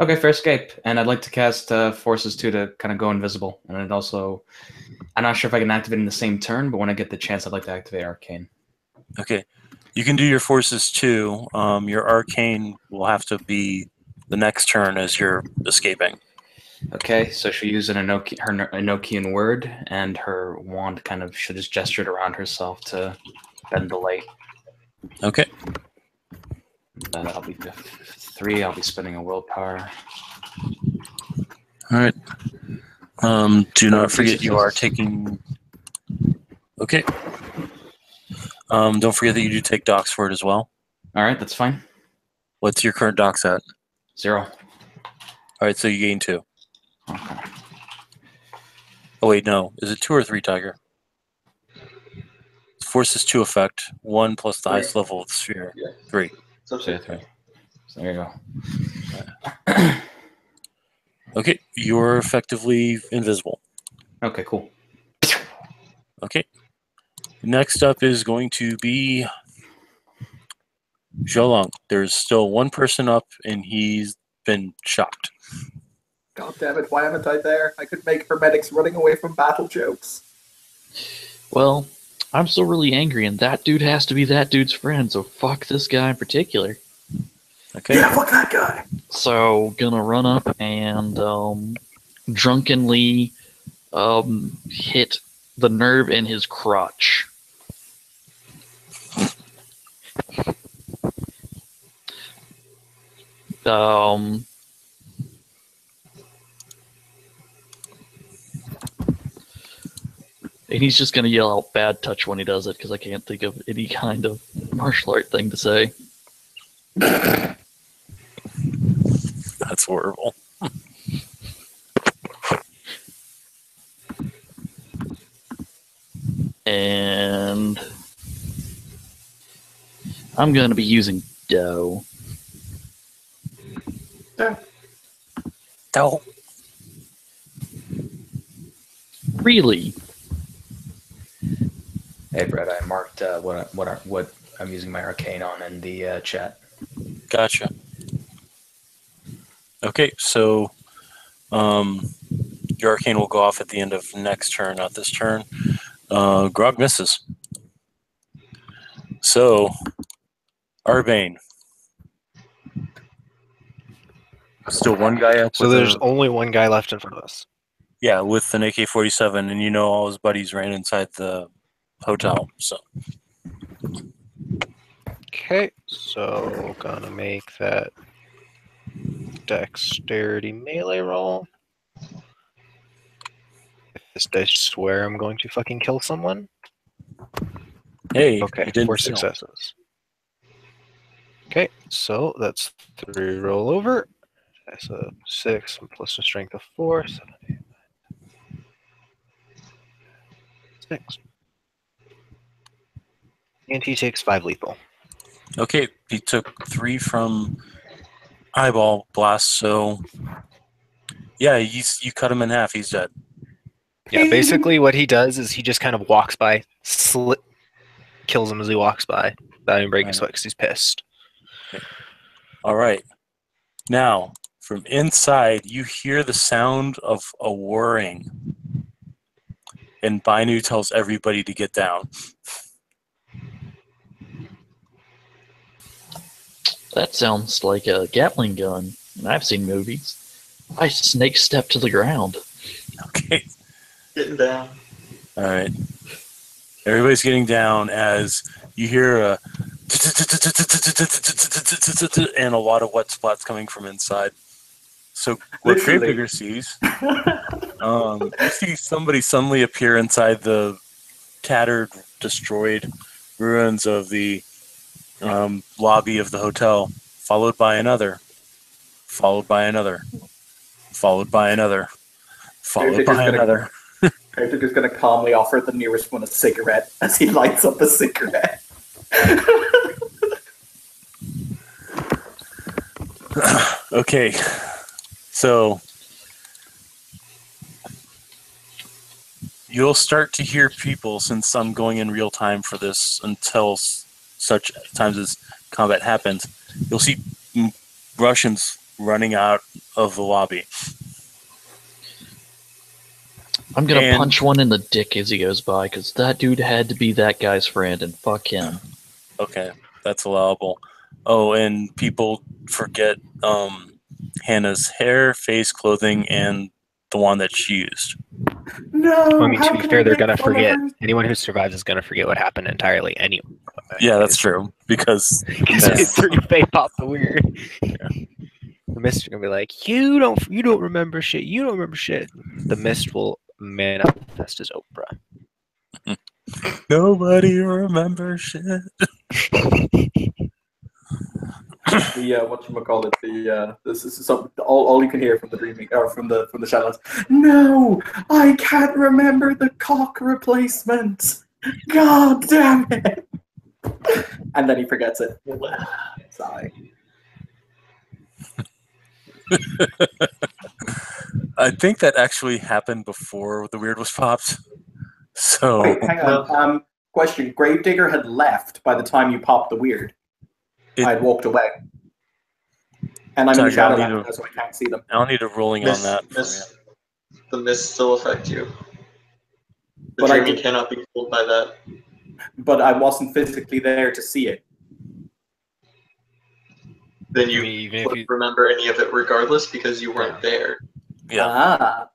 Okay, fair escape. And I'd like to cast Forces 2 to kind of go invisible. And it also, I'm not sure if I can activate in the same turn, but when I get the chance, I'd like to activate Arcane. Okay, you can do your forces too. Your arcane will have to be the next turn as you're escaping. Okay, so she'll use her Enochian word, and her wand kind of should just gesture it around herself to bend the light. Okay. That'll be 3. I'll be spending a willpower. All right. Do not forget you are taking. Okay. Don't forget that you do take docs for it as well. All right, that's fine. What's your current docs at? 0. All right, so you gain 2. Okay. Oh wait, no. Is it 2 or 3, Tiger? Forces 2 effect. 1 plus the highest level of the sphere. Yeah. 3. So So 3. So there you go. Okay, you're effectively invisible. Okay, cool. Okay. Next up is going to be Zholong. There's still one person up, and he's been shocked. God damn it, why haven't I there? I could make hermetics running away from battle jokes. Well, I'm still really angry, and that dude has to be that dude's friend, so fuck this guy in particular. Okay. Yeah, fuck that guy. So, gonna run up and drunkenly hit the nerve in his crotch. And he's just gonna yell out "bad touch" when he does it because I can't think of any kind of martial art thing to say. That's horrible. And I'm gonna be using dough. No. Really? Hey, Brett, I marked what I'm using my arcane on in the chat. Gotcha. Okay, so your arcane will go off at the end of next turn, not this turn. Grog misses. So, Arbane. Still one guy up. So with there's a, only one guy left in front of us. yeah, with an AK-47, and you know all his buddies ran inside the hotel. So, Okay, so gonna make that dexterity melee roll. If this dice swear I'm going to fucking kill someone. hey, Okay, you didn't 4 fail. successes. Okay, so that's 3 roll over. That's a 6 plus a strength of 4, 7, 8, 9, 6. And he takes 5 lethal. Okay, he took 3 from eyeball blast, so yeah, you cut him in half. He's dead. Yeah, basically what he does is he just kind of walks by, kills him as he walks by, without even breaking a sweat because he's pissed. All right. Now, from inside, you hear the sound of a whirring, and Bainu tells everybody to get down. That sounds like a Gatling gun. And I've seen movies. I snake step to the ground. Okay. Getting down. All right. Everybody's getting down as you hear a and a lot of wet splats coming from inside. So what Literally. Gravedigger sees, you see somebody suddenly appear inside the tattered, destroyed ruins of the lobby of the hotel, followed by another, followed by another, followed by another, followed by another. Gravediger's going to calmly offer the nearest one a cigarette as he lights up a cigarette. Okay, so you'll start to hear people, since I'm going in real time for this until such times as combat happens, you'll see Russians running out of the lobby. I'm gonna punch one in the dick as he goes by, because that dude had to be that guy's friend, and fuck him. Okay, that's allowable. Oh, and people forget Hannah's hair, face, clothing, and the one that she used. No. I mean, to how be can fair, I they're make gonna fun of forget. her? Anyone who survives is gonna forget what happened entirely anyway. Yeah, that's true, because They pop the weird. The mist are gonna be like, you don't remember shit. You don't remember shit. The mist will manifest as Oprah. nobody remembers shit. The whatchamacallit, this is something all you can hear from the dreaming or from the shadows. No, I can't remember the cock replacement. God damn it! And then he forgets it. Sigh. I think that actually happened before the weird was popped. So Wait, hang on. Question: Gravedigger had left by the time you popped the weird. I had walked away, and I'm in the shadow now, so I can't see them. I'll need a rolling on that. The mist still affect you. The But I dreaming did- cannot be fooled by that. But I wasn't physically there to see it. Then you I mean, even if wouldn't you- remember any of it regardless because you weren't there. Yeah. Ah.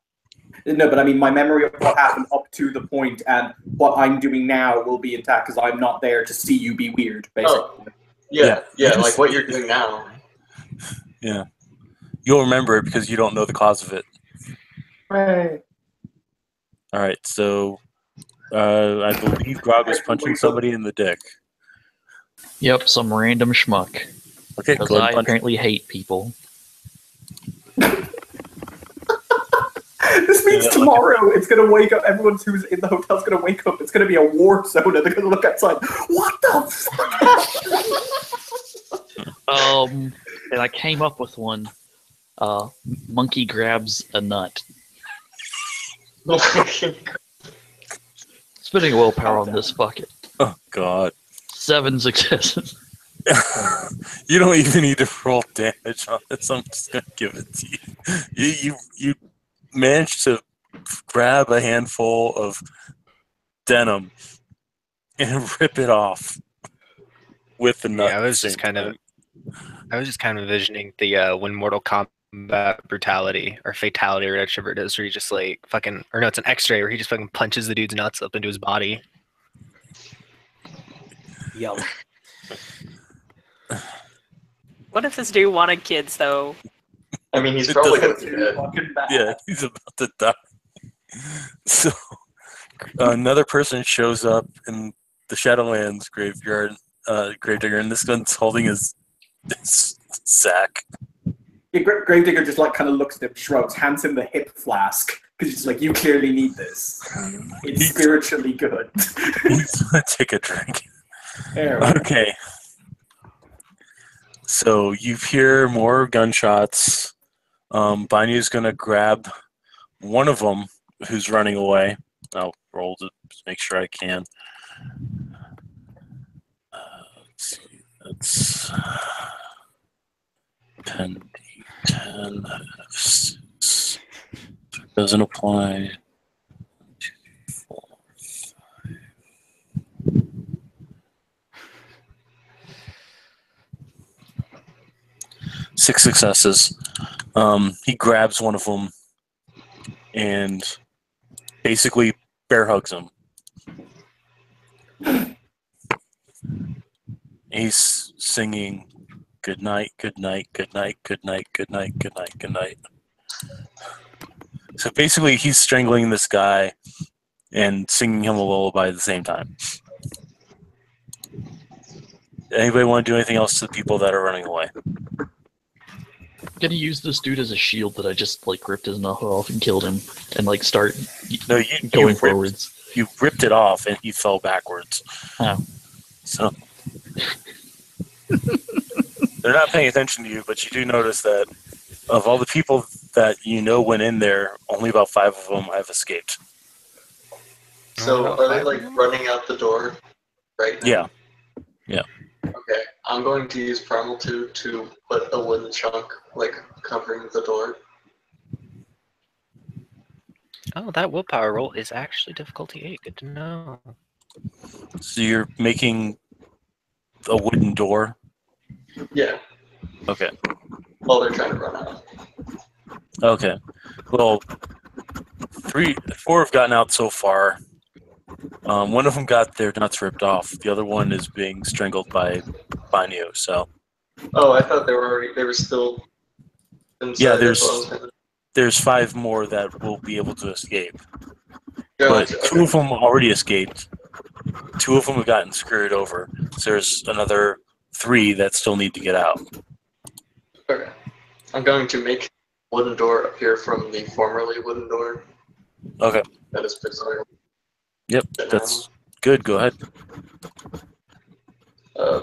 No, but I mean, my memory of what happened up to the point and what I'm doing now will be intact because I'm not there to see you be weird, basically. Yeah, You like just- what you're doing now. Yeah. You'll remember it because you don't know the cause of it. Right. All right, so I believe Grog was punching somebody in the dick. Yep, some random schmuck. Okay, Because go ahead I and punch. apparently hate people. This means Yeah, tomorrow it's gonna wake up. Everyone who's in the hotel's gonna wake up. It's gonna be a war zone. And they're gonna look outside. What the fuck? And I came up with one. Monkey grabs a nut. Spending willpower on this bucket. Oh God. 7 successes. You don't even need to roll damage on this. I'm just gonna give it to you. You managed to grab a handful of denim and rip it off with the nut. Yeah, I was just kind of envisioning the when Mortal Kombat brutality or fatality or whatever it is, where he just like fucking, or no, it's an X-ray where he just fucking punches the dude's nuts up into his body. Yum. What if this dude wanted kids, though? I mean, he's It probably doesn't- gonna be dead. Fucking bad. Yeah, he's about to die. So another person shows up in the Shadowlands graveyard, gravedigger, and this one's holding his sack. Yeah, Gravedigger just like kind of looks at him, shrugs, hands him the hip flask because he's like, "You clearly need this. It's spiritually good." He's gonna take a drink. There we go. Okay. So you hear more gunshots. Bainu's gonna grab one of them who's running away. I'll roll to make sure I can. Let's see. That's 10, 10, 6. Doesn't apply. 2, 4, 5. 6 successes. He grabs one of them and basically bear hugs him. He's singing "Good night, good night, good night, good night, good night, good night, good night." So basically, he's strangling this guy and singing him a lullaby at the same time. Anybody want to do anything else to the people that are running away? I'm gonna use this dude as a shield that I just like ripped his knuckle off and killed him, and like start No, going forwards. You ripped it off and he fell backwards. Oh. So they're not paying attention to you, but you do notice that of all the people that you know went in there, only about 5 of them have escaped. So are they like running out the door right now? Yeah. Okay, I'm going to use Primal 2 to put a wooden chunk like covering the door. Oh, that willpower roll is actually difficulty 8. Good to know. So you're making a wooden door? Yeah, Okay. while they're trying to run out. Okay. Well, 4 have gotten out so far. One of them got their nuts ripped off. The other one is being strangled by Bainu. So Oh, I thought they were still inside. Yeah, That's what I was gonna- there's 5 more that will be able to escape. Yeah, But okay. 2 of them already escaped. 2 of them have gotten scurried over. So there's another 3 that still need to get out. Okay. I'm going to make a wooden door appear from the formerly wooden door. Okay. That is bizarre. Yep, that's good. Go ahead.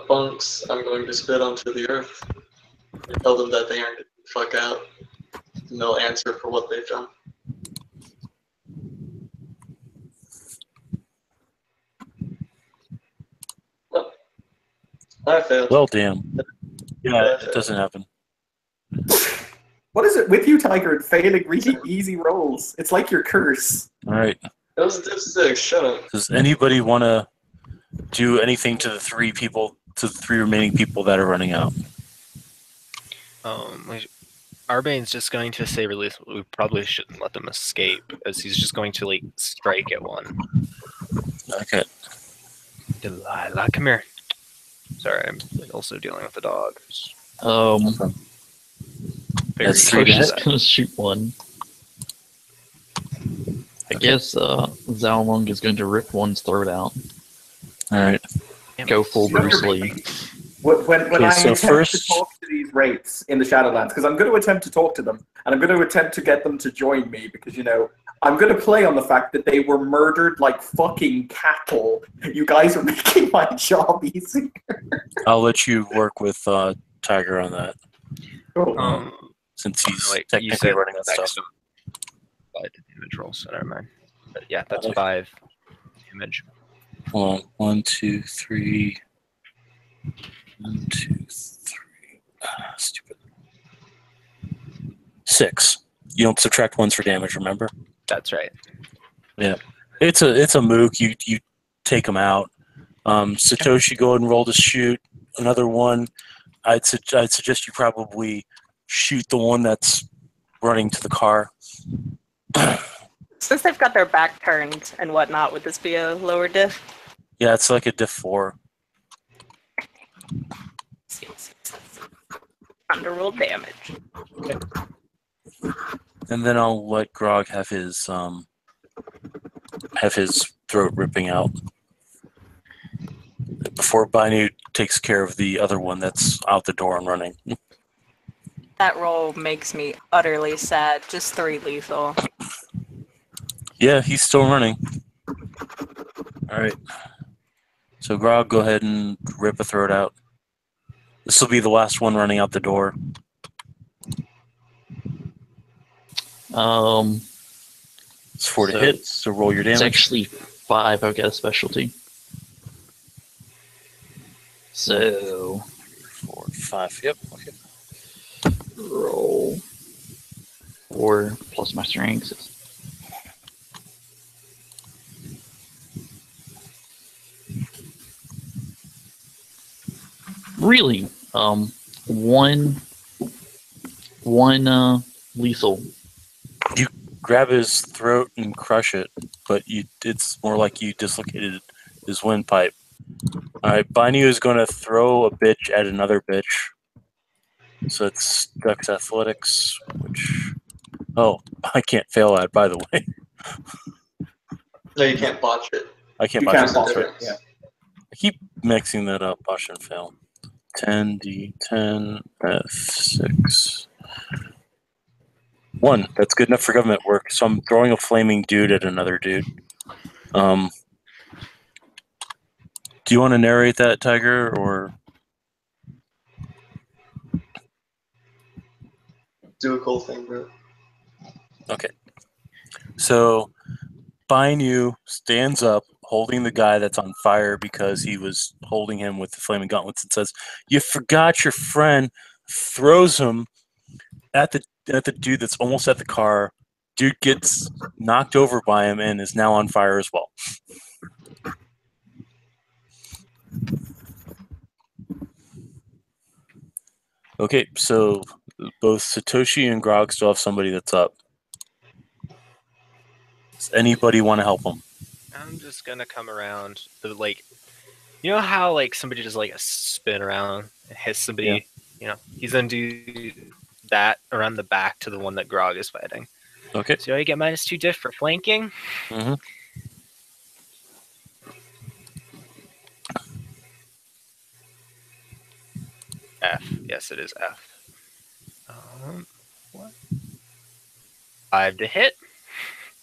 Bunks, I'm going to spit onto the earth and tell them that they aren't getting the fuck out. And they'll answer for what they've done. Well, I failed. Well, damn. Yeah, it doesn't happen. What is it with you, Tiger, and failing really easy rolls? It's like your curse. All right. That was dipstick, shut up. Does anybody want to do anything to the 3 remaining people that are running out? Arbane's just going to say release. We probably shouldn't let them escape, as he's just going to like strike at one. Okay. Delilah, come here. Sorry, I'm also dealing with the dog. That's I 3 was to just hit. gonna shoot one. I guess Zalmung is going to rip one's throat out. All right. Go full Bruce Lee. When Okay, I so attempt first- to talk to these wraiths in the Shadowlands, because I'm going to attempt to talk to them, and I'm going to attempt to get them to join me, because, you know, I'm going to play on the fact that they were murdered like fucking cattle. You guys are making my job easier. I'll let you work with Tiger on that, Cool. since he's Wait, you technically said running that next stuff. But damage roll, so never mind. But yeah, that's Okay. 5 damage. Hold on. 1, 2, 3. 1, 2, 3. Stupid. 6. You don't subtract ones for damage, remember? That's right. It's a mook. You take them out. Satoshi, go ahead and roll to shoot. Another one. I'd suggest you probably shoot the one that's running to the car. Since they've got their back turned and whatnot, would this be a lower diff? Yeah, it's like a diff 4. Underroll damage. And then I'll let Grog have his throat ripping out before Bainu takes care of the other one that's out the door and running. That roll makes me utterly sad. Just 3 lethal. Yeah, he's still running. All right. So Grog, go ahead and rip a throat out. This will be the last one running out the door. It's 4 to So hit, so roll your It's damage. actually 5. I've got a specialty. So 4, 5. Yep. Okay. roll 4 plus my strength. Really, one lethal. You grab his throat and crush it, but it's more like you dislocated his windpipe. All right, Bainu is going to throw a bitch at another bitch. So it's Dex Athletics, which... Oh, I can't fail at, by the way. No, you can't botch it. I can't You botch can't it. botch That's right. it, yeah. I keep mixing that up. Botch and fail. 10d10 f6. 1. That's good enough for government work. So I'm throwing a flaming dude at another dude. Do you want to narrate that, Tiger, or... Do a cool thing, bro. Okay. So Bainu stands up, holding the guy that's on fire because he was holding him with the flaming gauntlets, and says, "You forgot your friend." Throws him at the dude that's almost at the car. Dude gets knocked over by him and is now on fire as well. Okay, so both Satoshi and Grog still have somebody that's up. Does anybody want to help them? I'm just gonna come around the you know how somebody does a spin around and hits somebody. Yeah. You know, he's gonna do that around the back to the one that Grog is fighting. Okay. So I get -2 diff for flanking. Mm-hmm. F. Yes, it is F. What? 5 to hit.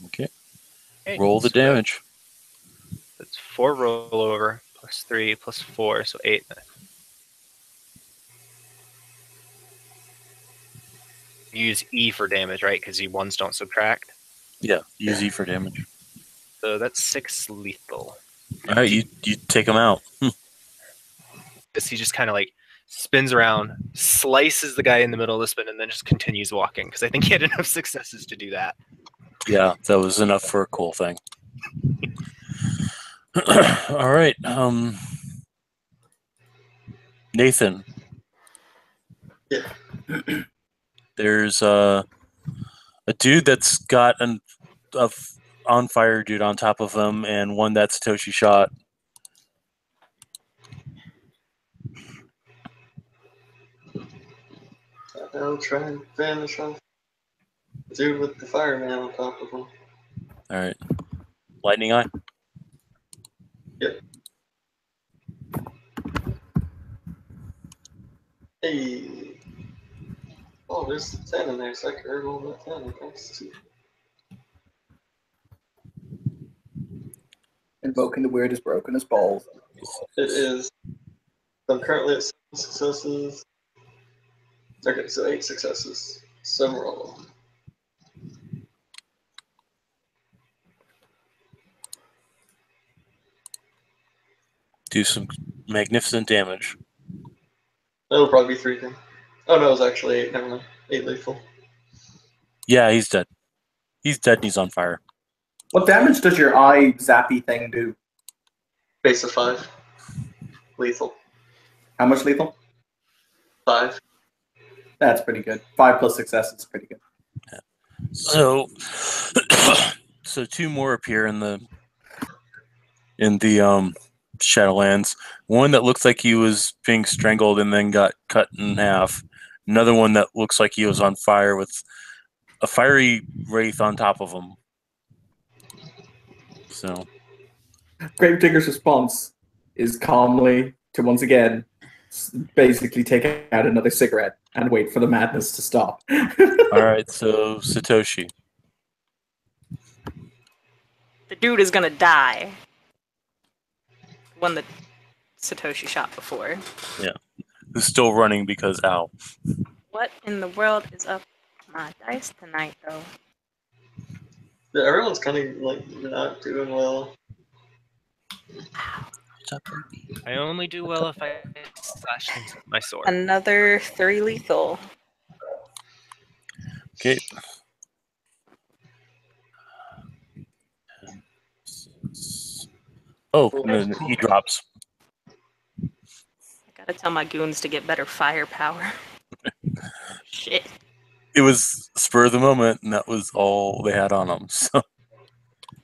Okay. Okay, Roll the so damage. That's 4 rollover plus 3 plus 4, so 8. Use E for damage, right? Because E1s don't subtract. Yeah, use E for damage. So that's 6 lethal. All right, you take him out. He just kind of spins around, slices the guy in the middle of the spin, and then just continues walking. Because I think he had enough successes to do that. Yeah, that was enough for a cool thing. All right, Nathan. Yeah. There's a dude that's got a on fire dude on top of him, and one that Satoshi shot. I'll try and vanish off. Dude with the fireman on top of him. All right. Lightning eye. Yep. Hey. Oh, there's a 10 in there, so I can roll that 10. Thanks to Invoking the weird is broken as balls. it is. I'm currently at 7 successes. Okay, so 8 successes. So roll. Do some magnificent damage. That'll probably be 3 then. Oh no, it was actually 8. Never mind. 8 lethal. Yeah, he's dead. He's dead and he's on fire. What damage does your eye zappy thing do? Base of 5. Lethal. How much lethal? 5. That's pretty good. 5 plus success is pretty good. So, so 2 more appear in the Shadowlands. One that looks like he was being strangled and then got cut in half. Another one that looks like he was on fire with a fiery wraith on top of him. So, Gravedigger's response is calmly to once again basically take out another cigarette and wait for the madness to stop. all right. So Satoshi. The dude is gonna die. One that Satoshi shot before. Who's still running because ow. What in the world is up with my dice tonight, though? Yeah, everyone's kind of like not doing well. I only do well if I slash into my sword. Another 3 lethal. Okay. Oh, and then he drops. I gotta tell my goons to get better firepower. Shit. It was spur of the moment, and that was all they had on him.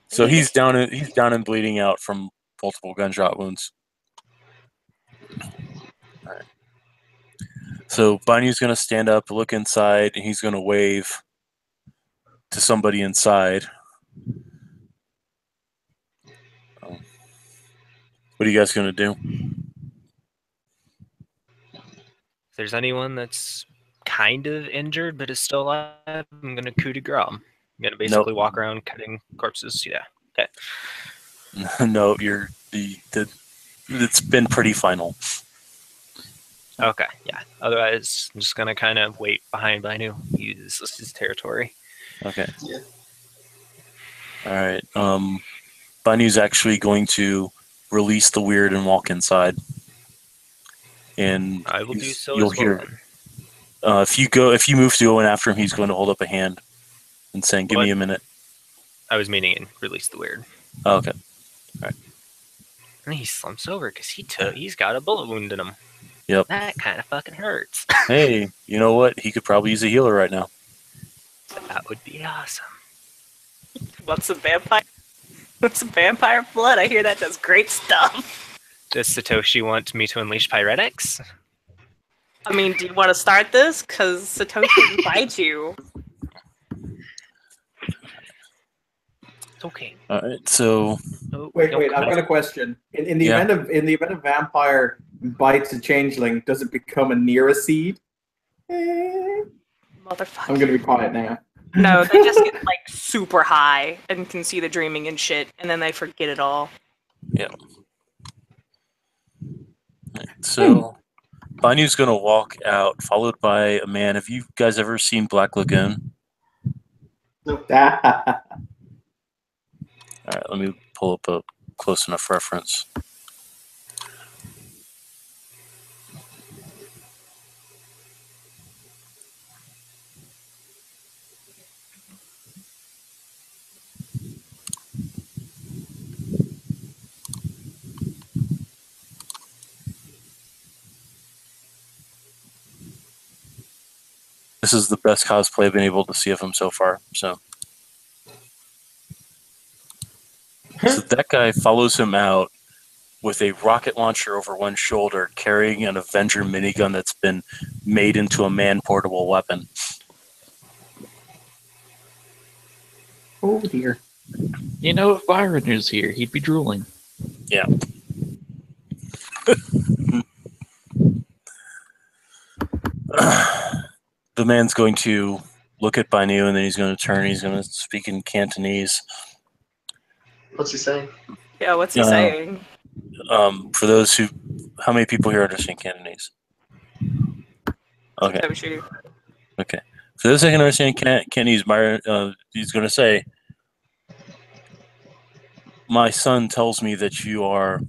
So he's down and bleeding out from multiple gunshot wounds. All right. So Banyu's gonna stand up, look inside, and he's gonna wave to somebody inside. What are you guys gonna do? If there's anyone that's kind of injured but is still alive, I'm gonna coup de grace. I'm gonna basically walk around cutting corpses. Yeah. Okay. No, it's been pretty final. Okay. Yeah. Otherwise, I'm just gonna kind of wait behind Bainu. This is his territory. Okay. Yeah. All right. Banyu's actually going to release the weird and walk inside. And I will do so. You'll as hear. well. If you move to go in after him, he's going to hold up a hand and saying, "Give me a minute." I was meaning and release the weird. Oh, okay. And he slumps over because he's got a bullet wound in him. Yep. That kind of fucking hurts. Hey, you know what? He could probably use a healer right now. That would be awesome. What's a vampire? What's a vampire blood? I hear that does great stuff. Does Satoshi want me to unleash pyretics? I mean, do you want to start this? Because Satoshi invites you. It's okay. All right. So Wait, I've got a question. In the event of vampire bites a changeling, does it become a near seed? Motherfucker. I'm gonna be quiet now. No, they just get like super high and can see the dreaming and shit, and then they forget it all. yeah. So Banyu's going to walk out, followed by a man. Have you guys ever seen Black Lagoon? Nope. All right. Let me pull up a close enough reference. This is the best cosplay I've been able to see of him so far. So that guy follows him out, with a rocket launcher over one shoulder, carrying an Avenger minigun that's been made into a man-portable weapon. Oh dear. You know, if Byron was here, he'd be drooling. Yeah. The man's going to look at Bainu, and then he's going to turn. He's going to speak in Cantonese. What's he saying? Yeah, what's he saying? For those who, how many people here understand Cantonese? Okay. Satoshi. Okay. For those who can understand Cantonese, he's going to say, "My son tells me that you are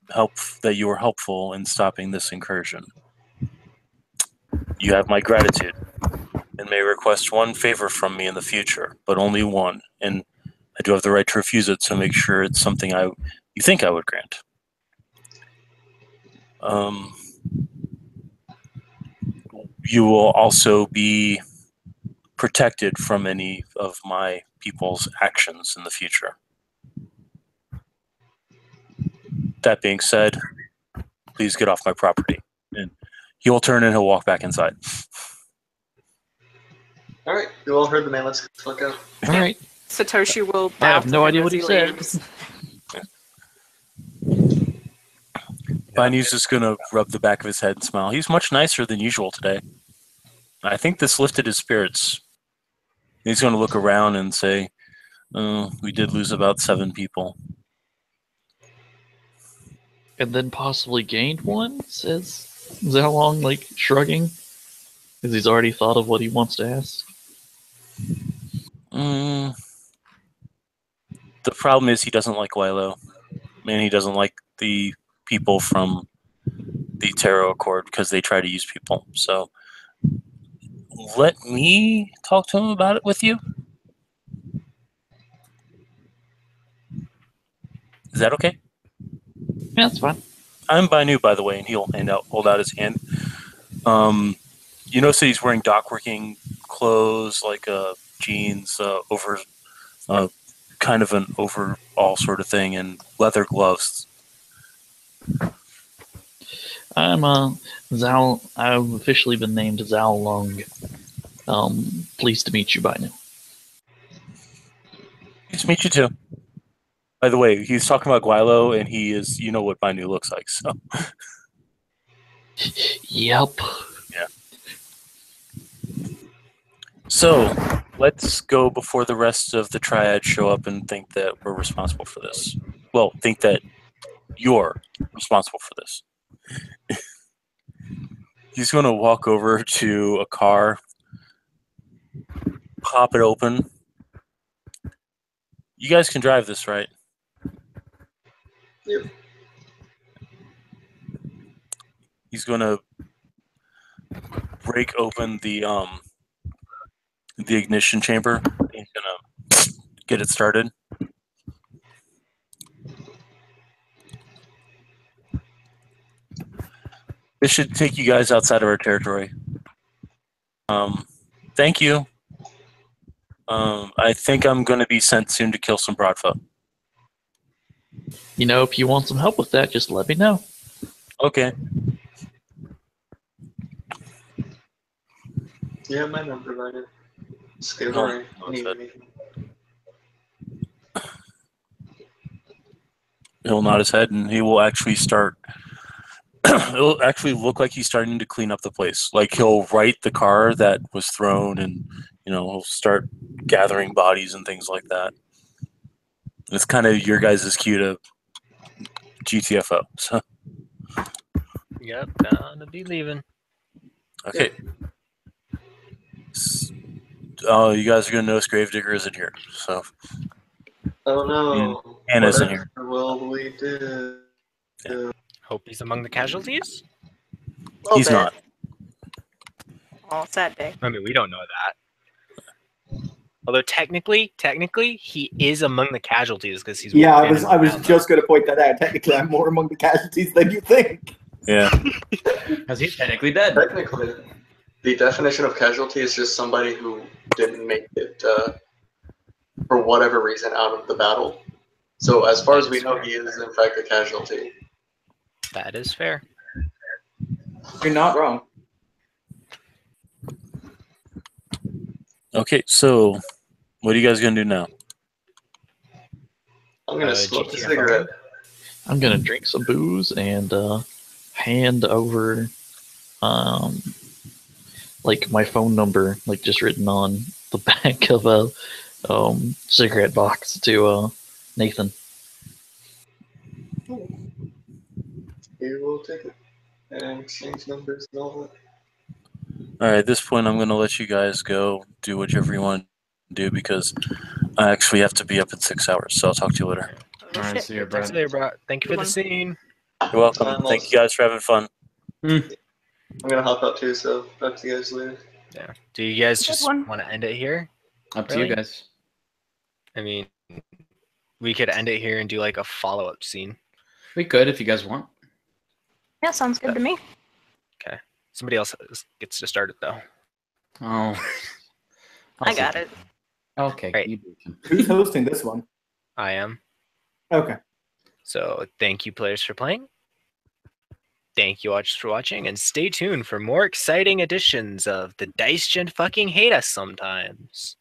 helpful in stopping this incursion. You have my gratitude, and may request one favor from me in the future, but only one. And I do have the right to refuse it, so make sure it's something you think I would grant. You will also be protected from any of my people's actions in the future. That being said, please get off my property." And he'll turn and he'll walk back inside. All right, you all heard the man. Let's go. All right. Satoshi will bow I have to no him idea as what he said. leaves. Bainu's just going to rub the back of his head and smile. He's much nicer than usual today. I think this lifted his spirits. He's going to look around and say, we did lose about 7 people. And then possibly gained one, says Zhao Long, like, shrugging. Because he's already thought of what he wants to ask. The problem is he doesn't like Lilo. And he doesn't like the people from the Tarot Accord because they try to use people. So let me talk to him about it with you. Is that okay? Yeah, that's fine. I'm Bainu, by the way, and he'll hold out his hand. You notice that he's wearing dock-working clothes, like jeans, over kind of an overall sort of thing, and leather gloves. I'm Zhao. I've officially been named Zhao Long. Pleased to meet you by now. Nice to meet you too. By the way, he's talking about Guilo, and he is, you know what Bainu looks like, so. Yep. Yeah. So, let's go before the rest of the triad show up and think that we're responsible for this. Well, think that you're responsible for this. He's going to walk over to a car, pop it open. You guys can drive this, right? Yep. He's going to break open the ignition chamber. He's going to get it started. This should take you guys outside of our territory. Thank you. I think I'm going to be sent soon to kill some Broadfoot. You know, if you want some help with that, just let me know. Okay. You have my number, Ryan. Just give No, me anything. He'll nod his head, and he will actually start. It'll actually look like he's starting to clean up the place. Like he'll right the car that was thrown, and he'll start gathering bodies and things like that. It's kind of your guys' cue to GTFO. So. Yep, gonna be leaving. Okay. Oh, you guys are gonna notice Gravedigger isn't here. So. Oh no. Anna's in here. What will we do? Yeah. Hope he's among the casualties. He's not. Oh, sad day. I mean, we don't know that. Although technically, he is among the casualties because he's. Yeah, I was just going to point that out. Technically, I'm more among the casualties than you think. Yeah. Because he's technically dead. Technically, the definition of casualty is just somebody who didn't make it for whatever reason out of the battle. So as far as we know, he is in fact a casualty. That is fair. You're not wrong. Okay, so what are you guys gonna do now? I'm gonna smoke a GTFO. cigarette. I'm gonna drink some booze and hand over like my phone number, like just written on the back of a cigarette box to Nathan. He will take it and exchange numbers and all that. All right, at this point, I'm gonna let you guys go do whichever you want to do because I actually have to be up in 6 hours. So I'll talk to you later. Oh, All right, shit. see you, Thanks Brad. there, bro. Thank you for the scene. You're welcome. Thank you guys for having fun. I'm gonna hop out too, so talk to you guys later. Yeah. Do you guys Good just one. want to end it here? Up to Really? you guys. I mean, we could end it here and do like a follow-up scene. We could if you guys want. Yeah, sounds good to me. Somebody else gets to start it though. Oh. I got it. Okay. Right. You do it. Who's hosting this one? I am. Okay. So thank you, players, for playing. Thank you, watchers, for watching, and stay tuned for more exciting editions of the Dice Gen fucking hate us sometimes.